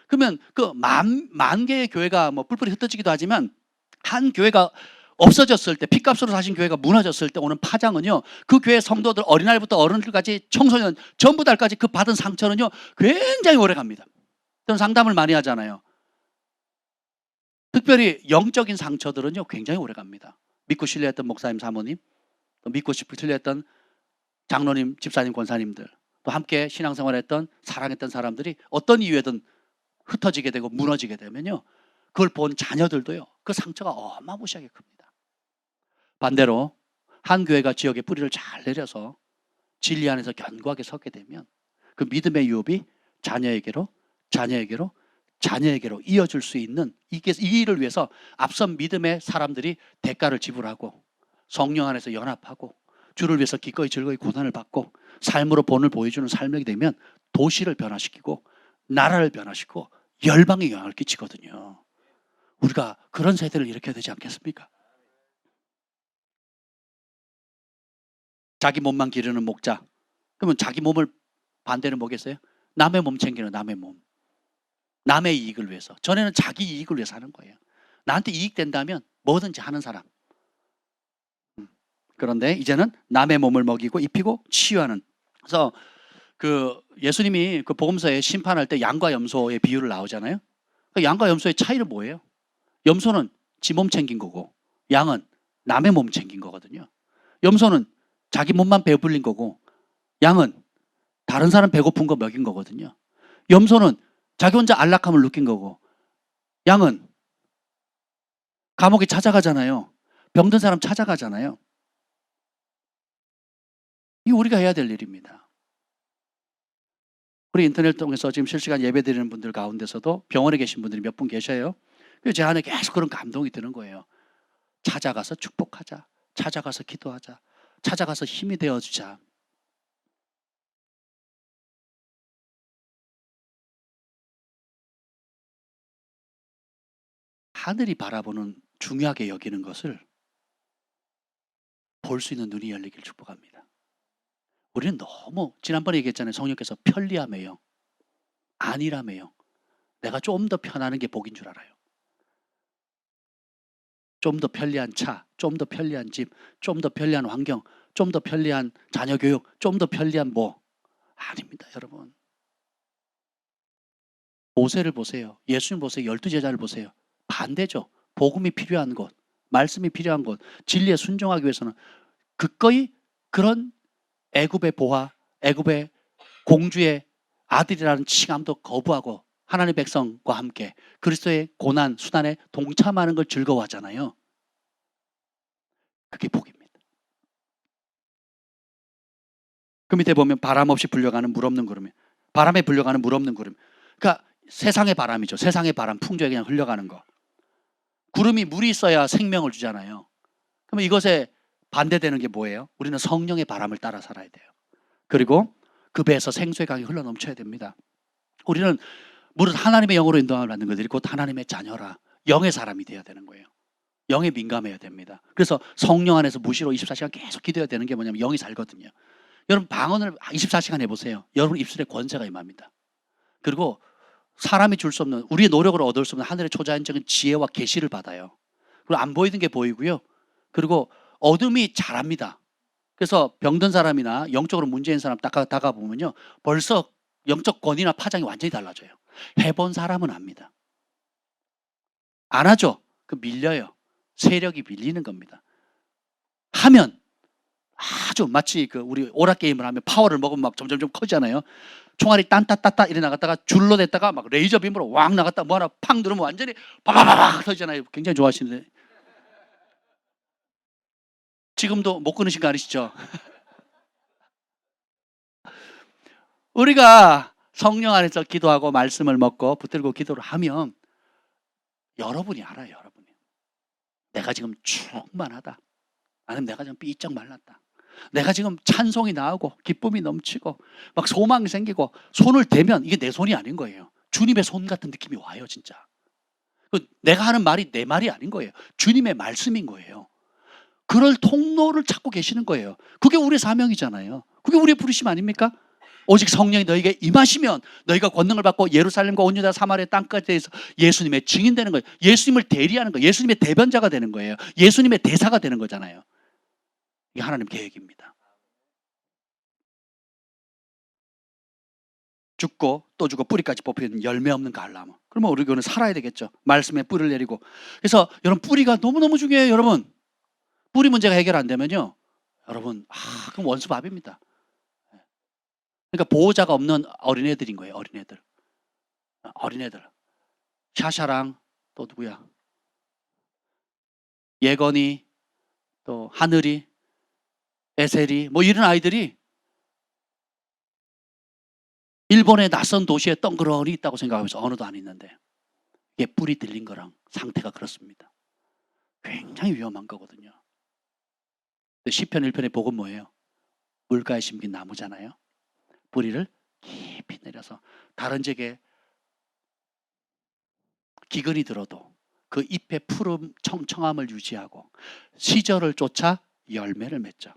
그러면 그 만 개의 교회가 뭐 뿔뿔이 흩어지기도 하지만, 한 교회가 없어졌을 때, 핏값으로 사신 교회가 무너졌을 때 오는 파장은요, 그 교회 성도들, 어린아이부터 어른들까지 청소년 전부 다까지 그 받은 상처는요 굉장히 오래 갑니다. 저는 상담을 많이 하잖아요. 특별히 영적인 상처들은요 굉장히 오래 갑니다. 믿고 신뢰했던 목사님, 사모님, 또 믿고 신뢰했던 장로님, 집사님, 권사님들, 또 함께 신앙생활했던, 사랑했던 사람들이 어떤 이유에든 흩어지게 되고 무너지게 되면요, 그걸 본 자녀들도요 그 상처가 어마무시하게 큽니다. 반대로 한 교회가 지역에 뿌리를 잘 내려서 진리 안에서 견고하게 서게 되면 그 믿음의 유업이 자녀에게로 자녀에게로 이어질 수 있는 이 일을 위해서 앞선 믿음의 사람들이 대가를 지불하고 성령 안에서 연합하고 주를 위해서 기꺼이 즐거이 고난을 받고 삶으로 본을 보여주는 삶이 되면 도시를 변화시키고 나라를 변화시키고 열방에 영향을 끼치거든요. 우리가 그런 세대를 일으켜야 되지 않겠습니까? 자기 몸만 기르는 목자. 그러면 자기 몸을 반대는 뭐겠어요? 남의 몸 챙기는 남의 몸. 남의 이익을 위해서. 전에는 자기 이익을 위해서 하는 거예요. 나한테 이익 된다면 뭐든지 하는 사람. 그런데 이제는 남의 몸을 먹이고 입히고 치유하는. 그래서 그 예수님이 그 복음서에 심판할 때 양과 염소의 비유를 나오잖아요. 그 양과 염소의 차이는 뭐예요? 염소는 지 몸 챙긴 거고 양은 남의 몸 챙긴 거거든요. 염소는 자기 몸만 배불린 거고 양은 다른 사람 배고픈 거 먹인 거거든요. 염소는 자기 혼자 안락함을 느낀 거고 양은 감옥에 찾아가잖아요. 병든 사람 찾아가잖아요. 이 우리가 해야 될 일입니다. 우리 인터넷 통해서 지금 실시간 예배 드리는 분들 가운데서도 병원에 계신 분들이 몇 분 계셔요. 그래서 제 안에 계속 그런 감동이 드는 거예요. 찾아가서 축복하자. 찾아가서 기도하자. 찾아가서 힘이 되어주자. 하늘이 바라보는 중요하게 여기는 것을 볼 수 있는 눈이 열리길 축복합니다. 우리는 너무 지난번에 얘기했잖아요. 성령께서 편리함이에요. 아니라며요. 내가 좀 더 편하는 게 복인 줄 알아요. 좀 더 편리한 차, 좀 더 편리한 집, 좀 더 편리한 환경, 좀 더 편리한 자녀 교육, 좀 더 편리한 뭐. 아닙니다, 여러분. 모세를 보세요. 예수님 보세요. 12제자를 보세요. 반대죠. 복음이 필요한 곳, 말씀이 필요한 곳, 진리에 순종하기 위해서는 그거의 그런 애굽의 보화, 애굽의 공주의 아들이라는 칭함도 거부하고 하나님의 백성과 함께 그리스도의 고난, 수단에 동참하는 걸 즐거워하잖아요. 그게 복입니다. 그 밑에 보면 바람 없이 불려가는 물 없는 구름. 바람에 불려가는 물 없는 구름. 그러니까 세상의 바람이죠. 세상의 바람, 풍조에 그냥 흘러가는 거. 구름이 물이 있어야 생명을 주잖아요. 그러면 이것에 반대되는 게 뭐예요? 우리는 성령의 바람을 따라 살아야 돼요. 그리고 그 배에서 생수의 강이 흘러 넘쳐야 됩니다. 우리는 물은 하나님의 영으로 인도함을 받는 것들이 곧 하나님의 자녀라. 영의 사람이 되어야 되는 거예요. 영에 민감해야 됩니다. 그래서 성령 안에서 무시로 24시간 계속 기도해야 되는 게 뭐냐면 영이 살거든요. 여러분 방언을 24시간 해보세요. 여러분 입술에 권세가 임합니다. 그리고 사람이 줄 수 없는 우리의 노력으로 얻을 수 없는 하늘의 초자연적인 지혜와 계시를 받아요. 그리고 안 보이는 게 보이고요. 그리고 어둠이 잘합니다. 그래서 병든 사람이나 영적으로 문제인 사람 다가보면요. 벌써 영적 권위나 파장이 완전히 달라져요. 해본 사람은 압니다. 안 하죠? 그 밀려요. 세력이 밀리는 겁니다. 하면 아주 마치 그 우리 오락게임을 하면 파워를 먹으면 막 점점점 커지잖아요. 총알이 딴따따따 이래 나갔다가 줄로 댔다가 막 레이저 빔으로 왕 나갔다 뭐 하나 팡 누르면 완전히 바바바박 터지잖아요. 굉장히 좋아하시는데 지금도 못 끊으신 거 아니시죠? 우리가 성령 안에서 기도하고 말씀을 먹고 붙들고 기도를 하면 여러분이 알아요. 여러분이 내가 지금 충만하다. 아니면 내가 지금 삐쩍 말랐다. 내가 지금 찬송이 나오고 기쁨이 넘치고 막 소망이 생기고 손을 대면 이게 내 손이 아닌 거예요. 주님의 손 같은 느낌이 와요. 진짜 내가 하는 말이 내 말이 아닌 거예요. 주님의 말씀인 거예요. 그럴 통로를 찾고 계시는 거예요. 그게 우리의 사명이잖아요. 그게 우리의 부르심 아닙니까? 오직 성령이 너에게 임하시면 너희가 권능을 받고 예루살렘과 온 유다 사마리아 땅까지 대해서 예수님의 증인되는 거예요. 예수님을 대리하는 거예요. 예수님의 대변자가 되는 거예요. 예수님의 대사가 되는 거잖아요. 이게 하나님 계획입니다. 죽고 또 죽고 뿌리까지 뽑히는 열매 없는 가을나무. 그러면 우리 교회는 살아야 되겠죠. 말씀에 뿌리를 내리고. 그래서 여러분 뿌리가 너무너무 중요해요. 여러분 뿌리 문제가 해결 안 되면요. 여러분 그럼 원수밥입니다. 그러니까 보호자가 없는 어린애들인 거예요. 어린애들. 샤샤랑 또 누구야? 예건이 또 하늘이 에셀이 뭐 이런 아이들이 일본의 낯선 도시에 덩그러니 있다고 생각하면서 언어도 안 있는데 이게 뿌리 들린 거랑 상태가 그렇습니다. 굉장히 위험한 거거든요. 시편 1편의 복은 뭐예요? 물가에 심긴 나무잖아요. 뿌리를 깊이 내려서 다른 지역에 기근이 들어도 그 잎의 푸른 청청함을 유지하고 시절을 쫓아 열매를 맺죠.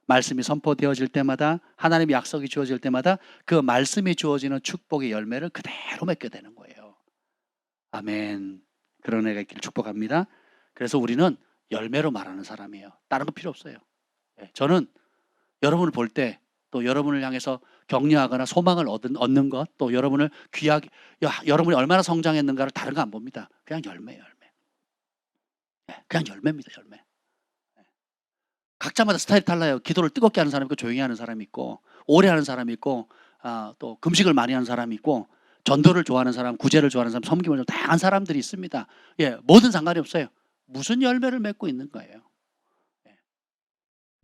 말씀이 선포되어질 때마다, 하나님의 약속이 주어질 때마다 그 말씀이 주어지는 축복의 열매를 그대로 맺게 되는 거예요. 아멘. 그런 애가 있기를 축복합니다. 그래서 우리는 열매로 말하는 사람이에요. 다른 거 필요 없어요. 저는 여러분을 볼 때, 또 여러분을 향해서 격려하거나 소망을 얻는 것, 또 여러분을 귀하게, 여러분이 얼마나 성장했는가를 다른 거 안 봅니다. 그냥 열매예요, 열매. 그냥 열매입니다, 열매. 각자마다 스타일이 달라요. 기도를 뜨겁게 하는 사람이 있고, 조용히 하는 사람이 있고, 오래 하는 사람이 있고, 또 금식을 많이 하는 사람이 있고, 전도를 좋아하는 사람, 구제를 좋아하는 사람, 섬김을 좀 다양한 사람들이 있습니다. 뭐든 상관이 없어요. 무슨 열매를 맺고 있는 거예요.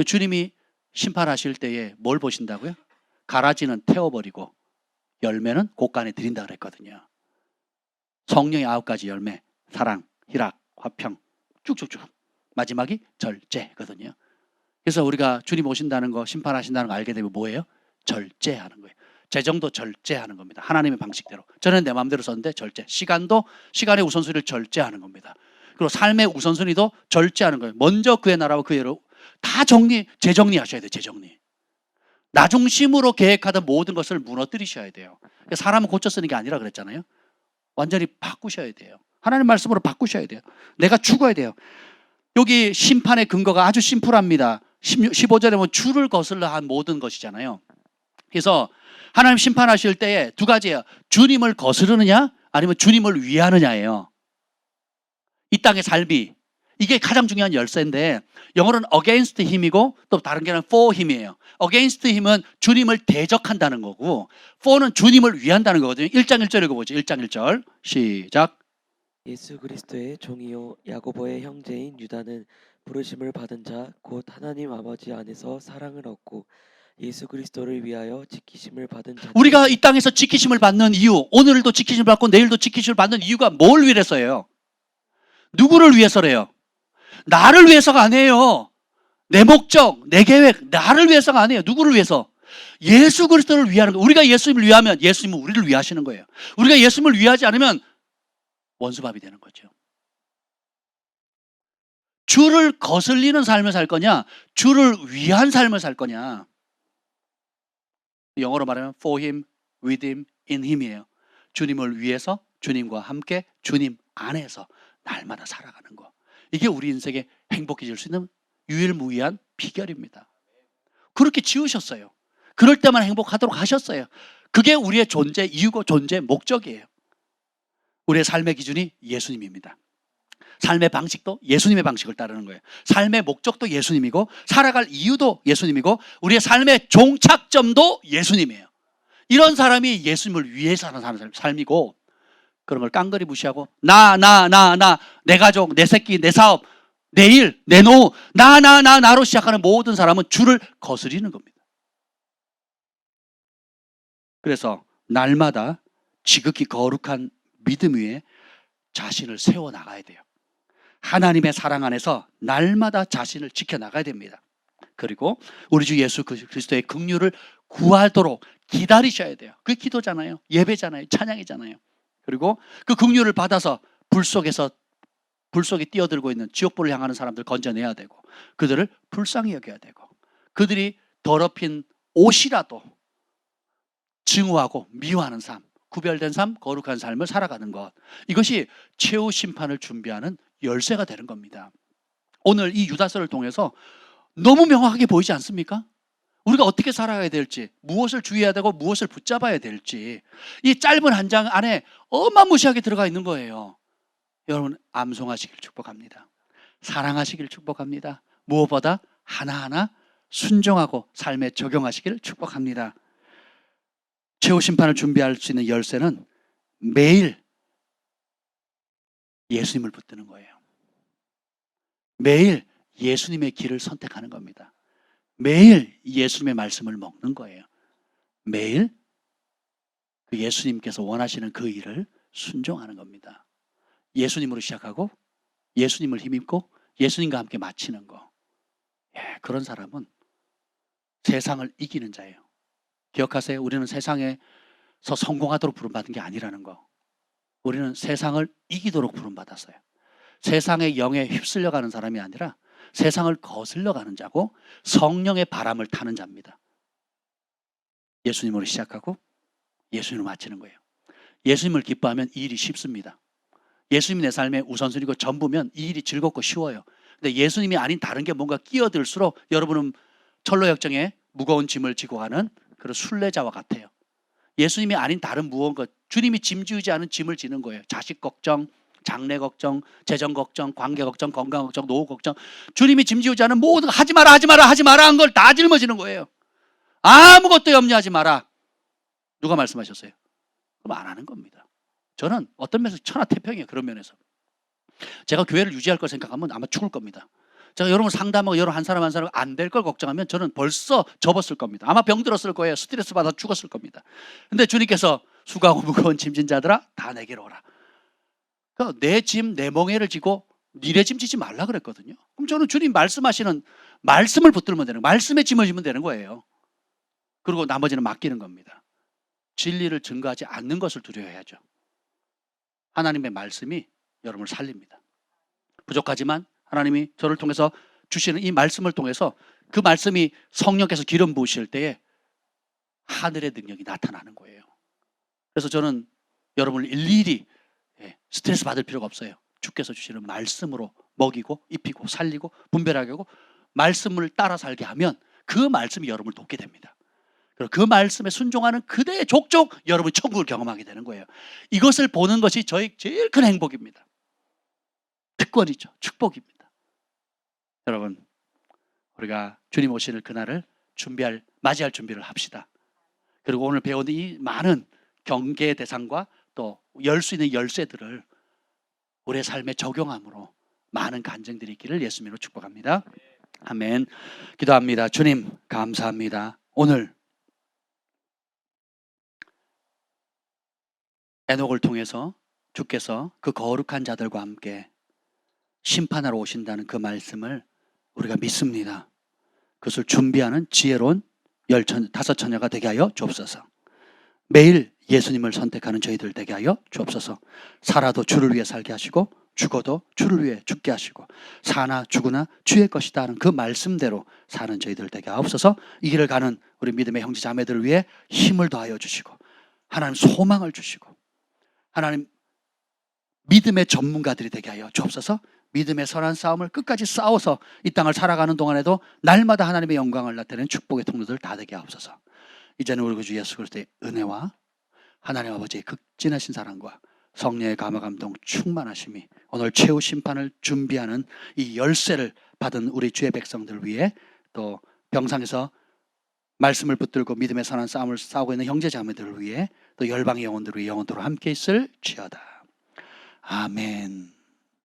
주님이 심판하실 때에 뭘 보신다고요? 가라지는 태워버리고 열매는 곳간에 드린다 그랬거든요. 성령의 9가지 열매, 사랑, 희락, 화평, 쭉쭉쭉. 마지막이 절제거든요. 그래서 우리가 주님 오신다는 거, 심판하신다는 거 알게 되면 뭐예요? 절제하는 거예요. 재정도 절제하는 겁니다. 하나님의 방식대로. 저는 내 마음대로 썼는데 절제. 시간의 우선순위를 절제하는 겁니다. 그리고 삶의 우선순위도 절제하는 거예요. 먼저 그의 나라와 그의 의를 다 재정리하셔야 돼요. 재정리. 나 중심으로 계획하던 모든 것을 무너뜨리셔야 돼요. 사람은 고쳐 쓰는 게 아니라 그랬잖아요. 완전히 바꾸셔야 돼요. 하나님 말씀으로 바꾸셔야 돼요. 내가 죽어야 돼요. 여기 심판의 근거가 아주 심플합니다. 15절에 보면 주를 거슬러 한 모든 것이잖아요. 그래서 하나님 심판하실 때에 두 가지예요. 주님을 거스르느냐 아니면 주님을 위하느냐예요. 이 땅의 삶이. 이게 가장 중요한 열쇠인데 영어로는 against 힘이고 또 다른 게는 for 힘이에요. against 힘은 주님을 대적한다는 거고 for는 주님을 위한다는 거거든요. 1장 1절 읽어보죠. 1장 1절 시작. 예수 그리스도의 종이요 야고보의 형제인 유다는 부르심을 받은 자 곧 하나님 아버지 안에서 사랑을 얻고 예수 그리스도를 위하여 지키심을 받은 자. 우리가 이 땅에서 지키심을 받는 이유, 오늘도 지키심을 받고 내일도 지키심을 받는 이유가 뭘 위해서예요? 누구를 위해서래요? 나를 위해서가 아니에요. 내 목적, 내 계획, 나를 위해서가 아니에요. 누구를 위해서? 예수 그리스도를 위하는 거예요. 우리가 예수님을 위하면 예수님은 우리를 위하시는 거예요. 우리가 예수님을 위하지 않으면 원수밥이 되는 거죠. 주를 거슬리는 삶을 살 거냐, 주를 위한 삶을 살 거냐. 영어로 말하면 for him, with him, in him이에요. 주님을 위해서, 주님과 함께, 주님 안에서 날마다 살아가는 거. 이게 우리 인생에 행복해질 수 있는 유일무이한 비결입니다. 그렇게 지으셨어요. 그럴 때만 행복하도록 하셨어요. 그게 우리의 존재 이유고 존재 목적이에요. 우리의 삶의 기준이 예수님입니다. 삶의 방식도 예수님의 방식을 따르는 거예요. 삶의 목적도 예수님이고 살아갈 이유도 예수님이고 우리의 삶의 종착점도 예수님이에요. 이런 사람이 예수님을 위해서 사는 삶이고 그런 걸 깡그리 무시하고 나, 내 가족, 내 새끼, 내 사업, 내 일, 내 노후, 나로 시작하는 모든 사람은 주를 거스리는 겁니다. 그래서 날마다 지극히 거룩한 믿음 위에 자신을 세워나가야 돼요. 하나님의 사랑 안에서 날마다 자신을 지켜나가야 됩니다. 그리고 우리 주 예수 그리스도의 긍휼을 구하도록 기다리셔야 돼요. 그게 기도잖아요. 예배잖아요. 찬양이잖아요. 그리고 그 긍휼을 받아서 불 속에 뛰어들고 있는 지옥불을 향하는 사람들 건져내야 되고 그들을 불쌍히 여겨야 되고 그들이 더럽힌 옷이라도 증오하고 미워하는 삶, 구별된 삶, 거룩한 삶을 살아가는 것. 이것이 최후 심판을 준비하는 열쇠가 되는 겁니다. 오늘 이 유다서를 통해서 너무 명확하게 보이지 않습니까? 우리가 어떻게 살아가야 될지, 무엇을 주의해야 되고 무엇을 붙잡아야 될지 이 짧은 한 장 안에 어마무시하게 들어가 있는 거예요. 여러분 암송하시길 축복합니다. 사랑하시길 축복합니다. 무엇보다 하나하나 순종하고 삶에 적용하시길 축복합니다. 최후 심판을 준비할 수 있는 열쇠는 매일 예수님을 붙드는 거예요. 매일 예수님의 길을 선택하는 겁니다. 매일 예수님의 말씀을 먹는 거예요. 매일 그 예수님께서 원하시는 그 일을 순종하는 겁니다. 예수님으로 시작하고 예수님을 힘입고 예수님과 함께 마치는 거. 예, 그런 사람은 세상을 이기는 자예요. 기억하세요. 우리는 세상에서 성공하도록 부름받은 게 아니라는 거. 우리는 세상을 이기도록 부름받았어요. 세상의 영에 휩쓸려가는 사람이 아니라 세상을 거슬려가는 자고 성령의 바람을 타는 자입니다. 예수님으로 시작하고 예수님으로 마치는 거예요. 예수님을 기뻐하면 이 일이 쉽습니다. 예수님이 내 삶의 우선순위고 전부면 이 일이 즐겁고 쉬워요. 근데 예수님이 아닌 다른 게 뭔가 끼어들수록 여러분은 철로역정에 무거운 짐을 지고 가는 그런 순례자와 같아요. 예수님이 아닌 다른 무언가, 주님이 짐지우지 않은 짐을 지는 거예요. 자식 걱정, 장래 걱정, 재정 걱정, 관계 걱정, 건강 걱정, 노후 걱정. 주님이 짐지우지 않은 모든 거 하지 마라 한 걸 다 짊어지는 거예요. 아무것도 염려하지 마라. 누가 말씀하셨어요? 그럼 안 하는 겁니다. 저는 어떤 면에서 천하태평이에요. 그런 면에서. 제가 교회를 유지할 걸 생각하면 아마 죽을 겁니다. 제가 여러분 상담하고 여러분 한 사람 안 될 걸 걱정하면 저는 벌써 접었을 겁니다. 아마 병들었을 거예요. 스트레스 받아 죽었을 겁니다. 근데 주님께서 수고하고 무거운 짐진 자들아 다 내게로 오라. 그러니까 내 짐, 내 멍에를 지고 니네 짐 지지 말라 그랬거든요. 그럼 저는 주님 말씀하시는 말씀을 붙들면 되는 거예요. 말씀에 짐을 지면 되는 거예요. 그리고 나머지는 맡기는 겁니다. 진리를 증거하지 않는 것을 두려워해야죠. 하나님의 말씀이 여러분을 살립니다. 부족하지만 하나님이 저를 통해서 주시는 이 말씀을 통해서 그 말씀이 성령께서 기름 부으실 때에 하늘의 능력이 나타나는 거예요. 그래서 저는 여러분을 일일이 스트레스 받을 필요가 없어요. 주께서 주시는 말씀으로 먹이고 입히고 살리고 분별하게 하고 말씀을 따라 살게 하면 그 말씀이 여러분을 돕게 됩니다. 그리고 그 말씀에 순종하는 그대의 족족 여러분이 천국을 경험하게 되는 거예요. 이것을 보는 것이 저의 제일 큰 행복입니다. 특권이죠. 축복입니다. 여러분, 우리가 주님 오시는 그날을 맞이할 준비를 합시다. 그리고 오늘 배운 이 많은 경계의 대상과 또 열 수 있는 열쇠들을 우리의 삶에 적용함으로 많은 간증들이 있기를 예수님으로 축복합니다. 아멘. 기도합니다. 주님 감사합니다. 오늘 에녹을 통해서 주께서 그 거룩한 자들과 함께 심판하러 오신다는 그 말씀을 우리가 믿습니다. 그것을 준비하는 지혜로운 다섯 처녀가 되게 하여 주옵소서. 매일 예수님을 선택하는 저희들 되게 하여 주옵소서. 살아도 주를 위해 살게 하시고 죽어도 주를 위해 죽게 하시고 사나 죽으나 주의 것이다 하는 그 말씀대로 사는 저희들 되게 하옵소서. 이 길을 가는 우리 믿음의 형제 자매들을 위해 힘을 더하여 주시고 하나님 소망을 주시고 하나님 믿음의 전문가들이 되게 하여 주옵소서. 믿음의 선한 싸움을 끝까지 싸워서 이 땅을 살아가는 동안에도 날마다 하나님의 영광을 나타내는 축복의 통로들 다 되게 하옵소서. 이제는 우리 구주 예수 그리스도의 은혜와 하나님 아버지의 극진하신 사랑과 성령의 감화감동 충만하심이 오늘 최후 심판을 준비하는 이 열쇠를 받은 우리 주의 백성들 위해 또 병상에서 말씀을 붙들고 믿음의 선한 싸움을 싸우고 있는 형제 자매들을 위해 또 열방의 영혼들을 위해 영원토록 함께 있을지어다. 아멘.